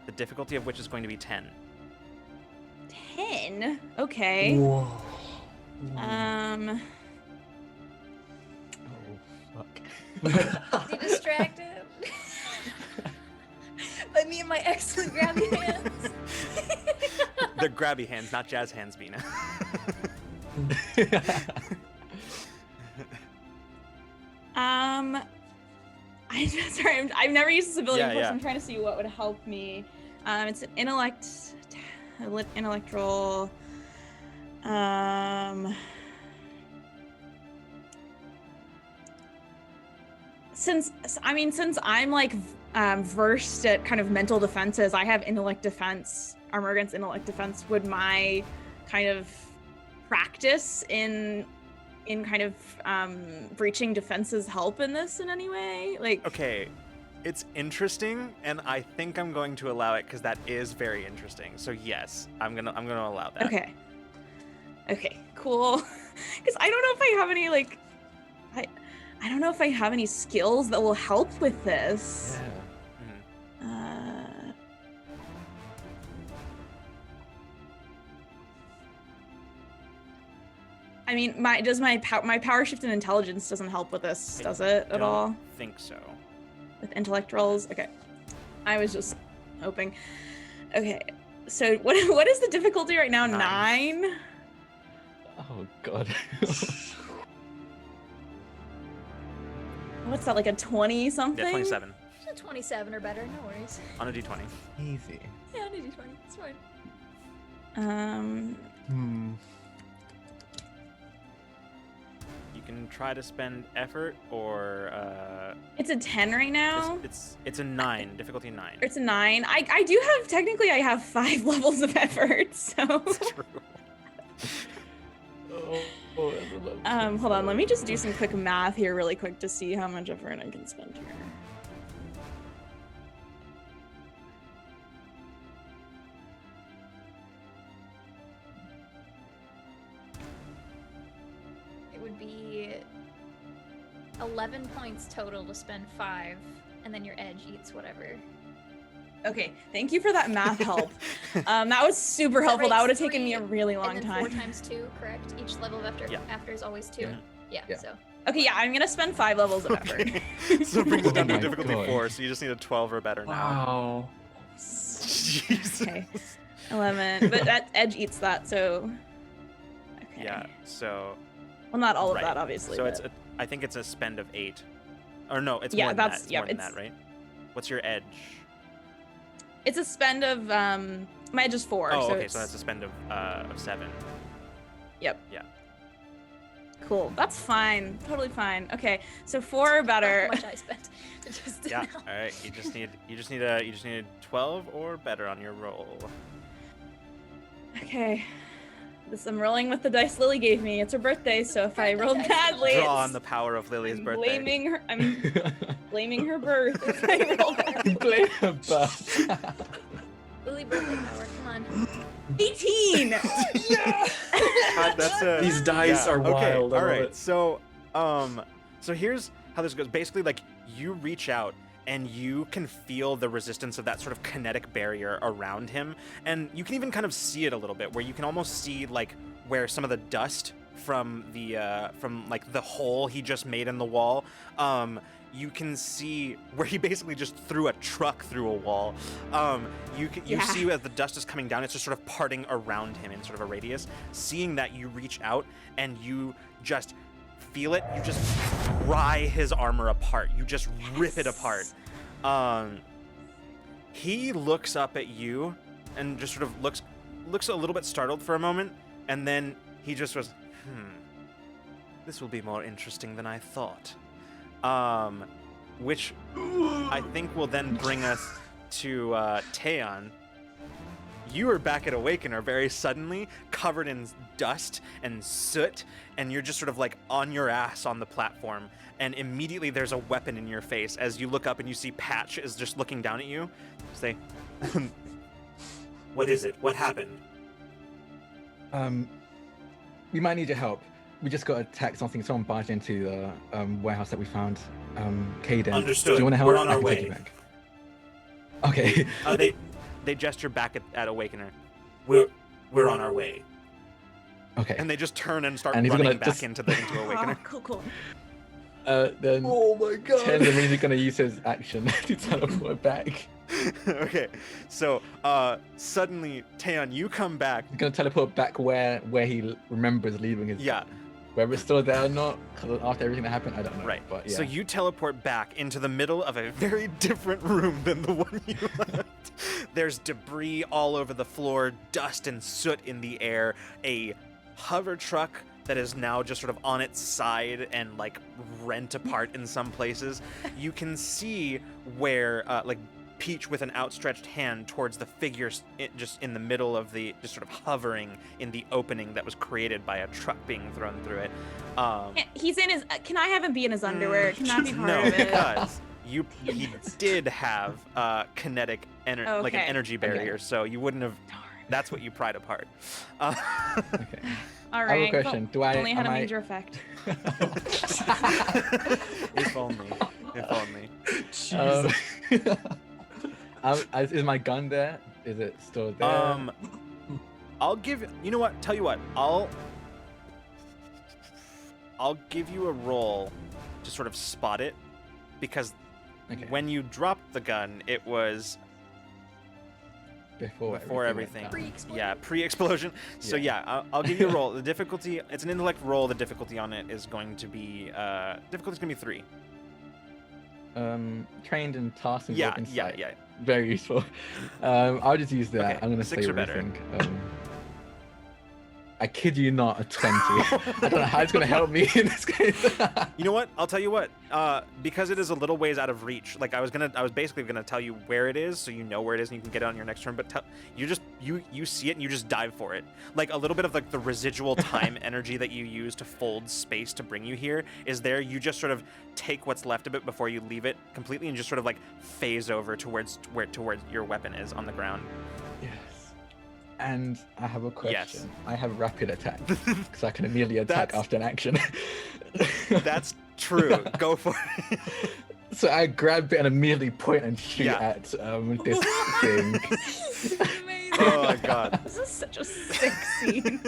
the difficulty of which is going to be 10.
10? Okay.
Whoa.
Oh, fuck.
Be distracted by me and my excellent grabby hands.
They're grabby hands, not jazz hands, Bina.
I'm sorry. I've never used this ability
Yeah,
before,
yeah.
so I'm trying to see what would help me. It's an intellectual. Since I'm like versed at kind of mental defenses, I have intellect defense, armor against intellect defense. Would my kind of practice in kind of breaching defenses help in this in any way? Like,
Okay, it's interesting, and I think I'm going to allow it because that is very interesting. So yes, I'm gonna allow that.
Okay, cool. Because I don't know if I have any like, I don't know if I have any skills that will help with this. I mean, my power shift and intelligence doesn't help with this, does it at all?
Think so.
With intellect rolls? Okay. I was just hoping. Okay. So what is the difficulty right now? 9?
Oh god.
What's that, like a 20 something?
Yeah, 27
Just a 27 or better, no worries.
on a d20.
Easy.
Yeah, on a d20, it's fine.
You can try to spend effort, or
It's a 10 right now.
it's a 9, difficulty 9.
It's a 9. I do have, technically I have 5 levels of effort, so.
It's true.
Hold on, let me just do some quick math here really quick to see how much effort I can spend here.
It would be 11 points total to spend 5, and then your edge eats whatever.
Okay, thank you for that math help. That was super helpful.
right?
That would have taken me a
3,
really long
and then
time.
4 times 2, correct? Each level of after is always 2.
Yeah.
Yeah, so.
Okay, yeah, I'm gonna spend 5 levels of effort.
So it brings it down to
Oh
a
my
difficulty
God.
4, so you just need a 12 or better now.
Wow.
Jesus.
Okay, 11, but that edge eats that, so. Okay.
Yeah, so
Well, not all of
right.
that, obviously.
So
but...
I think it's a spend of 8. Or no, it's
Yeah,
more than
that's-
that. It's
yeah,
more than
it's-
that, right? What's your edge?
It's a spend of my edge is 4.
Oh,
so
okay,
it's...
so that's a spend of 7.
Yep.
Yeah.
Cool. That's fine. Totally fine. Okay, so 4 or better.
How much I spent. Just
Yeah.
now.
All right. You just need a 12 or better on your roll.
Okay. I'm rolling with the dice Lily gave me. It's her birthday, so if I
Birthday
roll
dice.
badly,
Draw on
it's-
the power of Lily's
I'm
birthday.
I'm blaming her birth if I roll badly.
Blame her birth.
Lily birthday power, come on.
18!
God, that's a,
These dice are
okay,
wild. I
all
love
right.
it.
So here's how this goes. Basically, like, you reach out and you can feel the resistance of that sort of kinetic barrier around him, and you can even kind of see it a little bit, where you can almost see like where some of the dust from like the hole he just made in the wall. You can see where he basically just threw a truck through a wall. You
Yeah.
see as the dust is coming down, it's just sort of parting around him in sort of a radius. Seeing that, you reach out and you just feel it. You just pry his armor apart. You just rip it apart. He looks up at you and just sort of looks a little bit startled for a moment, and then he just goes, this will be more interesting than I thought. Which I think will then bring us to Taeon. You are back at Awakener very suddenly, covered in dust and soot, and you're just sort of like on your ass on the platform, and immediately there's a weapon in your face as you look up and you see Patch is just looking down at you. Say, what is it? What happened?
We might need your help. We just got attacked. Someone barged into the warehouse that we found. Kade.
Understood.
Do you want to help?
We're on
I
our
can take
way.
you back. Okay.
They gesture back at Awakener. We're on our way.
Okay.
And they just turn and start
And he's
running
gonna
back
just-
into Awakener.
Oh, cool.
Then
Oh my god.
Ten's immediately going to use his action to teleport back.
Okay, so suddenly, Taeyeon, you come back.
He's gonna teleport back where he remembers leaving his.
Yeah.
gun. Whether it's still there or not, 'cause after everything that happened, I don't know.
Right.
But yeah.
So you teleport back into the middle of a very different room than the one you left. There's debris all over the floor, dust and soot in the air, a hover truck that is now just sort of on its side and like rent apart in some places. You can see where like Peach with an outstretched hand towards the figures just in the middle of the, just sort of hovering in the opening that was created by a truck being thrown through it.
He's in his. Can I have him be in his underwear? Can that be part
No,
of it?
because he did have kinetic like an
Okay.
energy barrier, so you wouldn't have. That's what you pried apart.
Okay.
All
I have a
right.
question. Do I
Only had a
am I-
major effect.
If only. If only.
Is my gun there? Is it still there?
I'll give you know what? Tell you what. I'll give you a roll to sort of spot it, because
Okay.
when you dropped the gun, it was
before
before everything.
went down.
Pre-explosion.
Yeah, pre-explosion. So
Yeah.
yeah, I'll give you a roll. The difficulty, it's an intellect roll. The difficulty on it is going to be difficulty's gonna be 3.
Trained in tasks
Yeah,
involving
yeah,
sight.
yeah.
Very useful. I'll just use that.
Okay,
I'm gonna
6
say
or better.
everything. I kid you not, a 20. I don't know how it's gonna help me in this case.
You know what? I'll tell you what. Because it is a little ways out of reach. Like I was basically gonna tell you where it is, so you know where it is and you can get it on your next turn. But you see it and you just dive for it. Like a little bit of like the residual time energy that you use to fold space to bring you here is there. You just sort of take what's left of it before you leave it completely and just sort of like phase over towards your weapon is on the ground.
Yes. And I have a question.
Yes.
I have rapid attack, because I can immediately attack
That's-
after an action.
That's true. Go for it.
So I grab it and immediately point and shoot
Yeah.
at this thing.
Amazing.
Oh my god.
This is such a sick scene.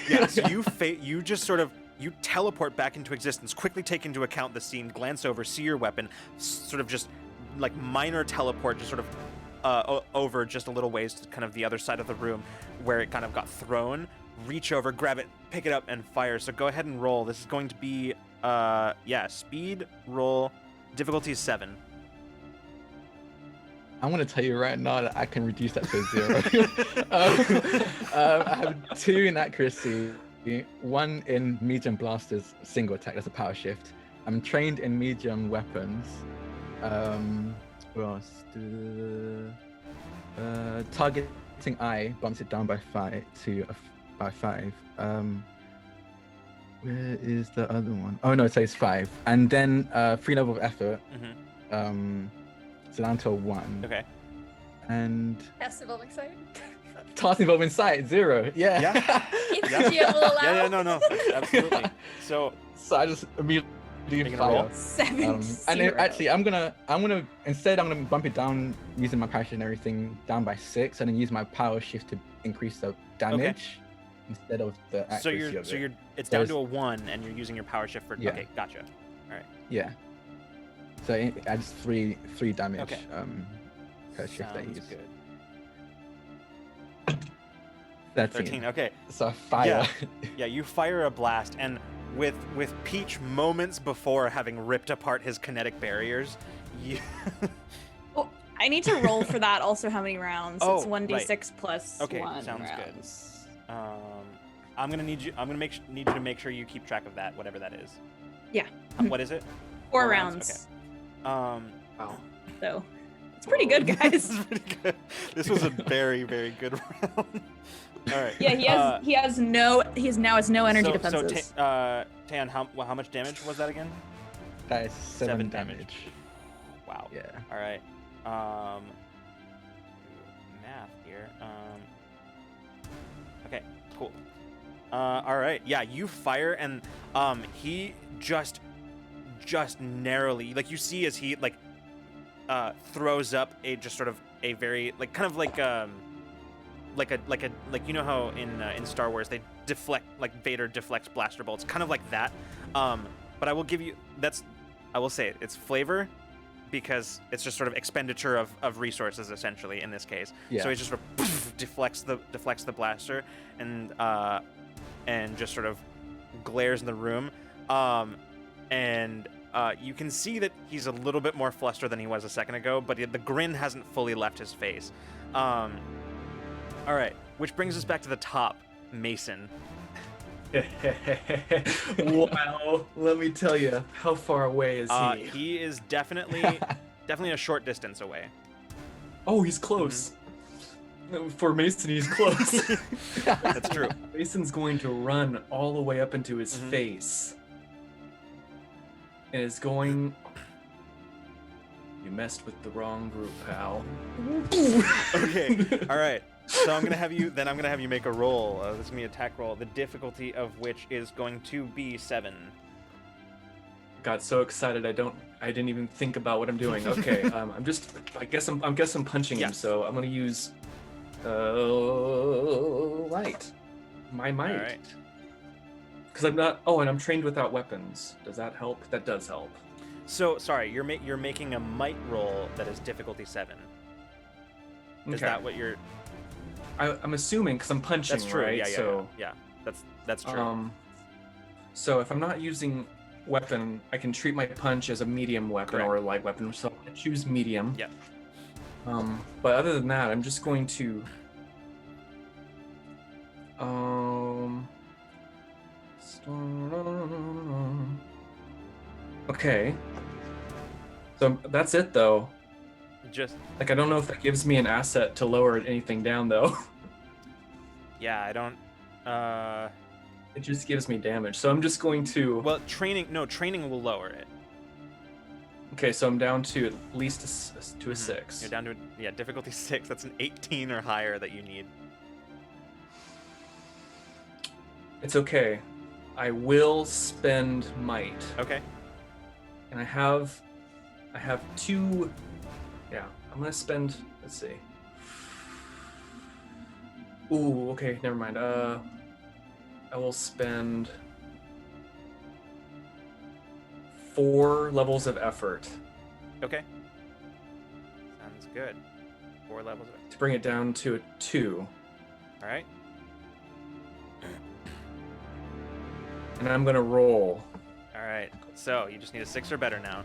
Yeah, so you just sort of you teleport back into existence, quickly take into account the scene, glance over, see your weapon, sort of just like minor teleport, just sort of over just a little ways to kind of the other side of the room where it kind of got thrown, reach over, grab it, pick it up, and fire. So go ahead and roll. This is going to be speed roll, difficulty is 7.
I'm gonna tell you right now that I can reduce that to 0. I have 2 in accuracy, 1 in medium blasters single attack. That's a power shift. I'm trained in medium weapons. What else? Targeting eye bumps it down by 5 by 5. Where is the other one? Oh no, it says 5. And then 3 level of effort. So down to a 1.
Okay.
And
That's involving sight.
task involving sight 0. Yeah.
Yeah.
If
Yeah.
GM will allow.
Yeah, no, absolutely. So
So I just immediately
Making a
fire.
roll?
7
And then actually, I'm gonna instead I'm gonna bump it down using my passion and everything down by 6, and then use my power shift to increase the damage instead of the accuracy of it.
it's down
There's-
to a 1 and you're using your power shift for
Yeah.
okay, gotcha.
Yeah. So it adds 3 damage.
Okay.
Per shift I
Sounds
use.
good.
13.
Okay.
So I fire.
Yeah, you fire a blast, and with Peach moments before having ripped apart his kinetic barriers, you
I need to roll for that. Also, how many rounds?
Oh,
It's 1d6 plus
Okay,
1
sounds good.
rounds.
I'm gonna need you to make sure you keep track of that, whatever that is.
Yeah.
What is it?
4
4
rounds.
Okay.
Wow.
So it's pretty good, guys.
This is pretty good. This was a very, very good round. All right.
Yeah, he has no energy defenses.
So Tan, how much damage was that again?
That is 7
7
damage.
Wow.
Yeah.
All right. Math here. Okay. Cool. All right. Yeah, you fire and he just narrowly, like you see as he like throws up a just sort of a very like kind of like you know how in Star Wars they deflect, like Vader deflects blaster bolts, kind of like that. But I will give you I will say it, it's flavor because it's just sort of expenditure of resources essentially in this case.
Yeah.
So he just sort of deflects the blaster and just sort of glares in the room. And you can see that he's a little bit more flustered than he was a second ago, but the grin hasn't fully left his face. All right, which brings us back to the top, Mason.
Wow, let me tell you, how far away is he?
He is definitely a short distance away.
Oh, he's close. For Mason, he's close.
That's true.
Mason's going to run all the way up into his face. And is going... You messed with the wrong group, pal.
Okay, all right. So I'm gonna have you make a roll. This is gonna be an attack roll. The difficulty of which is going to be 7.
Got so excited I didn't even think about what I'm doing. Okay, I guess I'm punching him.
Yeah.
So I'm gonna use light, my might.
All right.
Because I'm not. Oh, and I'm trained without weapons. Does that help? That does help.
So sorry, you're making a might roll that is difficulty 7. Is
Okay.
that what you're?
I'm assuming because I'm punching,
That's true.
right?
Yeah.
So,
That's true.
So if I'm not using weapon, I can treat my punch as a medium weapon
Correct.
or a light weapon. So I choose medium.
Yep.
But other than that, I'm just going to. Okay. So that's it, though.
Just
Like, I don't know if that gives me an asset to lower anything down, though.
yeah, I don't.
It just gives me damage. So I'm just going to.
Well, training will lower it.
Okay, so I'm down to at least a 6.
You're down to difficulty 6. That's an 18 or higher that you need.
It's okay. I will spend might.
Okay.
And I have 2. Yeah, I'm gonna spend. Let's see. Ooh, okay, never mind. I will spend 4 levels of effort
Okay. Sounds good. 4 levels of it.
to bring it down to a 2.
All right.
And I'm gonna roll.
All right. So you just need a 6 or better now.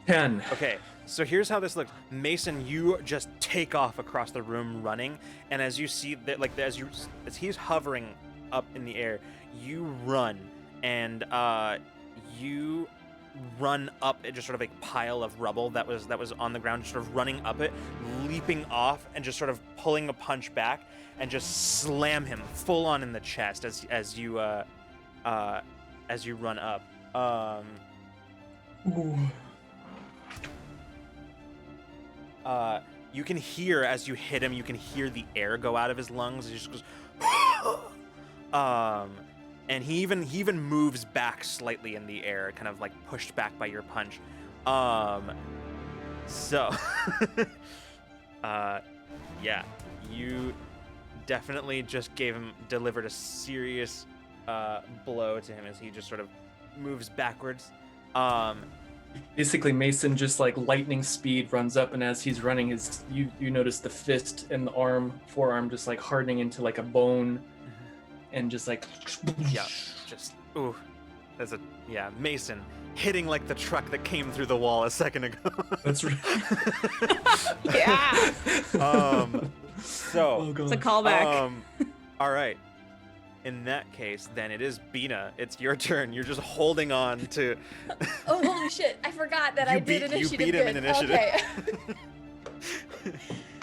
Ten.
Okay, so here's how this looks. Mason, you just take off across the room running, and as you see that, like as he's hovering up in the air, you run, and you run up just sort of a pile of rubble that was on the ground, just sort of running up it, leaping off, and just sort of pulling a punch back, and just slam him full on in the chest as you run up.
Ooh.
You can hear as you hit him. You can hear the air go out of his lungs. He just goes, and he even moves back slightly in the air, kind of like pushed back by your punch. So, yeah, you definitely just delivered a serious blow to him as he just sort of moves backwards.
Basically, Mason just like lightning speed runs up, and as he's running, you notice the fist and the forearm just like hardening into like a bone, and just like
Yeah, just ooh, Mason hitting like the truck that came through the wall a second ago.
That's right.
Yeah.
So
Oh,
It's a
God.
callback.
All right. In that case, then it is Bina. It's your turn. You're just holding on to.
Oh, holy shit. I forgot that I did initiative.
You beat him in
good.
initiative.
Okay.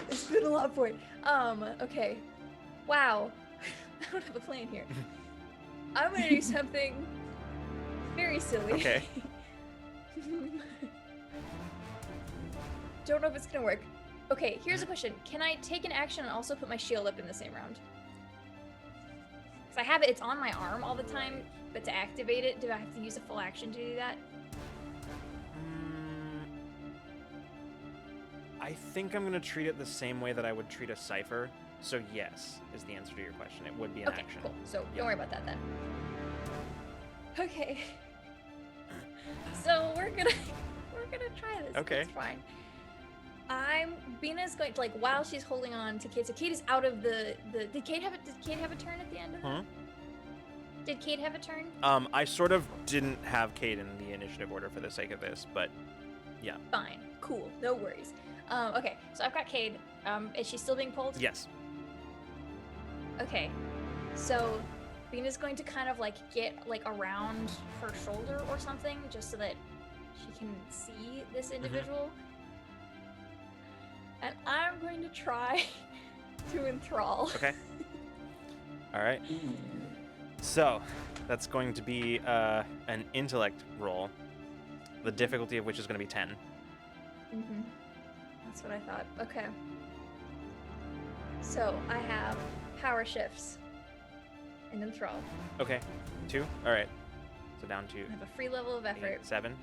It's been a lot for it. Okay. Wow. I don't have a plan here. I'm gonna do something very silly.
Okay.
Don't know if it's gonna work. Okay, here's a question. Can I take an action and also put my shield up in the same round? Because I have it, it's on my arm all the time, but to activate it, do I have to use a full action to do that?
I think I'm gonna treat it the same way that I would treat a Cypher. So yes, is the answer to your question. It would be an
Okay,
action.
cool. So
Yeah.
don't worry about that then. Okay. So we're gonna try this.
Okay.
It's fine. Bina's going to, like, while she's holding on to Kate. So Kate is out of the. Did Kate have a turn at the end of that?
Huh?
Did Kate have a turn?
I sort of didn't have Kate in the initiative order for the sake of this, but yeah.
Fine. Cool. No worries. Okay. So I've got Cade. Is she still being pulled?
Yes.
Okay. So Bina's going to kind of like get like around her shoulder or something, just so that she can see this individual. And I'm going to try to enthrall.
Okay. All right. So that's going to be an intellect roll, the difficulty of which is going to be 10.
Mm-hmm. That's what I thought. Okay. So I have power shifts and enthrall.
Okay. 2. All right. So down to
I have a free level of effort.
8, 7.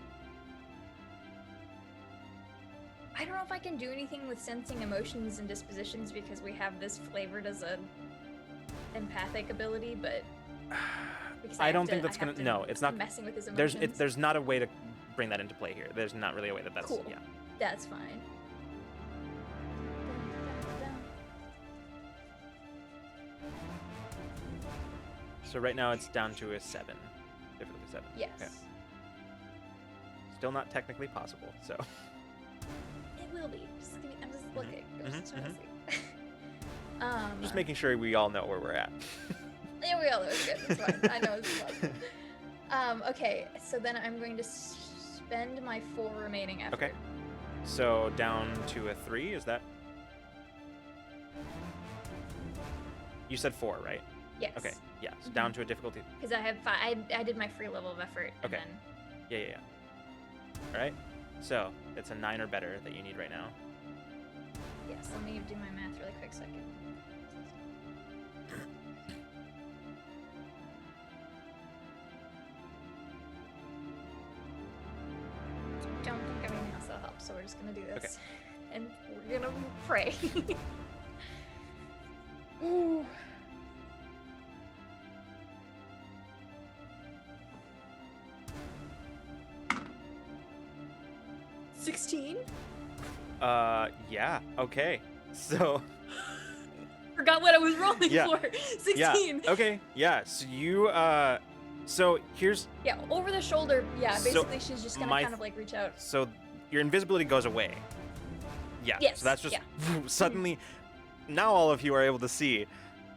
I don't know if I can do anything with sensing emotions and dispositions because we have this flavored as a empathic ability, but because
I don't
have
think
to-
that's
I
gonna.
have to
No, it's not.
messing with his
There's
emotions.
there's not a way to bring that into play here. There's not really a way that's.
Cool.
Yeah.
That's fine.
So right now it's down to a 7. Difficulty 7.
Yes.
Okay. Still not technically possible. So.
It will be. I'm just looking. I'm just trying to see.
Just making sure we all know where we're at.
Yeah, we all know it's good. It's fine. I know it's fun. Okay, so then I'm going to spend my 4 remaining effort.
Okay. So down to a 3. Is that? You said 4, right?
Yes.
Okay. Yeah. So down to a difficulty.
Because I have 5. I did my free level of effort. And
Okay.
then,
Yeah. All right. So it's a 9 or better that you need right now.
yes. Let me do my math really quick second. Don't think of anything else that'll help, so we're just gonna do this. And we're gonna pray. Ooh. $16?
Yeah. Okay. So.
Forgot what I was rolling
Yeah.
for. 16.
Yeah. Okay. Yeah. So you so here's
Yeah, over the shoulder. Yeah,
So,
basically she's just gonna
my-
kind of like reach out.
so your invisibility goes away. Yeah.
Yes,
So that's just
yeah.
suddenly now all of you are able to see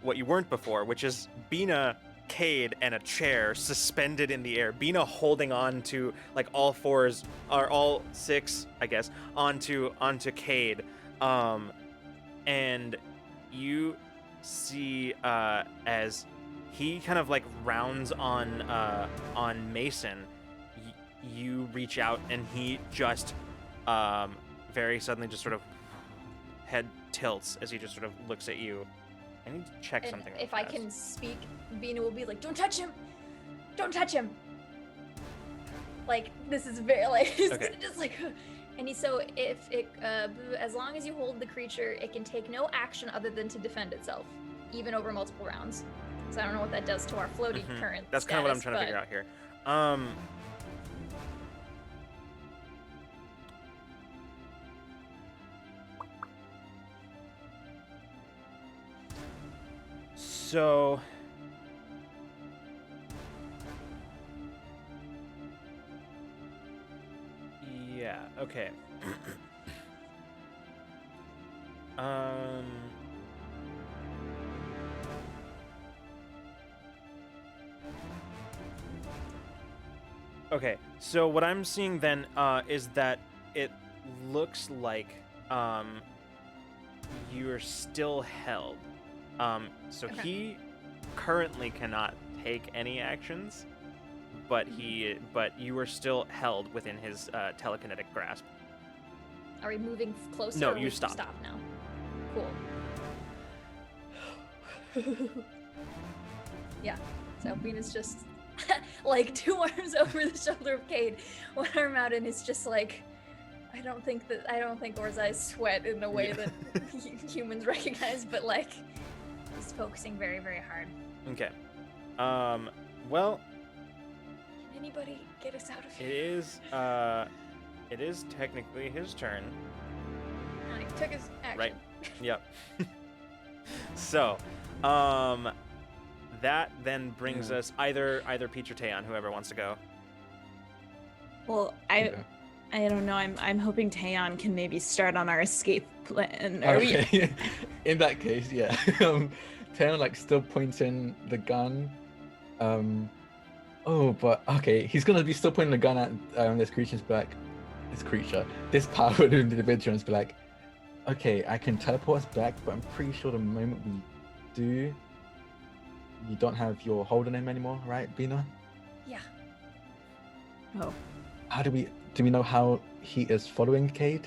what you weren't before, which is Bina, Cade, and a chair suspended in the air. Bina holding on to like all 4s or all 6, I guess, onto Cade. And you see as he kind of like rounds on Mason, you reach out and he just very suddenly just sort of head tilts as he just sort of looks at you. I need to check
And
something.
if
real
I
fast.
can speak, Bina will be like, "Don't touch him! Don't touch him!" Like this is very like he's
Okay.
just like, and so if it as long as you hold the creature, it can take no action other than to defend itself, even over multiple rounds. So I don't know what that does to our floating
Mhm.
current.
That's kind of what I'm
status,
trying to figure
but-
out here. So yeah, okay. Okay, so what I'm seeing then is that it looks like you're still held. So
Okay.
he currently cannot take any actions, but you are still held within his telekinetic grasp.
Are we moving closer?
No,
or
you
we
stopped.
Stop now. Cool. Yeah. So Bina's just like 2 arms over the shoulder of Cade, 1 arm out, and it's just like I don't think Orzai's sweat in the way
Yeah.
that humans recognize, but like he's focusing very, very hard.
Okay. Well,
Anybody get us out of
It
here?
is technically his turn.
No, he took his action.
Right. Yep. So, that then brings us either Peach or Taeyeon, whoever wants to go.
Well, I don't know. I'm hoping Taeyeon can maybe start on our escape plan.
Okay. In that case, yeah. Taeyeon like still pointing the gun. Oh, but okay, he's gonna be still pointing the gun at this creature's back. This powered individual, and be like, okay, I can teleport us back, but I'm pretty sure the moment we do, you don't have your hold on him anymore, right, Bina?
Yeah.
Oh.
How do we know how he is following Kade?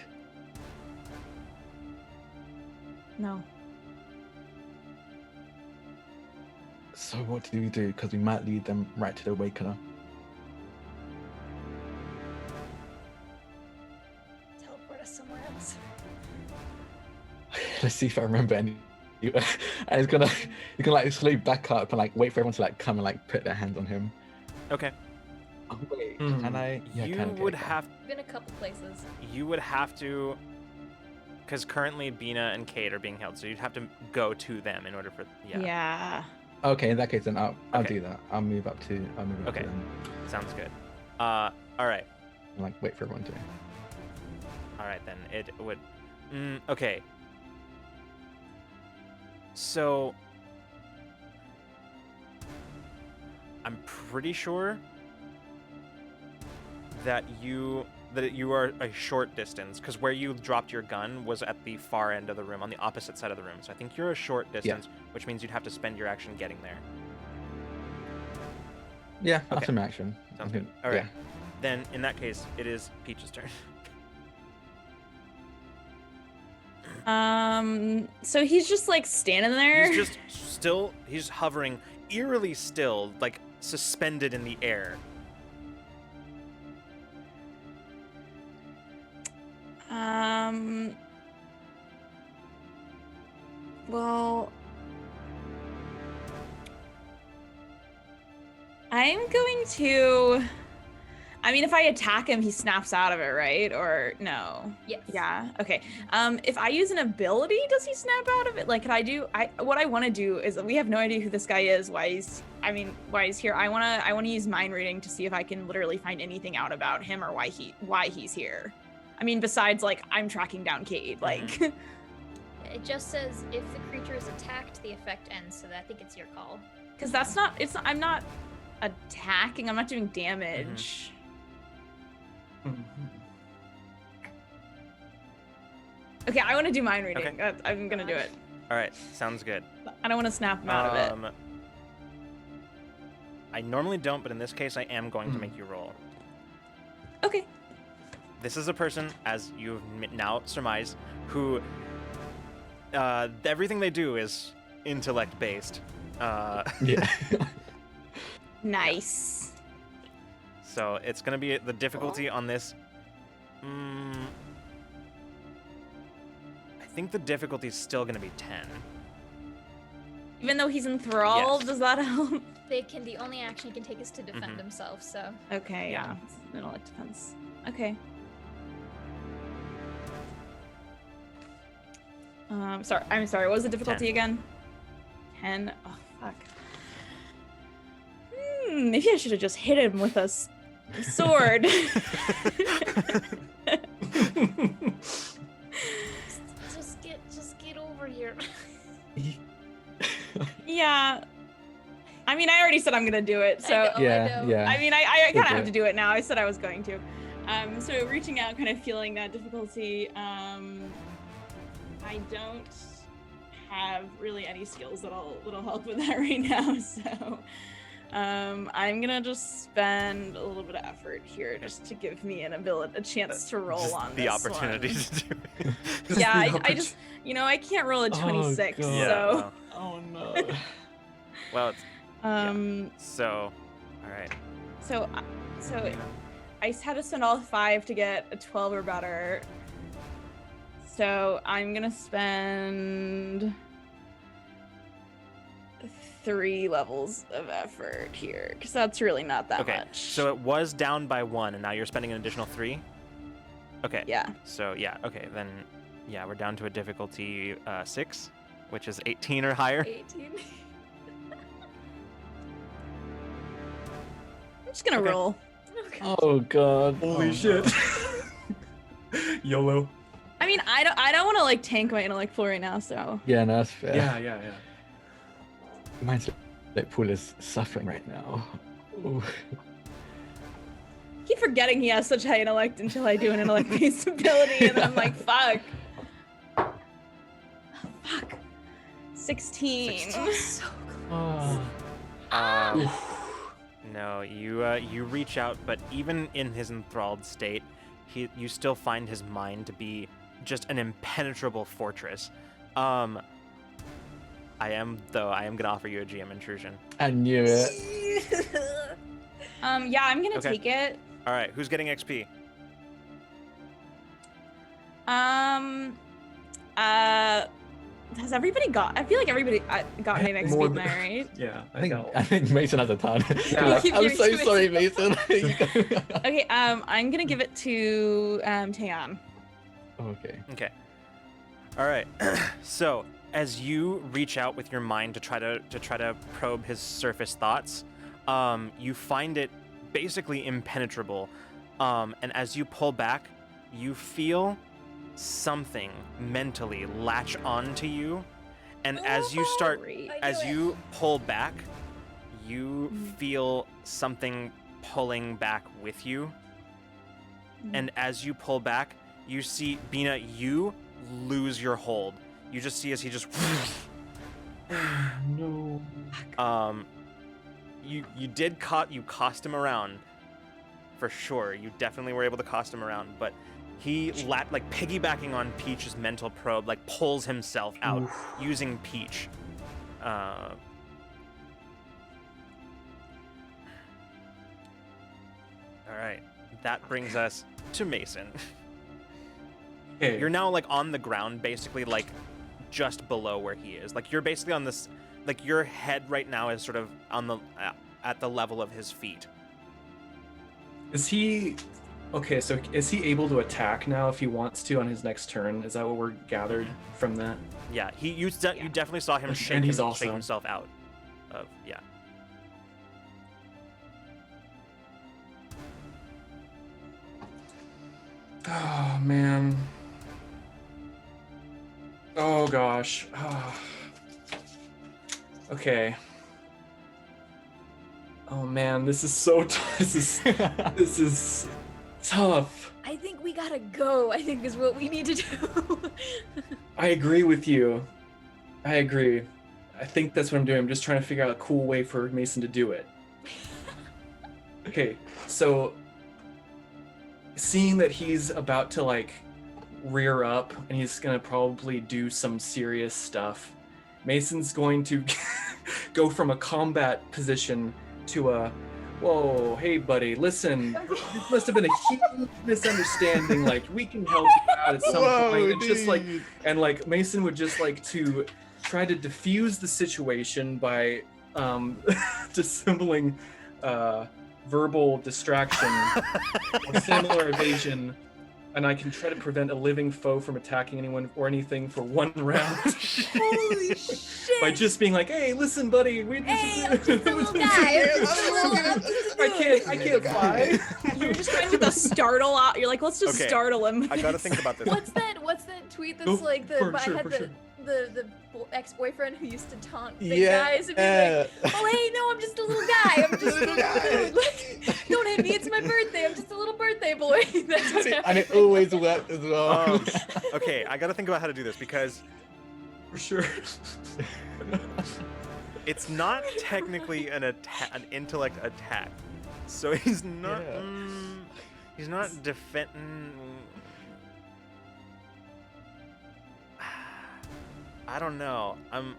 No.
So what do we do? Because we might lead them right to the Awakener.
Teleport us somewhere else.
Let's see if I remember any. And he's gonna like slowly back up and like wait for everyone to like come and like put their hands on him.
Okay.
Oh wait, can I? Yeah,
You
can, okay,
would
okay.
have
Been a couple places.
to, because currently Bina and Kate are being held, so you'd have to go to them in order for
Yeah.
Okay, in that case, then I'll
Okay.
do that. I'll move up to
Okay.
them.
Sounds good. All right.
And, like wait for everyone to.
All right, then it would. Okay. So I'm pretty sure that you are a short distance, because where you dropped your gun was at the far end of the room, on the opposite side of the room. So I think you're a short distance, which means you'd have to spend your action getting there.
Yeah,
Okay.
after my action.
Sounds
Okay,
good. All right.
yeah.
Then in that case, it is Peach's turn.
So he's just like standing there.
He's just still. He's hovering, eerily still, like suspended in the air.
Well, I'm going to. I mean, if I attack him, he snaps out of it, right? Or no?
Yes.
Yeah. Okay. If I use an ability, does he snap out of it? Like, could I do? What I want to do is we have no idea who this guy is. Why he's here? I wanna use mind reading to see if I can literally find anything out about him or why he's here. I mean, besides like I'm tracking down Kade. Like,
It just says if the creature is attacked, the effect ends. So I think it's your call.
because I'm not attacking. I'm not doing damage. Okay, I want to do mind reading.
Okay.
I'm gonna do it.
All right, sounds good.
I don't want to snap him out of it.
I normally don't, but in this case, I am going to make you roll.
Okay.
This is a person, as you've now surmised, who everything they do is intellect based.
Yeah.
Nice.
So it's going to be the difficulty on this. I think the difficulty is still going to be 10.
Even though he's enthralled,
Yes.
does that help?
The only action he can take is to defend himself. So
Okay,
Yeah.
yeah. Intellect defense. Okay. I'm sorry. What was the difficulty
10.
again? 10. Oh fuck. Maybe I should have just hit him with a sword.
just get over here.
Yeah. I mean, I already said I'm gonna do it, so.
I know.
Yeah.
I mean, I kind of
Okay.
have to do it now. I said I was going to. So reaching out, kind of feeling that difficulty. I don't have really any skills that'll help with that right now. So, I'm gonna just spend a little bit of effort here just to give me a chance to roll
Just
on
the
this
opportunity
one.
to do it.
Yeah,
the
I just, I can't roll a 26,
God.
so.
Yeah,
Oh no.
well, it's,
Um.
so, all right.
So I had to spend all 5 to get a 12 or better. So I'm gonna spend 3 levels of effort here, because that's really not that
Okay,
much.
so it was down by 1, and now you're spending an additional 3? Okay.
Yeah.
So, yeah, okay, then, yeah, we're down to a difficulty 6, which is 18 or higher.
18.
I'm just gonna
Okay.
roll.
Oh god.
Holy
Oh,
shit.
no.
YOLO.
I mean, I don't want to like tank my intellect pool right now, so.
Yeah, no, that's fair.
Yeah.
Mine's like pool is suffering right now. Ooh.
Keep forgetting he has such high intellect until I do an intellect-based ability, and then I'm like, fuck. Fuck. 16.
So
Oh.
No, you reach out, but even in his enthralled state, you still find his mind to be just an impenetrable fortress. I am gonna offer you a GM intrusion.
I knew it.
Yeah, I'm gonna
Okay.
take it.
All right, who's getting XP?
Has everybody got? I feel like everybody got my next
More
speed
than-
now, right?
Yeah,
I think Mason has a ton.
Yeah.
Like,
Keep
I'm
giving
so
to
sorry, Mason. You go-
Okay, I'm gonna give it to Taeyeon.
Okay.
Okay. All right. So as you reach out with your mind to try to probe his surface thoughts, you find it basically impenetrable. And as you pull back, you feel something mentally latch onto you, and as you start,
Great.
as you pull back, you feel something pulling back with you. And as you pull back, you see Bina, you lose your hold. You just see as he just
No.
you cost him around for sure. You definitely were able to cost him around, but he like piggybacking on Peach's mental probe, like pulls himself out using Peach. All right, that brings us to Mason.
Okay.
You're now like on the ground, basically like just below where he is. Like you're basically on this, like your head right now is sort of on the at the level of his feet.
Is he okay? So is he able to attack now if he wants to on his next turn? Is that what we're gathered from that?
Yeah, you definitely saw him
And
shake,
he's
shake
also-
himself out of yeah.
Oh man. Oh gosh. Okay. Oh man, this is so this is tough.
I think we gotta go. I think is what we need to do.
I agree with you. I agree. I think that's what I'm doing. I'm just trying to figure out a cool way for Mason to do it. Okay, so seeing that he's about to like rear up and he's gonna probably do some serious stuff, Mason's going to go from a combat position to a whoa, hey buddy, listen, this must have been a huge misunderstanding, like we can help you out at some point. And just like and like Mason would just like to try to diffuse the situation by dissembling verbal distraction or similar evasion, and I can try to prevent a living foe from attacking anyone or anything for 1 round.
Holy shit!
By just being like, "Hey, listen, buddy, we
Hey, I'm just a little guy. I'm just a little-
I can't fly."
You're just trying to get the startle out. You're like, let's just
Okay,
startle him.
I gotta think about this.
What's that tweet that's
Oh,
like the
for
I
sure,
had
for
the
sure.
the ex-boyfriend who used to taunt big
Yeah.
guys and be like, "Oh hey, no, I'm just a little guy. I'm just a little dude. Like, don't hit me. It's my birthday. I'm just a little birthday boy." That's what's
And
happening.
it always worked as well.
Okay, I gotta think about how to do this because
For sure.
it's not technically an intellect attack, so he's not.
Yeah.
He's not defending. I don't know.
Man,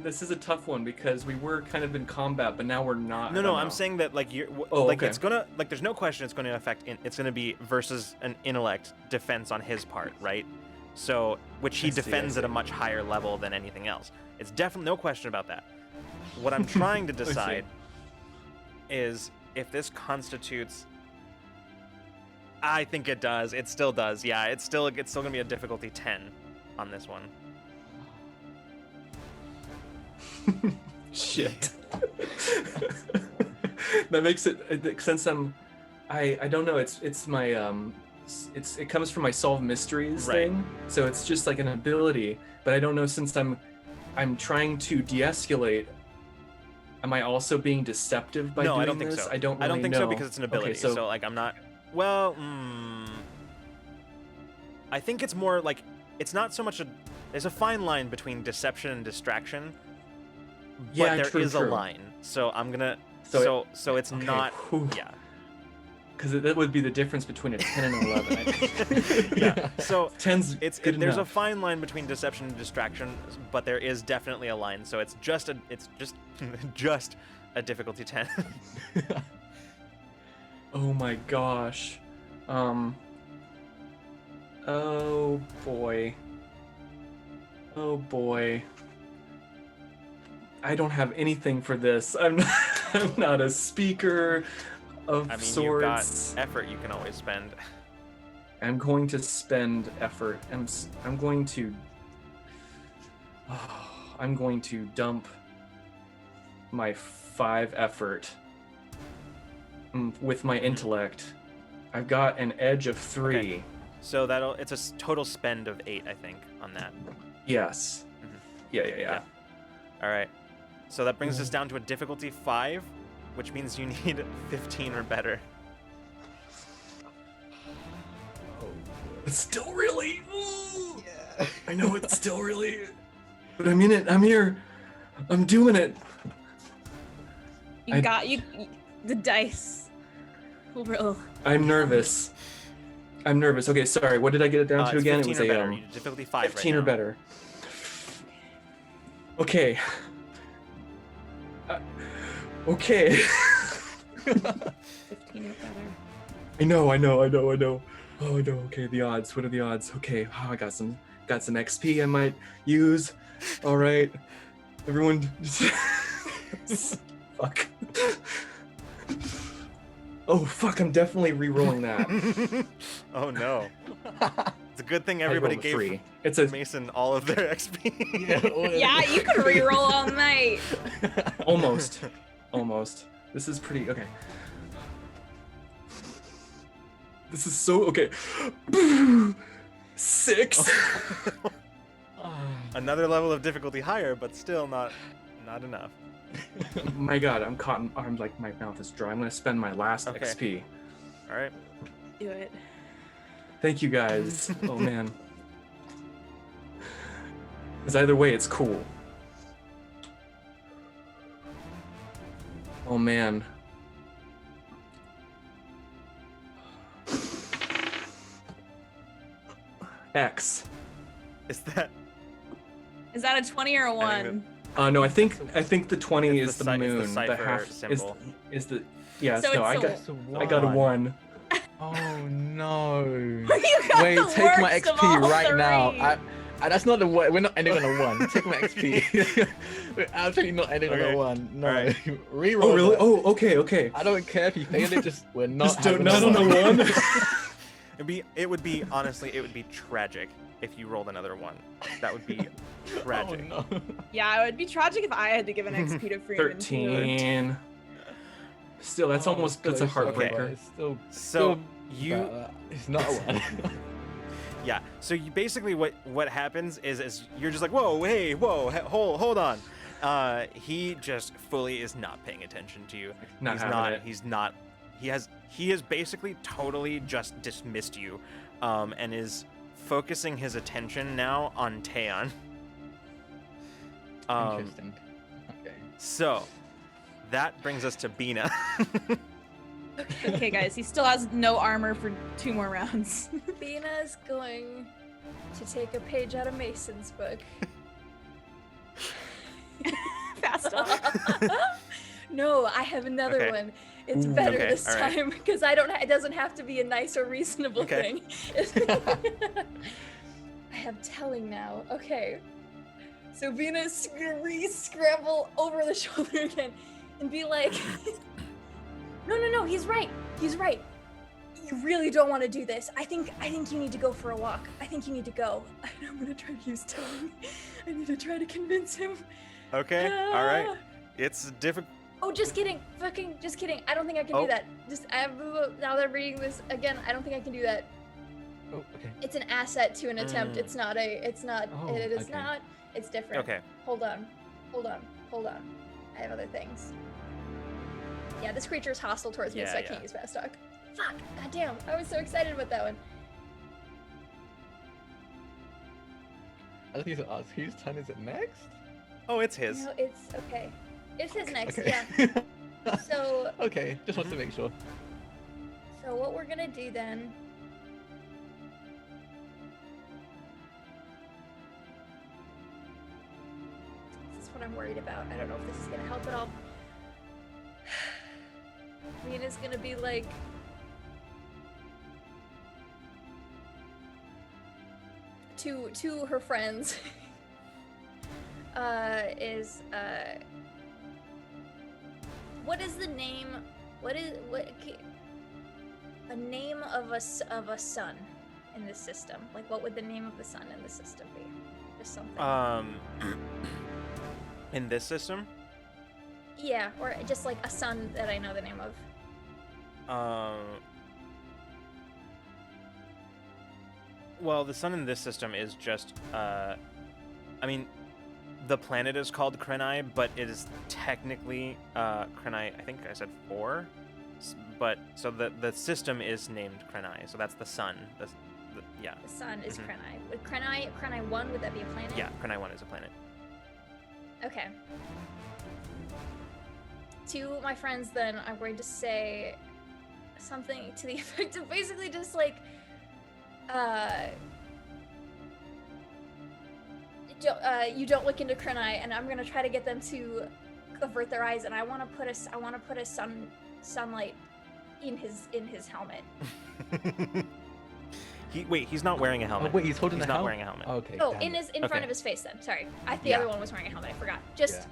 this is a tough one because we were kind of in combat, but now we're not. I
No,
don't
I'm
know.
saying that like you're
Oh,
like
okay.
it's gonna like there's no question it's gonna affect. It's gonna be versus an intellect defense on his part, right? So which he
I see, I
defends at a
see.
much higher level than anything else. It's definitely no question about that. what I'm trying to
I see.
decide is if this constitutes. I think it does. It still does. Yeah, it's still gonna be a difficulty 10 on this one.
Shit. That makes it since I don't know. It's my it comes from my solve mysteries
Right.
thing. So it's just like an ability, but I don't know since I'm trying to de-escalate. Am I also being deceptive by
No,
doing
I don't think
this?
so.
I don't really
think
know.
so because it's an ability.
Okay,
so like I'm not. Well, I think it's more like it's not so much a. There's a fine line between deception and distraction. But
Yeah,
there
true,
is a
true.
line. So I'm gonna.
So
So it's
okay,
not.
whew.
Yeah.
Because that would be the difference between a 10 and 11. I think.
Yeah. So
10's good
there's a
enough.
fine line between deception and distraction, but there is definitely a line. So it's just just a difficulty 10.
Oh my gosh. Oh boy. Oh boy. I don't have anything for this. I'm not a speaker of
I mean,
sorts.
you've got effort you can always spend.
I'm going to spend effort. I'm going to dump my 5 effort with my intellect. I've got an edge of 3.
Okay. So it's a total spend of 8, I think, on that.
Yes.
Mhm.
Yeah.
All right. So that brings us down to a difficulty 5, which means you need 15 or better.
It's still really. Yeah. I know it's still really. But I'm in it. I'm here. I'm doing it.
You got the dice. Will roll.
I'm nervous. Okay, sorry. What did I get it down to
It's
again? It
15
was
or
a
better. You need difficulty 5
15
right
or
now.
better. Okay. Okay.
15 or better.
I know. Oh, I know. Okay, the odds. What are the odds? Okay, I got some XP I might use. All right, everyone. Fuck. Oh fuck! I'm definitely re-rolling that.
Oh no. It's a good thing
I
everybody
rolled a
gave
3. It's a
Mason all of their XP.
Yeah, you could reroll all night.
almost. This is pretty okay. This is so okay. 6.
Another level of difficulty higher, but still not enough.
My God, I'm like my mouth is dry. I'm gonna spend my last
Okay.
XP.
All right.
Do it.
Thank you guys. Oh man. Because either way, it's cool. Oh man. X.
Is that
Is that a 20 or a
I think
1?
No, I think the 20
It's
is
the
the
cy- it's the
moon.
Cypher
half
symbol.
is the yeah.
So
no,
it's
I got a 1.
Oh no.
You got
Wait,
the
take my
worst of
XP
all
right now.
three.
That's not the one. We're not ending on a 1. Take my XP. We're absolutely not ending on
Okay.
a 1. No.
Alright.
Reroll.
Oh really?
that.
Oh okay.
I don't care if you fail it. Just we're not.
Just don't
having
not on
a
a 1.
it would be honestly it would be tragic if you rolled another 1. That would be tragic.
Oh no.
Yeah, it would be tragic if I had to give an XP to Freeman. too.
13. Still, that's almost that's a
close,
heartbreaker.
but it's still,
So
still
you
better. It's not a 1.
yeah. So you basically what happens is you're just like hold on. He just fully is not paying attention to you.
Not
he's
having
not.
it.
He's not. He has basically totally just dismissed you, and is focusing his attention now on Taeon.
Interesting. Okay.
So that brings us to Bina.
Okay, guys, he still has no armor for 2 more rounds.
Bina's going to take a page out of Mason's book.
Fast off.
No, I have another
Okay.
one. It's
Ooh.
better
Okay,
this
all right.
time because I don't. It doesn't have to be a nice or reasonable
Okay.
thing. I have telling now. Okay. So Venus scramble over the shoulder again and be like, no, he's right. You really don't want to do this. I think you need to go for a walk. I think you need to go. I'm gonna try to use tongue. I need to try to convince him.
Okay. All right. It's difficult.
Oh, just kidding. Just kidding. I don't think I can do that. Now they're reading this again. I don't think I can do that.
Oh, okay.
It's an asset to an attempt.
Mm.
It's not. It's different.
Okay.
Hold on. I have other things. Yeah, this creature is hostile towards me, so I can't use fast talk. Fuck! Goddamn! I was so excited about that one.
I just need to ask, whose turn is it next?
Oh, it's his.
No, it's okay. It's his next.
Okay.
Yeah. So.
Okay, just want to make sure.
So what we're gonna do then? This is what I'm worried about. I don't know if this is gonna help at all. Mina's gonna be like, to her friends, what is the name? A name of a sun in this system? Like, what would the name of the sun in this system be? Just something.
In this system?
Yeah, or just like a sun that I know the name of.
Well, the sun in this system is just, I mean, the planet is called Krenai, but it is technically, Krenai, I think I said 4, but, so the system is named Krenai, so that's the sun, yeah.
The sun is Krenai. Would Krenai 1, would that be a planet?
Yeah, Krenai 1 is a planet.
Okay. To my friends, then, I'm going to say something to the effect of basically just like, you don't look into Krenai, and I'm gonna try to get them to avert their eyes, and I want to put a sunlight in his helmet.
He's not wearing a helmet.
Oh, wait, he's holding
He's
the
not
helmet?
wearing a helmet.
Okay.
Oh,
damn
in
it.
front of his face then. Sorry, the
Yeah.
other one was wearing a helmet. I forgot. Just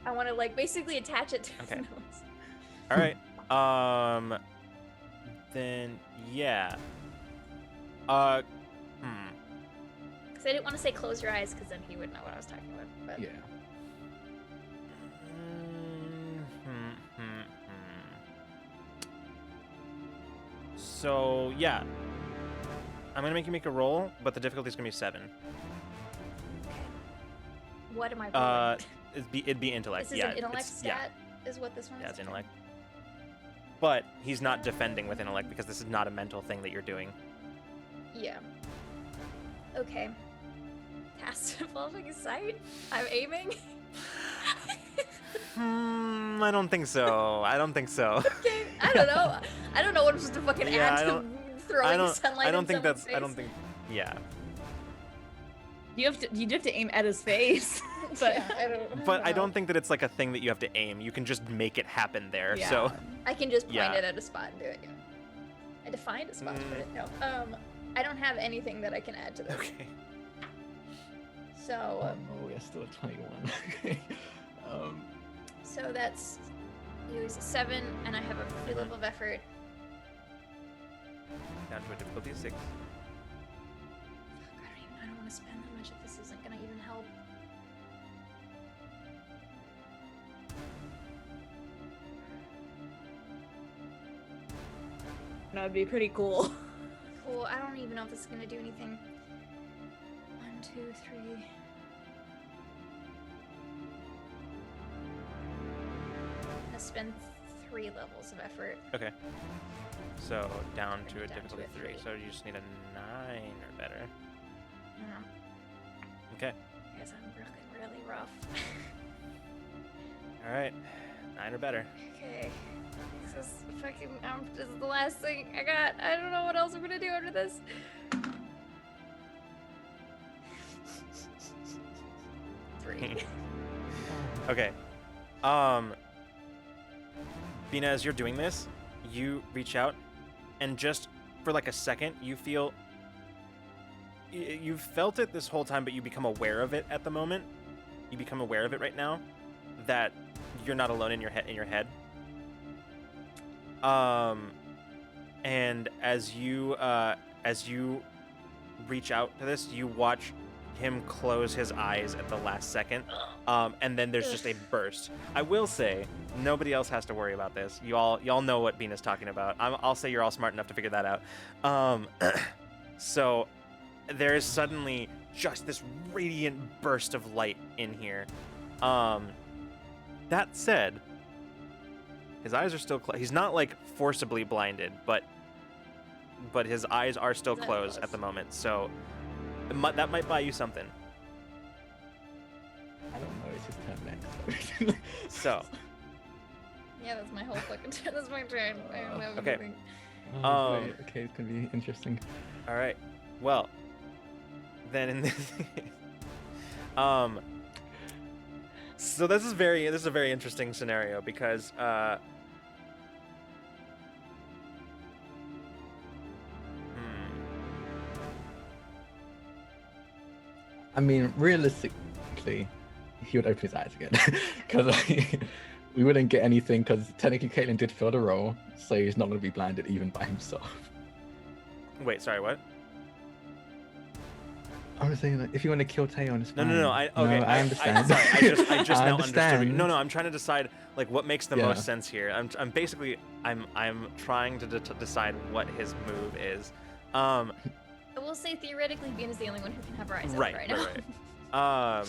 I want to like basically attach it to his
Okay.
nose.
All right. Then yeah.
Because I didn't want to say close your eyes, because then he would know what I was talking about. But
Yeah.
So yeah, I'm gonna make you make a roll, but the difficulty is gonna be 7.
what am I rolling?
It'd be intellect.
This is
yeah,
an intellect
it's,
stat, is what this one is?
Yeah, it's intellect. But he's not defending with intellect because this is not a mental thing that you're doing.
Yeah. Okay. Task involving sight? I'm aiming?
I don't think so.
Okay, I don't know. I don't know what I'm supposed to fucking
Yeah,
add to throwing sunlight
I don't
in
think
someone's
that's. I don't
face.
think. Yeah.
You have to aim at his face. But
Yeah,
I don't think that it's like a thing that you have to aim. You can just make it happen there.
Yeah.
So
I can just point
Yeah.
it at a spot and do it. Yeah. I defined a spot to put it. No. I don't have anything that I can add to this.
okay.
So,
Oh, yeah, still a 21. Okay.
so that's it was a 7, and I have a free level of effort.
Down to a difficulty of 6.
I don't want to spend that much if this isn't gonna even help.
that'd be pretty cool.
Cool. I don't even know if this is gonna do anything. 1, 2, 3. I'm gonna spend 3 levels of effort.
Okay. So down to a
Down to
difficulty
a
3.
3.
So you just need a 9 or better. Okay.
Guys, I'm really rough.
All right. 9 or better.
Okay. This is fucking. This is the last thing I got. I don't know what else I'm gonna do after this. Three.
Okay. Bina, as you're doing this, you reach out, and just for like a second, you feel. You've felt it this whole time, but you become aware of it at the moment. you become aware of it right now, that you're not alone in your head. And as you reach out to this, you watch him close his eyes at the last second, and then there's just a burst. I will say nobody else has to worry about this. Y'all know what Bina's talking about. I'll say you're all smart enough to figure that out. So there is suddenly just this radiant burst of light in here. That said, his eyes are still closed. He's not like forcibly blinded, but his eyes are still closed at the moment. So that might buy you something.
I don't know. It's his turn next.
So.
Yeah, that's my whole fucking turn. That's my turn. I don't have
Okay.
anything.
Great. Okay, it's gonna be interesting.
All right. Well, then in this, so this is a very interesting scenario because
I mean, realistically, he would open his eyes again because we wouldn't get anything because technically Caitlyn did fill the role, so he's not going to be blinded even by himself.
Wait, sorry, what?
I was saying that if you want to kill Taeyeon, it's fine.
No. I understand. Sorry, I just
I
now
understand.
understood. No, I'm trying to decide like what makes the
Yeah.
most sense here. I'm basically trying to decide what his move is.
I will say theoretically, Bean is the only one who can have her eyes open
Right,
right now.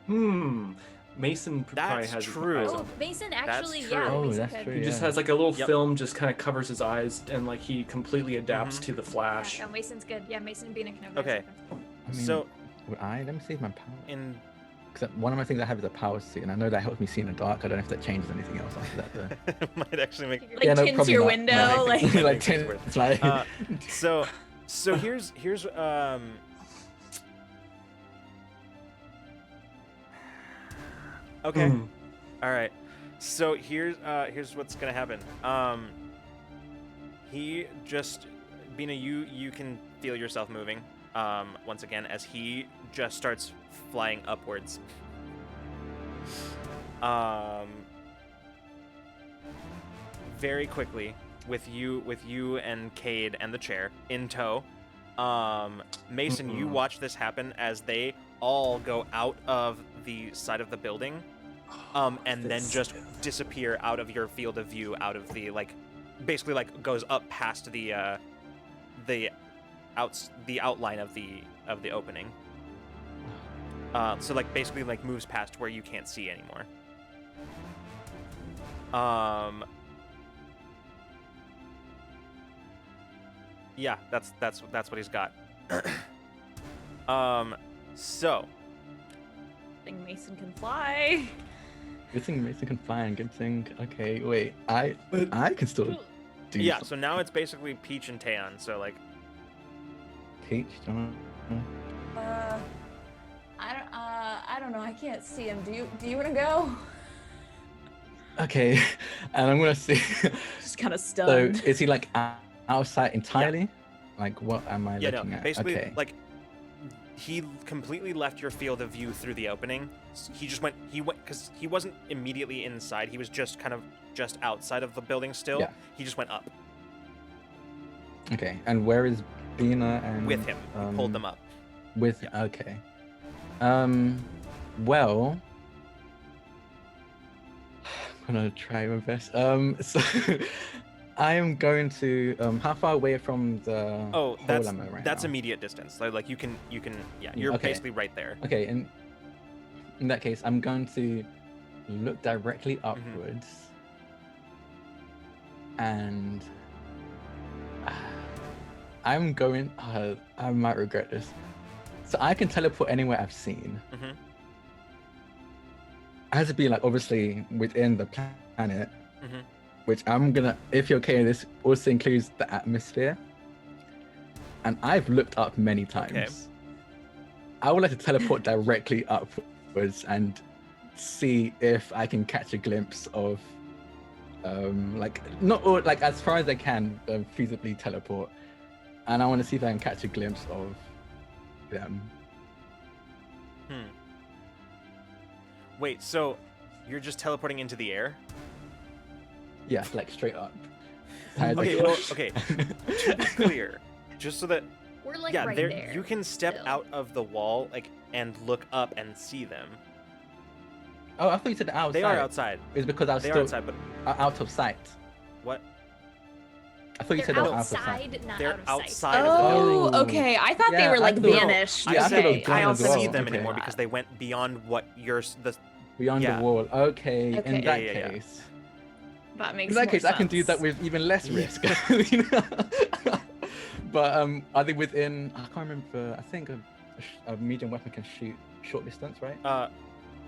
Right.
Mason probably
That's
has
true.
his eyes
Oh,
open.
Mason actually,
true.
yeah.
Oh,
Mason
that's
could.
true,
He just
yeah.
has like a little
Yep.
film just kind of covers his eyes, and like he completely adapts
Mhm.
to the flash.
Yeah, Mason's good. Yeah, Mason and Bean can have their
Okay.
eyes open.
I mean,
So
would I? Let me see if my power.
in
Because one of my things I have is a power suit, and I know that helps me see in the dark. I don't know if that changes anything else after that, though.
might actually make
Like,
Like
no,
tints
probably
your
not.
window,
No.
like
Makes
like
things
tints,
weird.
like.
So here's okay.
Hmm.
All right. So here's what's gonna happen. He just, Bina, you can feel yourself moving. Once again, as he just starts flying upwards. Very quickly, with you and Kade and the chair in tow. Mason, you watch this happen as they all go out of the side of the building. And then just disappear out of your field of view, out of the basically goes up past the outline of the opening. So basically moves past where you can't see anymore. Yeah, that's what he's got. So.
I think Mason can fly.
Good thing Mason can fly, and good thing. Okay, wait. I can still do.
Yeah,
something.
so now it's basically Peach and Taeyeon. So
Peach, do you wanna-
I don't know. I can't see him. Do you want to go?
Okay, and I'm gonna see.
Just kind of
So
stunned.
is he outside entirely? Like what am I
yeah, no,
looking at?
basically
Okay.
he completely left your field of view through the opening. He went because he wasn't immediately inside. He was just kind of just outside of the building still.
Yeah.
He just went up
Okay, and where is Bina and
with him. He pulled them up.
With
Yeah.
okay. Well, I'm gonna try my best. So I am going to how far away from the
Oh,
hole
that's
am I right
that's
now?
immediate distance. Like you can yeah. You're
Okay.
basically right there.
Okay, in that case, I'm going to look directly
Mm-hmm.
upwards, and I'm going. I might regret this. So I can teleport anywhere I've seen.
Mhm.
It has to be obviously within the planet,
Mhm.
which I'm gonna. If you're okay, this also includes the atmosphere. And I've looked up many times.
Okay.
I would like to teleport directly upwards and see if I can catch a glimpse of, not all, as far as I can, feasibly teleport. And I want to see if I can catch a glimpse of them.
Wait, so you're just teleporting into the air?
Yeah, like straight up.
Okay, well, okay. To be clear, just so that
We're like
yeah,
right
there
there.
you can step
still.
out of the wall like and look up and see them.
Oh, I thought you said outside.
They are outside.
It's because I was
They are
still
outside, but
out of sight.
what?
I thought you
They're
said they were out of sight.
outside, not
They're
out of sight.
outside of the building.
Oh, okay. I thought they
Yeah,
were
I
like
thought-
vanished.
I said
they
Okay.
were gone
I
as
also
well.
see them
Okay.
anymore because they went beyond what the
Beyond
Yeah.
the wall. Okay,
Okay.
in that
Yeah.
case.
that makes
In that
more
case, I can do
sense.
that with even less risk. You know? But are they within? I can't remember. I think a medium weapon can shoot short distance, right? Are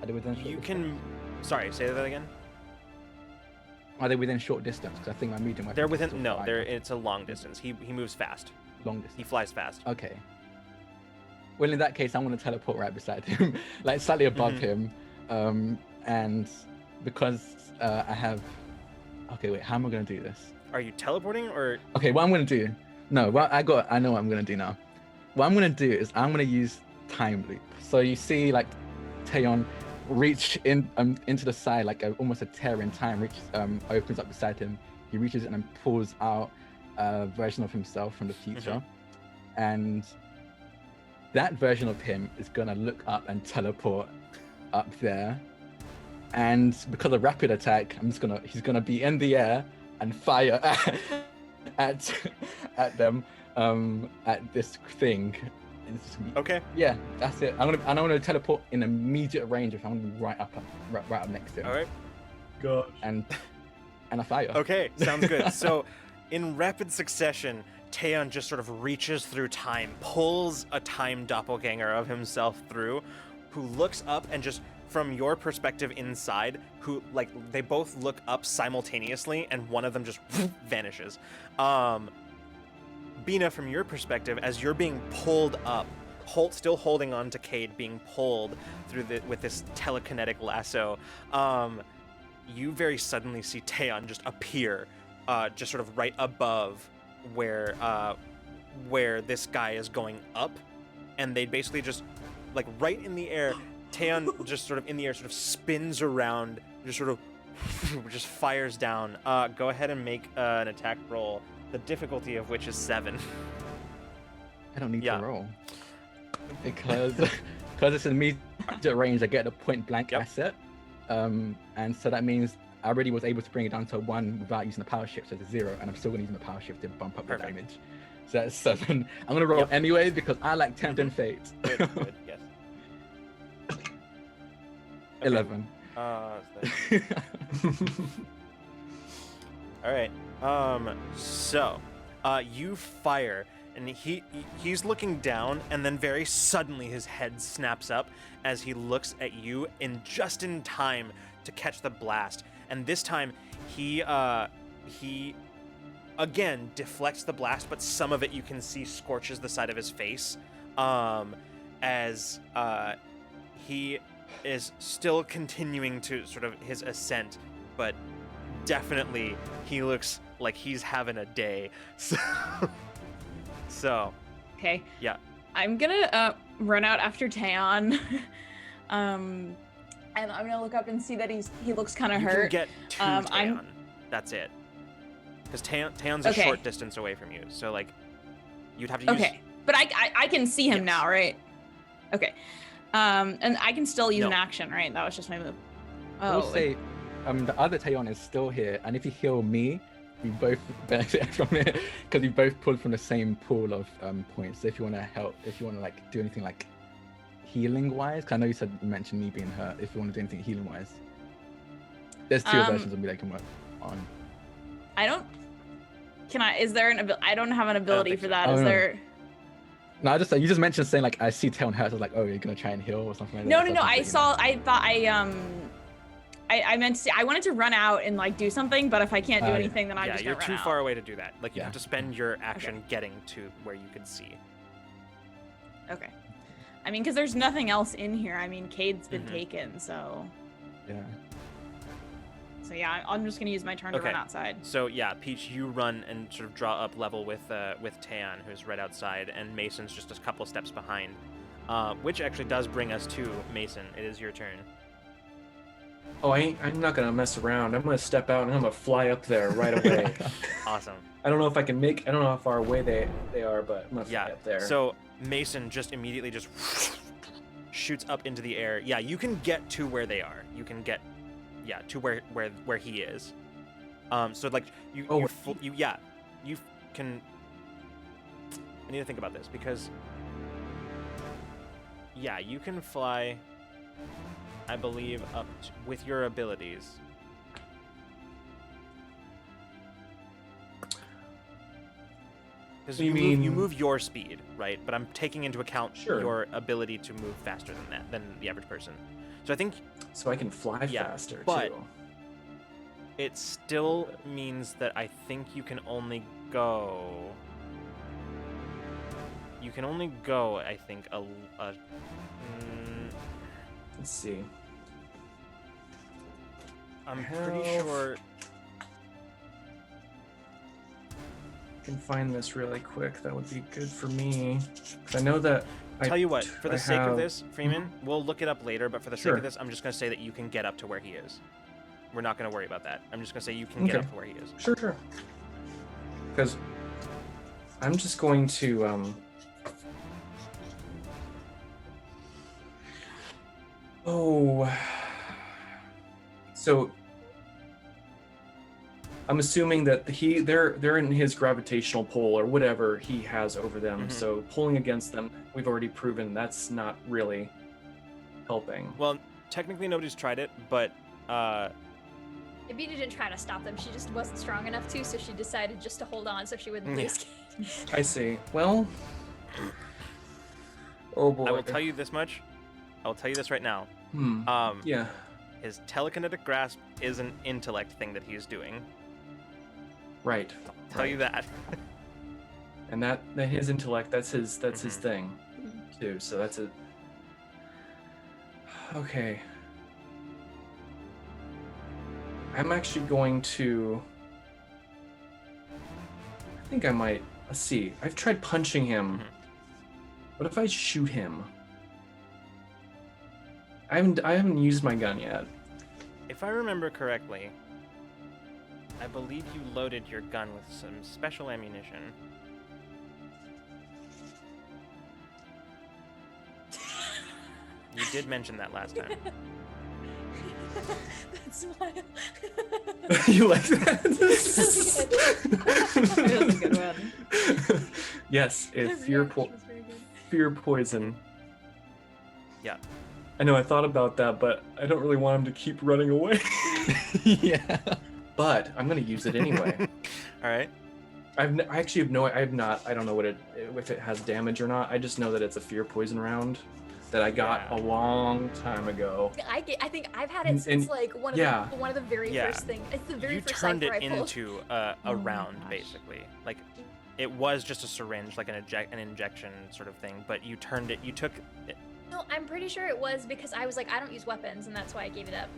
they within? Short
you
distance?
can. Sorry, say that again.
Are they within short distance? Because I think my medium weapon.
They're
can
within.
still
No,
fly.
they're. It's a long distance. He moves fast.
long
He
distance.
flies fast.
Okay. Well, in that case, I'm going to teleport right beside him, like slightly above him, and because I have. Okay, wait. How am I going to do this?
Are you teleporting or?
Okay, what I'm going to do. No, what I know what I'm going to do now. What I'm going to do is I'm going to use time loop. So you see, like, Taeyeon reach in into the side, like almost a tear in time. Reaches, opens up beside him. He reaches in and pulls out a version of himself from the future, and that version of him is gonna look up and teleport up there. And because of rapid attack, he's gonna be in the air and fire at them at this thing. And it's just gonna be,
Okay.
yeah, that's it. I'm gonna teleport in immediate range if I'm gonna be right up next to him.
All right.
Gosh.
And I fire.
Okay. Sounds good. So, in rapid succession, Taeyeon just sort of reaches through time, pulls a time doppelganger of himself through, who looks up and just from your perspective inside, who like they both look up simultaneously and one of them just vanishes. Bina, from your perspective, as you're being pulled up, still holding on to Kade, being pulled through with this telekinetic lasso, you very suddenly see Taeyeon just appear, just sort of right above where this guy is going up, and they basically just like right in the air. Taeyeon just sort of in the air, sort of spins around, just sort of just fires down. Go ahead and make an attack roll. The difficulty of which is 7.
I don't need
Yeah.
to roll because it's in immediate range. I get a point blank
Yep.
asset, and so that means I already was able to bring it down to 1 without using the power shift, so it's 0, and I'm still gonna use the power shift to bump up
Perfect.
the damage. So that's 7. I'm gonna roll
Yep.
anyway because I like tempting fate.
Good, good, yes. Okay.
11.
All right. So, you fire, and he's looking down, and then very suddenly his head snaps up as he looks at you just in time to catch the blast. And this time, he again deflects the blast, but some of it you can see scorches the side of his face, as he is still continuing to sort of his ascent, but definitely he looks like he's having a day. So
Okay.
yeah.
I'm gonna run out after Taeyeon. And I'm gonna look up and see that he looks kind of
You
hurt.
can get to
I'm-
Taeyeon. That's it. Because Taeyeon's
Okay.
a short distance away from you, so like you'd have to use.
Okay, but I can see him
Yes.
now, right? Okay. And I can still use
No.
an action, right? That was just my move.
I
Oh,
will say, the other Taeyeon is still here, and if you heal me, we both benefit from it because we both pulled from the same pool of points. So if you want to help, if you want to like do anything like healing wise, because I know you mentioned me being hurt. If you want to do anything healing wise, there's 2 versions of me that can work on.
I don't. Can I? Is there an ability? I don't have an ability
think
for
so.
that.
Oh,
Is
no.
there?
No, you just mentioned saying like I see Taeyeon hurt. So I was like, oh, you're gonna try and heal or something like
No,
that.
no,
So
no.
was
I
just
saw.
letting you know.
I thought I meant to say I wanted to run out and like do something, but if I can't do
Yeah.
anything, then I'm
Yeah,
just
you're
gonna
too
run
far
out.
away to do that. Like you
Yeah.
have to spend your action getting to where you can see.
Okay. I mean, because there's nothing else in here. I mean, Kade's been
Mhm.
taken, so
Yeah.
yeah. I'm just gonna use my turn to
Okay.
run outside.
So yeah, Peach, you run and sort of draw up level with Taeyeon, who's right outside, and Mason's just a couple steps behind. which actually does bring us to Mason. It is your turn.
Oh, I'm not gonna mess around. I'm gonna step out and I'm gonna fly up there right away.
Awesome.
I don't know if I can make. I don't know how far away they are, but I'm gonna fly up there.
So Mason just immediately just shoots up into the air. Yeah, you can get to where they are. You can get, to where he is. So like you can. I need to think about this because. Yeah, you can fly. I believe up with your abilities. Because you move your speed, right? But I'm taking into account your ability to move faster than the average person. So I think.
So I can fly faster
but
too.
It still means that I think you can only go. You can only go, I think,
Let's see.
I'm pretty sure.
I can find this really quick. That would be good for me. Because I know that.
Tell you what, for the sake of this, Freeman, we'll look it up later. But for the sake of this, I'm just gonna say that you can get up to where he is. We're not gonna worry about that. I'm just gonna say you can get up to where he is.
Sure. Because I'm just going to. So I'm assuming that they're in his gravitational pull or whatever he has over them.
Mm-hmm.
So pulling against them, we've already proven that's not really helping.
Well, technically nobody's tried it, but
Abita didn't try to stop them. She just wasn't strong enough to, so she decided just to hold on so she wouldn't lose.
I see. Well, oh boy.
I will tell you this much. I will tell you this right now.
Yeah.
His telekinetic grasp is an intellect thing that he's doing.
Right.
I'll tell you that.
And that his intellect, that's his thing, too. So that's it. Okay. I'm actually going to. I think I might. Let's see. I've tried punching him. What if I shoot him? I haven't used my gun yet.
If I remember correctly, I believe you loaded your gun with some special ammunition. You did mention that last time.
That smile.
You like that?
That was a good one.
Yes, it's fear poison.
Yeah.
I know, I thought about that, but I don't really want him to keep running away.
Yeah.
But I'm gonna use it anyway.
All right.
I actually have no. I don't know if it has damage or not. I just know that it's a fear poison round that I got a long time ago.
I think I've had it since like one of the very first things. It's the very
You
first
turned
Cypher
it
I pulled.
into a round,
gosh.
basically. Like, it was just a syringe, like an injection sort of thing. But you turned it. You took it.
No, I'm pretty sure it was because I was like, I don't use weapons, and that's why I gave it up.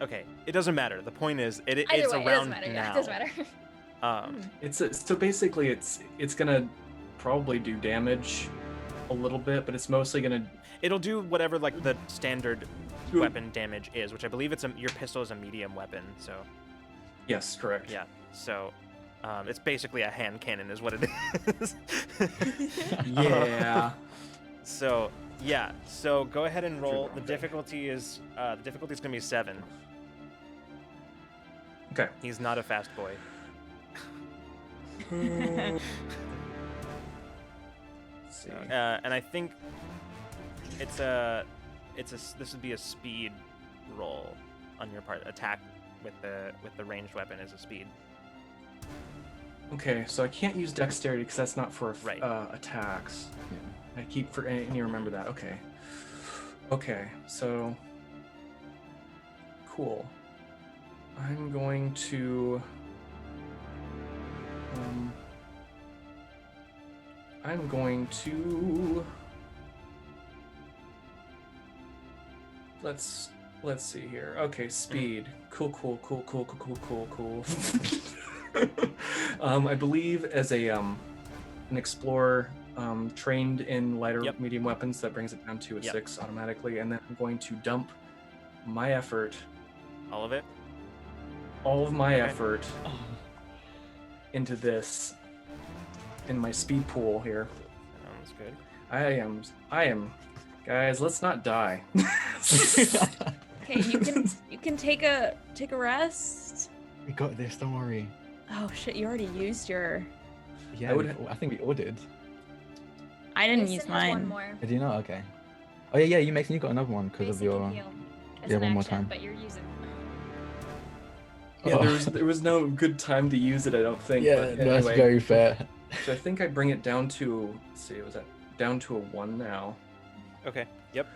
Okay, it doesn't matter. The point is, it's
Either way,
around
it doesn't matter.
now.
Yeah, it doesn't matter.
So basically, it's gonna probably do damage a little bit, but it's mostly gonna.
It'll do whatever like the standard weapon damage is, which I believe your pistol is a medium weapon. So.
Yes, correct.
Yeah. So. It's basically a hand cannon, is what it is.
Yeah.
So yeah. So go ahead and roll. The difficulty is gonna be 7.
Okay.
He's not a fast boy.
Let's see.
And I think this would be a speed roll on your part. Attack with the ranged weapon is a speed.
Okay, so I can't use dexterity because that's not for
Right.
Attacks. Yeah. I keep and you remember that. Okay. Okay, so cool. I'm going to. Let's see here. Okay, speed. Cool. I believe as an explorer, trained in lighter
Yep.
medium weapons. That brings it down to a
Yep.
6 automatically. And then I'm going to dump my effort,
All of it.
all of my
Okay.
effort, into this in my speed pool here.
Sounds good.
I am, guys. Let's not die.
Okay, you can take a rest.
We got this. Don't worry.
Oh shit, you already used your.
Yeah, I think we all did.
I didn't
Mason
use
has
mine.
one more.
Did you not? Okay. Oh yeah, you Mason, you got another one because of
Mason
your.
can heal as
yeah,
an
one more
action,
time.
But you're using.
Yeah,
Oh.
there was no good time to use it, I don't think.
Yeah,
but
no, that's
anyway.
very fair.
So I think I bring it down to, let's see, was that down to a 1 now?
Okay. Yep.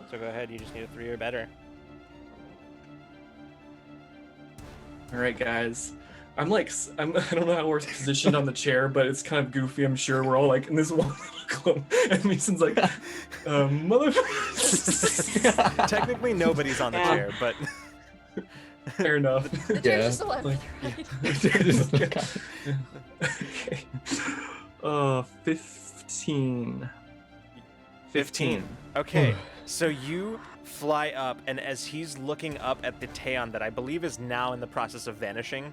So go ahead. You just need a 3 or better.
All right, guys. I don't know how we're positioned on the chair, but it's kind of goofy. I'm sure we're all like in this one little clump, and Mason's like, motherfucker.
Technically, nobody's on the
Yeah.
chair, but
Fair enough.
The chair's
Yeah.
just left.
Like, okay. 15. 15.
Okay, so you fly up, and as he's looking up at the Taeon that I believe is now in the process of vanishing.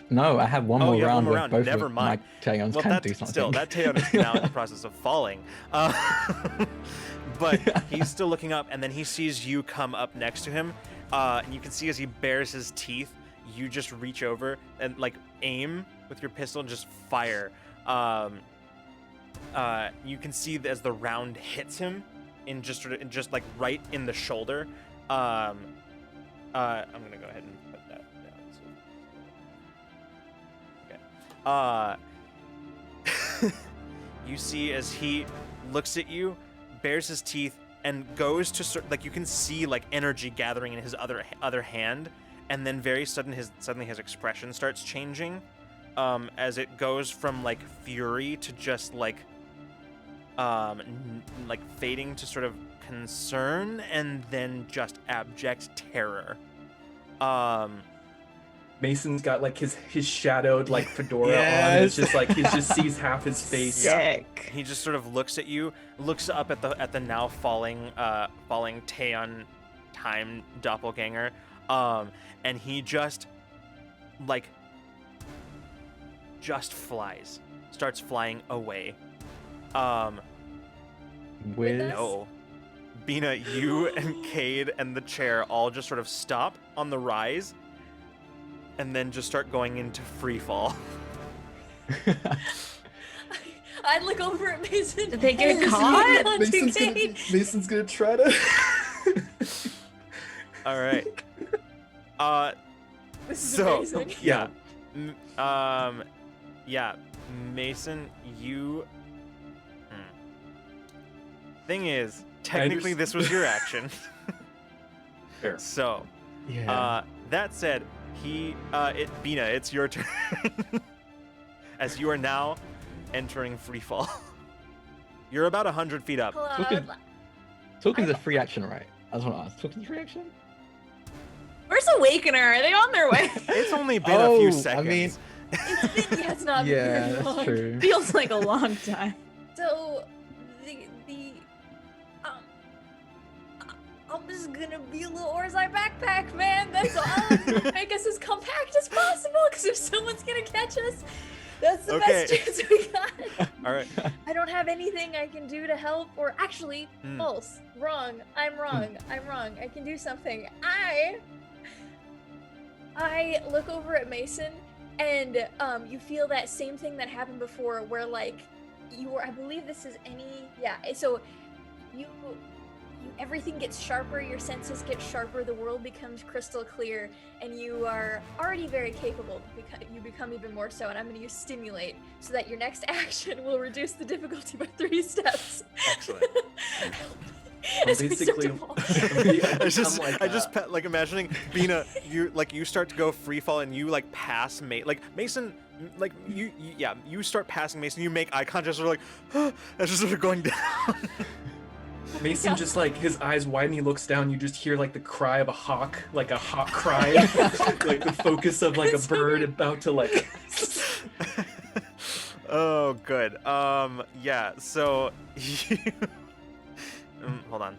No, I have one
Oh,
more
you have
round
one more
where
round.
both
Never
of
mind.
my Taeons
Well,
can
that
do something.
still, that Taeon is now in the process of falling. But he's still looking up, and then he sees you come up next to him, and you can see as he bares his teeth, you just reach over and like aim with your pistol and just fire. You can see as the round hits him in just like right in the shoulder. I'm gonna go ahead and put that down. Okay. You see as he looks at you, bares his teeth, and goes to like you can see like energy gathering in his other hand, and then very suddenly his expression starts changing, as it goes from like fury to just like like fading to sort of concern, and then just abject terror.
Mason's got like his shadowed like fedora on. And it's
Yes.
just like he just sees half his face.
Sick.
He just sort of looks at you, looks up at the now falling Taeon time doppelganger, and he just starts flying away.
With
us?
No, Bina, you and Kade and the chair all just sort of stop on the rise, and then just start going into free fall.
I'd look over at Mason.
Did they get
and
caught?
not do Kate.
Mason's gonna try to.
All right.
This is
So
amazing.
yeah, yeah, Mason, you. Thing is, technically this was your action.
Fair.
So,
yeah.
that said, Bina, it's your turn. As you are now entering free fall. You're about 100 feet up.
Hello.
Talking- Talking's a free action, right? I just want to ask. Talking's a free action?
Where's Awakener? Are they on their way?
It's only been a few
Oh,
seconds.
I mean,
It's been, yeah, it's not been
yeah,
very
that's
long.
true.
Feels like a long time.
So, I'm just gonna be a little Orzai backpack, man. That's all. I'm gonna make us as compact as possible, because if someone's gonna catch us, that's the
Okay.
best chance we got.
All right.
I don't have anything I can do to help, or actually, false, wrong. I'm wrong. I'm wrong. I can do something. I look over at Mason, and you feel that same thing that happened before, where like you were. I believe this is So you everything gets sharper. Your senses get sharper. The world becomes crystal clear, and you are already very capable. You become even more so. And I'm going to use stimulate so that your next action will reduce the difficulty by 3 steps.
Excellent.
As we start to
basically-
fall.
I just like imagining Bina, you start to go free fall and you like pass Mason, like you start passing Mason. You make eye contact, sort of like as just sort of going down.
Mason just like his eyes widen, he looks down, you just hear like the cry of a hawk, like a hawk cry, like the focus of like a bird about to like.
Oh, good. Yeah. So, hold on.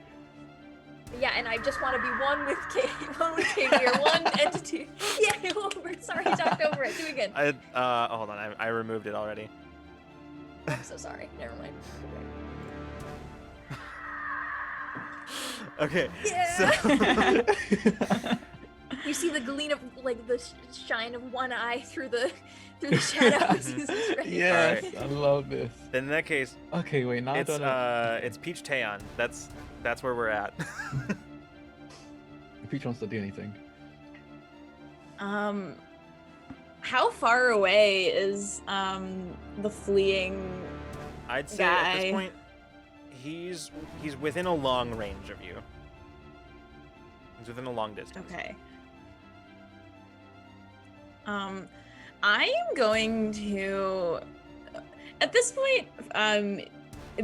Yeah, and I just want to be one with Kate. One with Kate. We are one entity. Yeah, over. Sorry, I talked over it. Do it again.
Hold on. I removed it already.
I'm so sorry. Never mind.
Okay.
Yeah.
So,
You see the gleam of like the shine of one eye through the shadows. This is great.
Yes,
Alright.
I love this.
then in that case,
Okay, wait, now I
it's
don't know.
it's Peach Taeyeon. That's where we're at.
If Peach wants to do anything.
How far away is the fleeing?
I'd say at this
Guy.
point, he's within a long range of you. He's within a long distance.
Okay. I am going to. At this point,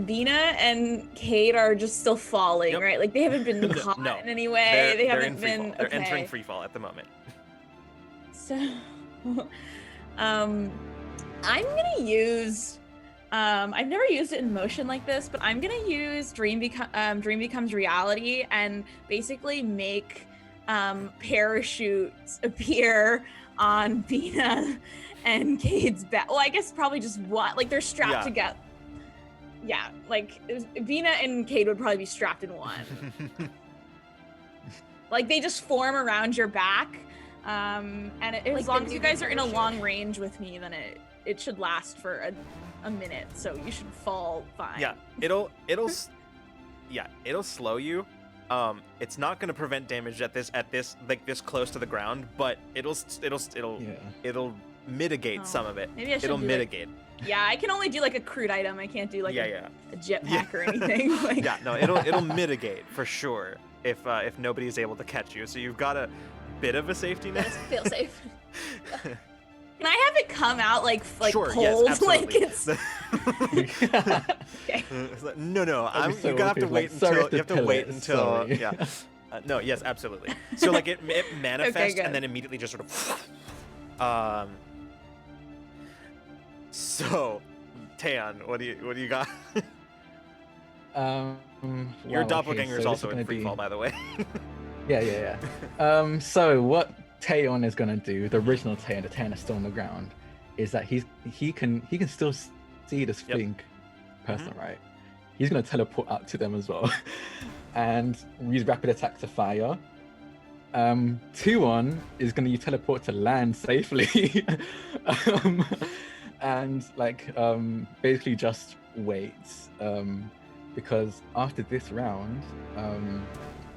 Bina and Kate are just still falling,
Yep.
right? Like they haven't been caught
No,
in any way. They
they're
haven't
in
been.
free fall. They're
Okay.
entering free fall at the moment.
So, I'm gonna use. I've never used it in motion like this, but I'm gonna use Dream Becomes Reality and basically make parachutes appear on Bina and Cade's back. Well, I guess probably just one. Like they're strapped
Yeah.
together. Yeah, like Bina and Cade would probably be strapped in one. Like they just form around your back. And
Like
as
the
long as you guys are in a
parachute.
long range with me, then it should last for a minute. So you should fall fine.
Yeah, it'll slow you. It's not going to prevent damage at this like this close to the ground, but it'll mitigate
Oh,
some of it.
maybe I should
It'll
do, like,
mitigate.
Yeah, I can only do like a crude item. I can't do like
Yeah.
a jetpack
Yeah.
or anything. Like,
Yeah, no, it'll mitigate for sure if nobody is able to catch you. So you've got a bit of a safety net.
Let's feel safe.
Can I have it come out like
Sure,
cold?
yes,
Like
absolutely.
it's okay.
It's like, no,
That'd be so
you're gonna have to
awkward,
wait
like, sorry
until
to
you have to
pill
wait
it,
until
sorry.
yeah. No, yes, absolutely. So like it manifests
good.
and then immediately just sort of. So, Taeyeon, what do you got? Your
wow,
doppelganger
okay,
is
so this
also
gonna
in free
be-
fall, by the way.
Yeah. So what Taeyeon is gonna do, the original Taeyeon, the Taeyeon that's still on the ground, is that he can still see this
Yep.
fleeing person, right? He's gonna teleport out to them as well, and use rapid attack to fire. 2-1 is gonna use teleport to land safely, and basically just wait, because after this round,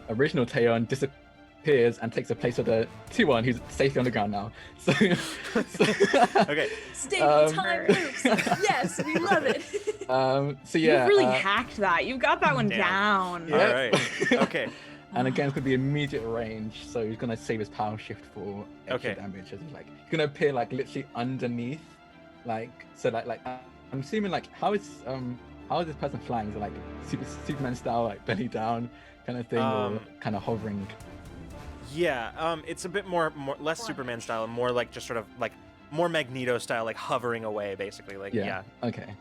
original Taeyeon disappears and takes the place of the 2-1 who's safely on the ground now. So,
Okay.
Stable time loops. Yes, we love it.
so yeah.
You've really hacked that. You've got that one
Damn.
down.
Yeah.
All right. Okay.
And again, it's gonna be immediate range, so he's gonna save his power shift for extra
Okay.
damage. As he's he's gonna appear literally underneath, I'm assuming how is this person flying? Is it Superman style, belly down kind of thing, or kind of hovering?
Yeah. It's a bit more less Superman style and more like just sort of like more Magneto style, like hovering away, basically. Like yeah.
Okay.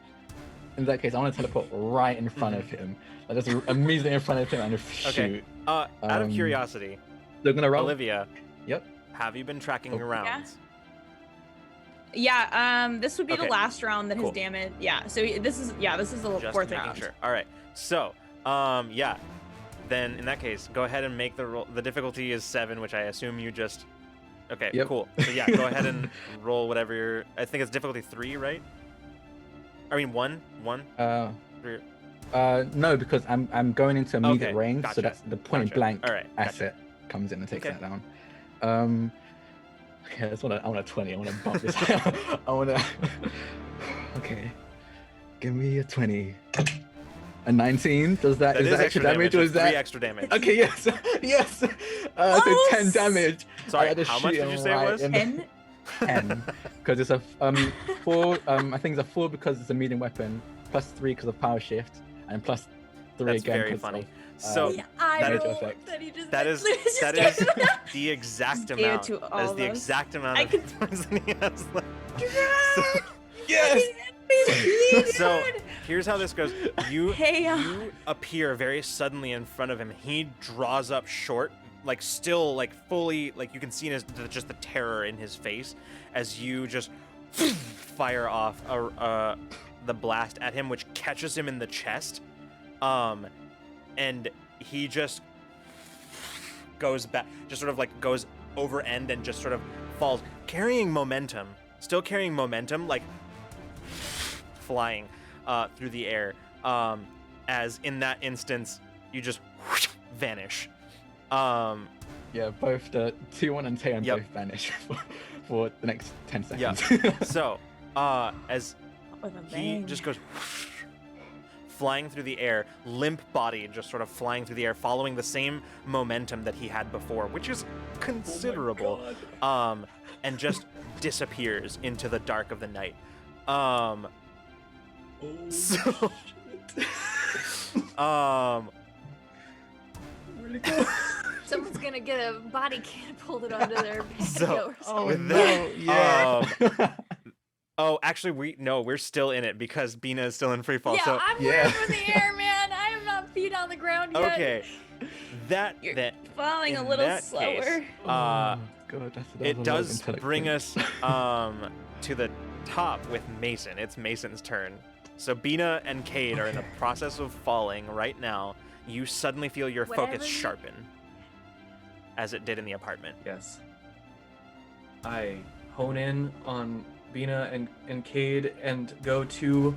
In that case, I want to teleport right in front of him, just immediately in front of him and just shoot.
Okay. Out of curiosity,
They're gonna roll.
Olivia.
Yep.
Have you been tracking your
Oh.
rounds?
Yeah. This would be
Okay.
the last round that
Cool.
his damage. Yeah. So this is the
Just
fourth
making
round.
sure. All right. So, yeah. Then in that case, go ahead and make the roll. The difficulty is 7, which I assume you just. Okay.
Yep.
Cool. So yeah, go ahead and roll whatever your. I think it's difficulty 3, right? I mean 1. 3.
No, because I'm going into immediate
Okay,
range,
gotcha,
so that's the point
gotcha.
blank
All right, gotcha.
asset comes in and takes
Okay.
that down. Okay, I want a 20. I want to bump this. I want to. Okay, give me a 20. A 19. Is that extra damage, or is
It's 3
that?
extra damage.
Okay, yes, yes. So
Oh,
10 damage.
Sorry,
I had to
how much
shoot
did you
him
say it
right
was?
in the-
10.
10, because it's a 4. I think it's a 4 because it's a medium weapon, plus 3 because of power shift, and plus 3
That's
again.
very
'cause
funny.
of,
So
The eye
that is-
roll
effect.
that he just
that is
just
that
gave
is
him.
the exact
Just gave it
amount.
to
That
all
is
of
the
us.
exact amount
I
of
could-
hit points that he has left.
yes.
So here's how this goes. You
Hey,
you appear very suddenly in front of him. He draws up short, like still like fully, like you can see in his, just the terror in his face as you just fire off the blast at him, which catches him in the chest. And he just goes back, just sort of like goes over end and just sort of falls, carrying momentum, still carrying momentum, like flying through the air. As in that instance, you just vanish.
Yeah, both the 2-1 and Taeyeon
Yep.
both vanish for the next 10
Yeah.
seconds.
So, as
With a
he
bang.
just goes flying through the air, limp body, just sort of flying through the air, following the same momentum that he had before, which is considerable, and just disappears into the dark of the night. So,
Someone's gonna get a body catapulted onto their
So,
patio or something.
with that, oh, actually, we're still in it because Bina is still in free fall.
Yeah,
So,
I'm
Yeah.
running in the air, man. I am not feet on the ground yet.
okay,
You're
that
falling a
in
little
that
slower.
case,
God, that's
it does bring us to the top with Mason. It's Mason's turn. So Bina and Kade are in the process of falling right now. You suddenly feel your
Whatever
focus
you-
sharpen, as it did in the apartment.
Yes. I hone in on Bina and Kade and go to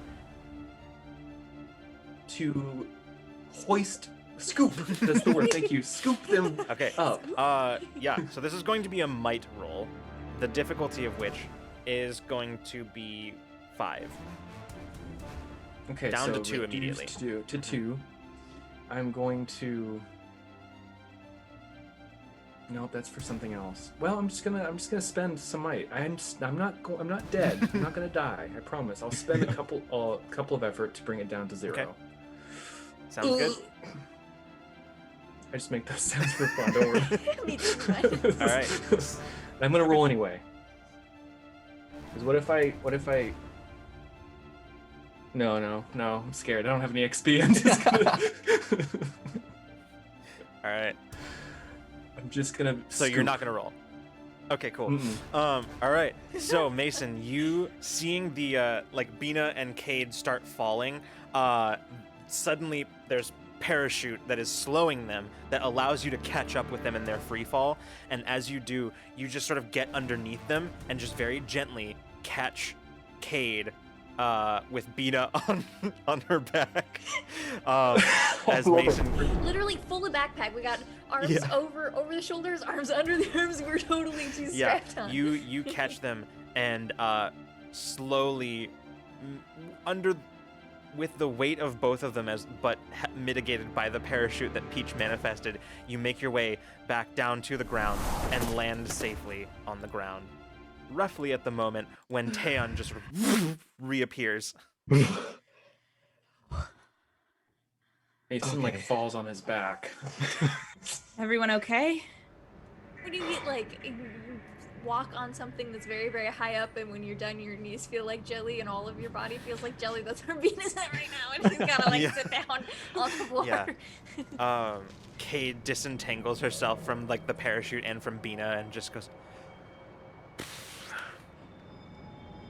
scoop. That's the word. Thank you. Scoop them
Okay.
up.
Yeah. So this is going to be a might roll, the difficulty of which is going to be 5.
Okay,
down to
so
2
reduced
immediately.
to 2. I'm going to. No, that's for something else. Well, I'm just gonna spend some might. I'm not dead. I'm not gonna die. I promise. I'll spend a couple of effort to bring it down to 0.
Okay. Sounds good.
I just make those sounds for fun. Don't worry.
Me too, man.
All right.
I'm gonna roll anyway. Because what if I? No, I'm scared. I don't have any XP. I'm just gonna.
All right.
I'm just gonna.
So you're not gonna roll. Okay, cool.
Mm-mm.
All right. So Mason, you seeing the like Bina and Kade start falling, suddenly there's parachute that is slowing them that allows you to catch up with them in their free fall, and as you do, you just sort of get underneath them and just very gently catch Kade with Bina on her back. As Mason
Literally full of backpack. We got arms
Yeah.
over the shoulders, arms under the arms. We're totally too
yeah,
strapped on.
you catch them and slowly under with the weight of both of them but mitigated by the parachute that Peach manifested, you make your way back down to the ground and land safely on the ground. Roughly at the moment when Taeyeon just reappears.
Mason
Okay.
falls on his back.
Everyone okay?
When you get you walk on something that's very, very high up, and when you're done, your knees feel like jelly, and all of your body feels like jelly. That's where Venus at right now, and she's gotta
Yeah.
sit down on the floor.
Yeah. Kade disentangles herself from the parachute and from Bina and just goes, "It's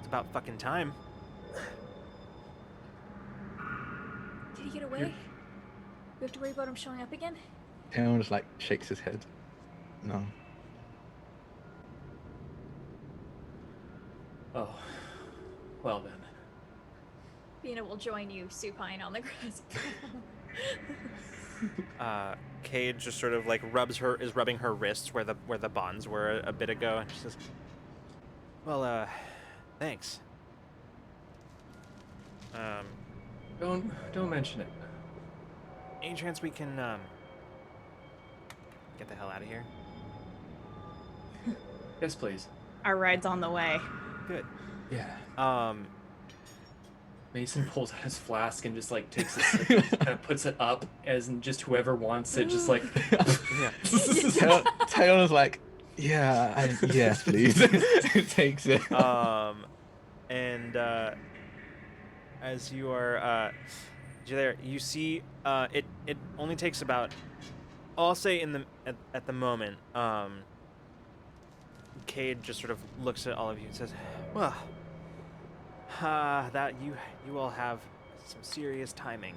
about fucking time."
Did he get away? We have to worry about him showing up again.
Taeyeon just shakes his head. No.
Oh, well then.
Bina will join you supine on the grass.
Kade just sort of is rubbing her wrists where the bonds were a bit ago, and she says, "Well, thanks."
Don't mention it.
Any chance we can get the hell out of here?
Yes, please.
Our ride's on the way.
Good.
Yeah. Mason pulls out his flask and just takes it, kind of puts it up as in just whoever wants it, just
Yeah.
Taeyeon is yes, please. Takes it.
And as you are there, you see it only takes about, I'll say at the moment, Kade just sort of looks at all of you and says, "Well, that you all have some serious timing.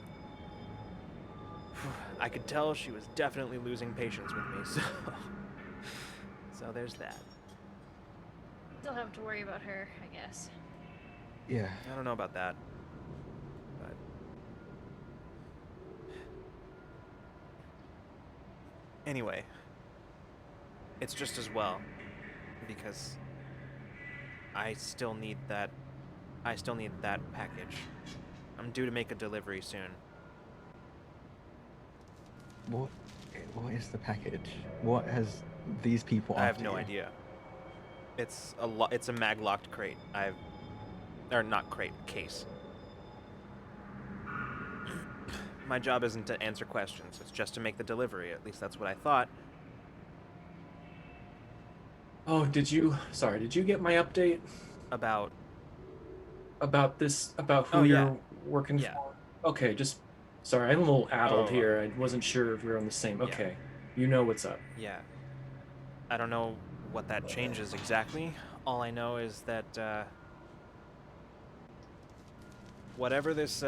I could tell she was definitely losing patience with me, so there's that.
Still have to worry about her, I guess.
Yeah.
I don't know about that, but anyway, it's just as well because I still need that package. I'm due to make a delivery soon.
What is the package? What has these people
I have
after
no
you?
idea. It's a mag-locked crate. Or not crate, case. My job isn't to answer questions. It's just to make the delivery. At least that's what I thought.
Oh, did you get my update
About
about this, about who
Oh, yeah.
you're working
Yeah.
for? Okay, just, sorry, I'm a little addled
Oh.
here. I wasn't sure if we were on the same.
Yeah.
Okay, you know what's up.
Yeah. I don't know what that changes exactly. All I know is that whatever this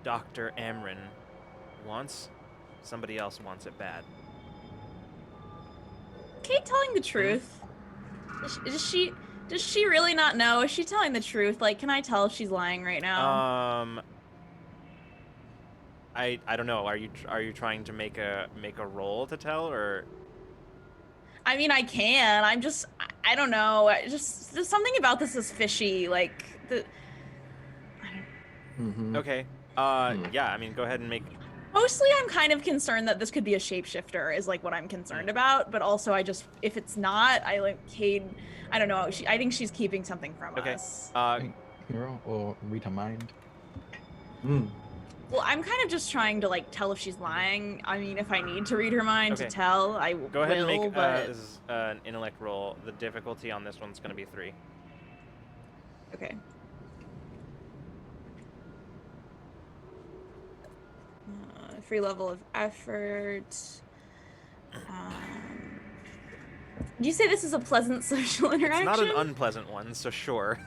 Dr. Amrin wants, somebody else wants it bad.
Kate telling the truth? Does she really not know? Is she telling the truth? Like, can I tell if she's lying right now?
I don't know. Are you trying to make a roll to tell, or?
I mean, I can. I don't know. There's something about this is fishy. Like
Mm-hmm.
Okay. Yeah. I mean, go ahead and make.
mostly I'm kind of concerned that this could be a shapeshifter is like what I'm concerned about. But also if it's not, I like Kade. I don't know. I think she's keeping something from
Okay.
us.
Hero or read her mind.
Well, I'm kind of just trying to like tell if she's lying. I mean, if I need to read her mind to
Okay.
tell, I
Go ahead and make
but
this is an intellect roll. The difficulty on this one's going to be 3.
okay. Free level of effort. Did you say this is a pleasant social interaction?
It's not an unpleasant one, so sure.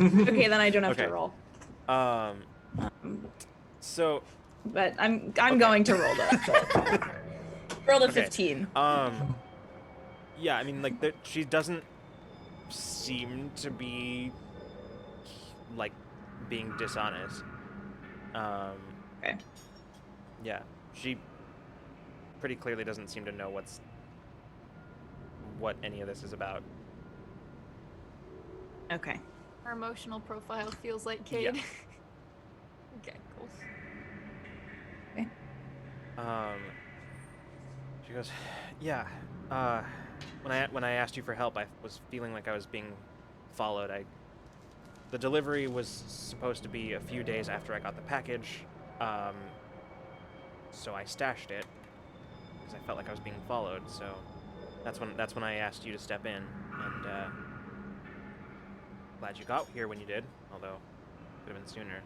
Okay, then I don't have
Okay.
to roll.
So
But I'm
Okay.
going to roll that. Roll a
Okay.
15.
yeah, I mean, like, she doesn't seem to be, like, being dishonest.
Okay.
Yeah, she pretty clearly doesn't seem to know what any of this is about.
Okay.
Her emotional profile feels like Kade.
Yeah.
Okay, cool.
She goes, yeah, when I asked you for help, I was feeling like I was being followed. The delivery was supposed to be a few days after I got the package, so I stashed it because I felt like I was being followed. So that's when I asked you to step in, and glad you got here when you did. Although could have been sooner.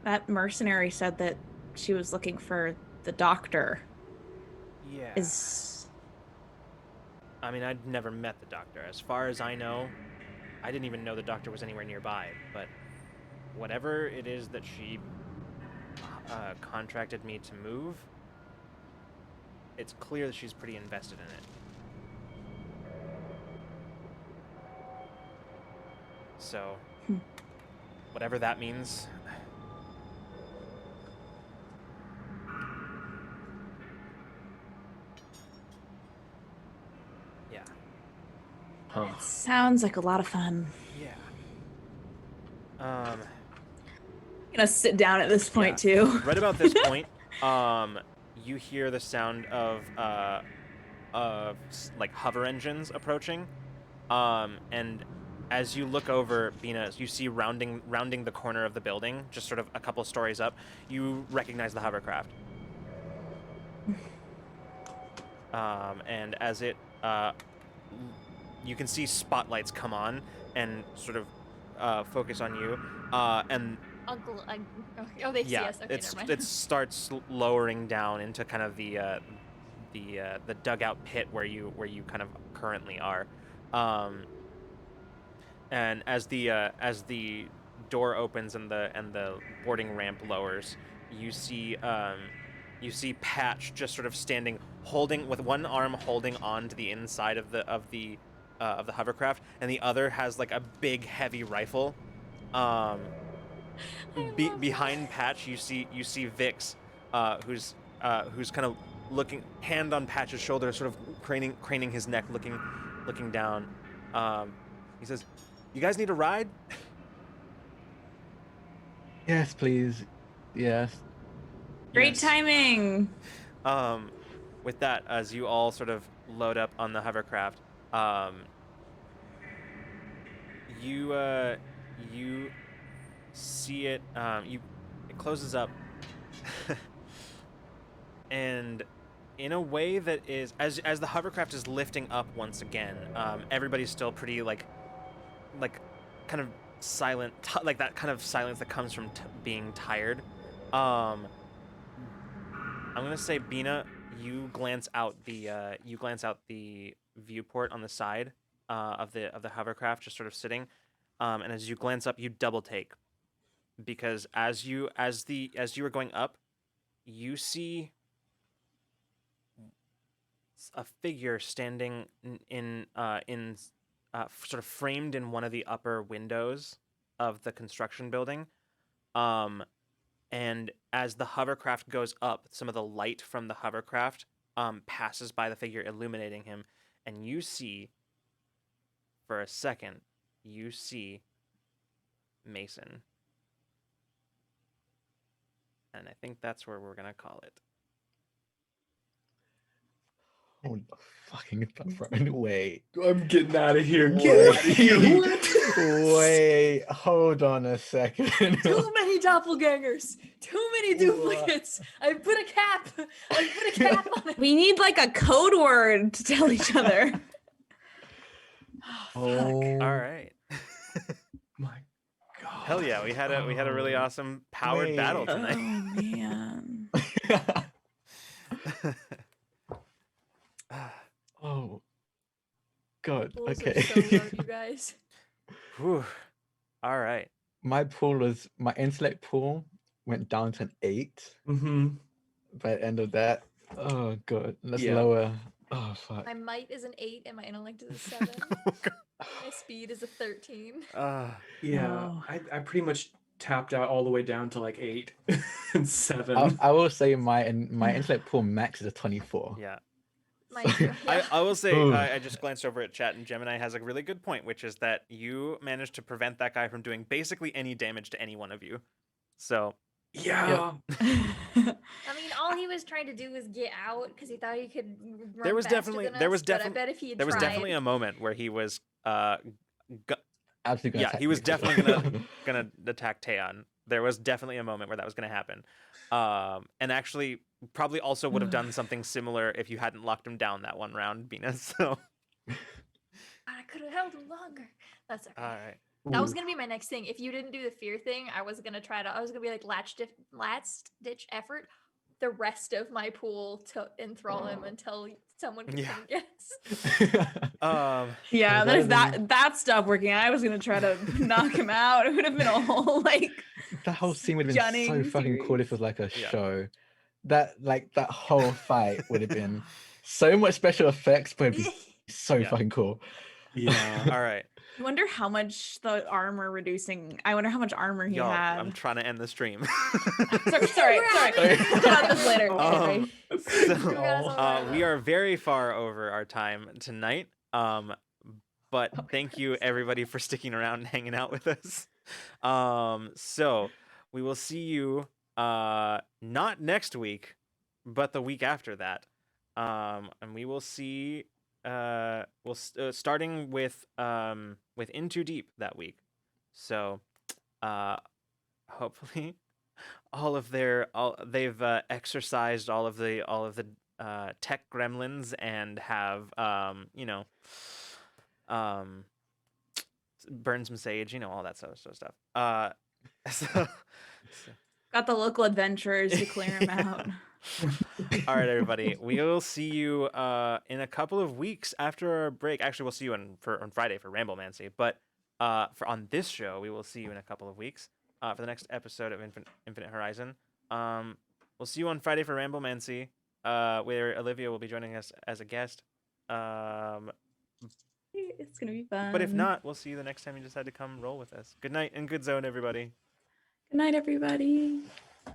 That mercenary said that she was looking for the doctor.
Yeah.
Is
I mean, I'd never met the doctor. As far as I know, I didn't even know the doctor was anywhere nearby. But whatever it is that she contracted me to move, it's clear that she's pretty invested in it. So, whatever that means. Yeah.
Huh.
sounds like a lot of fun.
Yeah.
I'm gonna sit down at this point
Yeah.
too.
Right about this point, you hear the sound of like hover engines approaching, and as you look over, Bina, you see rounding the corner of the building, just sort of a couple stories up, you recognize the hovercraft. And as it, you can see spotlights come on and sort of focus on you, and
oh, they see
yeah,
us. Okay,
it
never mind.
it starts lowering down into kind of the dugout pit where you kind of currently are, and as the door opens and the boarding ramp lowers, you see Patch just sort of standing, holding with one arm holding on to the inside of the hovercraft, and the other has like a big heavy rifle. Behind Patch, you see Vix, who's kind of looking, hand on Patch's shoulder, sort of craning his neck, looking down. He says, "You guys need a ride?"
Yes, please. Yes.
Great
Yes.
timing.
With that, as you all sort of load up on the hovercraft, you see it. It closes up, and in a way that is, as the hovercraft is lifting up once again, everybody's still pretty like kind of silent, like that kind of silence that comes from being tired. I'm gonna say, Bina, you glance out the viewport on the side of the hovercraft, just sort of sitting, and as you glance up, you double take, because as you are going up, you see a figure standing in sort of framed in one of the upper windows of the construction building. And as the hovercraft goes up, some of the light from the hovercraft passes by the figure, illuminating him, and you see, for a second, Mason. And I think that's where we're gonna call it.
Oh, the fucking front. Wait.
I'm getting out of here.
Wait.
Get out of here.
Wait. Hold on a second.
Too many doppelgangers. Too many duplicates. I put a cap on it.
We need like a code word to tell each other.
Oh,
All right.
My God.
Hell yeah, we had a really awesome powered battle
Wait.
Oh
tonight.
man.
Oh. God.
Bulls
Okay.
are so low, you guys.
Whew. All right.
My intellect pool went down to an 8
Mm-hmm.
by the end of that. Oh god. Let's
Yeah.
lower. Oh fuck.
My might is an 8 and my intellect is a 7. My speed is a 13.
Yeah.
Oh.
I pretty much tapped out all the way down to like 8 and 7.
I will say my intellect pool max is a 24.
Yeah.
Mine too. Yeah.
I will say,
Ooh.
I just glanced over at chat, and Gemini has a really good point, which is that you managed to prevent that guy from doing basically any damage to any one of you. So
Yeah.
I mean, all he was trying to do was get out because he thought he could run
there was
faster
definitely
than
there
us,
was
but I
definitely
bet if he had
there was
tried,
definitely a moment where he was
Absolutely.
yeah, he was definitely gonna attack Taeon. There was definitely a moment where that was gonna happen, and actually probably also would have done something similar if you hadn't locked him down that one round, Bina. So
I could have held him longer. That's okay.
all right.
That was gonna be my next thing. If you didn't do the fear thing, I was gonna be like last ditch effort the rest of my pool to enthrall him until someone could come get us.
Yeah,
Was
there's
that
that stopped working. I was gonna try to knock him out. It would have been a whole like
That whole scene would have been so
stunning
fucking cool if it
series.
was like a
Yeah.
show. That whole fight would have been so much special effects, but it'd be so
Yeah.
fucking cool.
Yeah.
All right,
I wonder how much the armor reducing. I wonder how much armor he
y'all.
had.
I'm trying to end the stream.
Sorry. We'll talk about this later.
Um,
You guys all right.
we are very far over our time tonight. But thank you everybody for sticking around and hanging out with us. So we will see you not next week, but the week after that. And we will see starting with In Too Deep that week. So hopefully they've exercised all of the tech gremlins and have burn some sage, all that sort of stuff. So,
Got the local adventurers to clear them out.
all right, everybody. We will see you in a couple of weeks after our break. Actually, we'll see you on Friday for Ramblemancy. But on this show, we will see you in a couple of weeks for the next episode of Infinite Horizon. We'll see you on Friday for Ramblemancy, where Olivia will be joining us as a guest.
It's gonna be fun.
But if not, we'll see you the next time you decide to come roll with us. Good night and good zone, everybody.
Good night, everybody.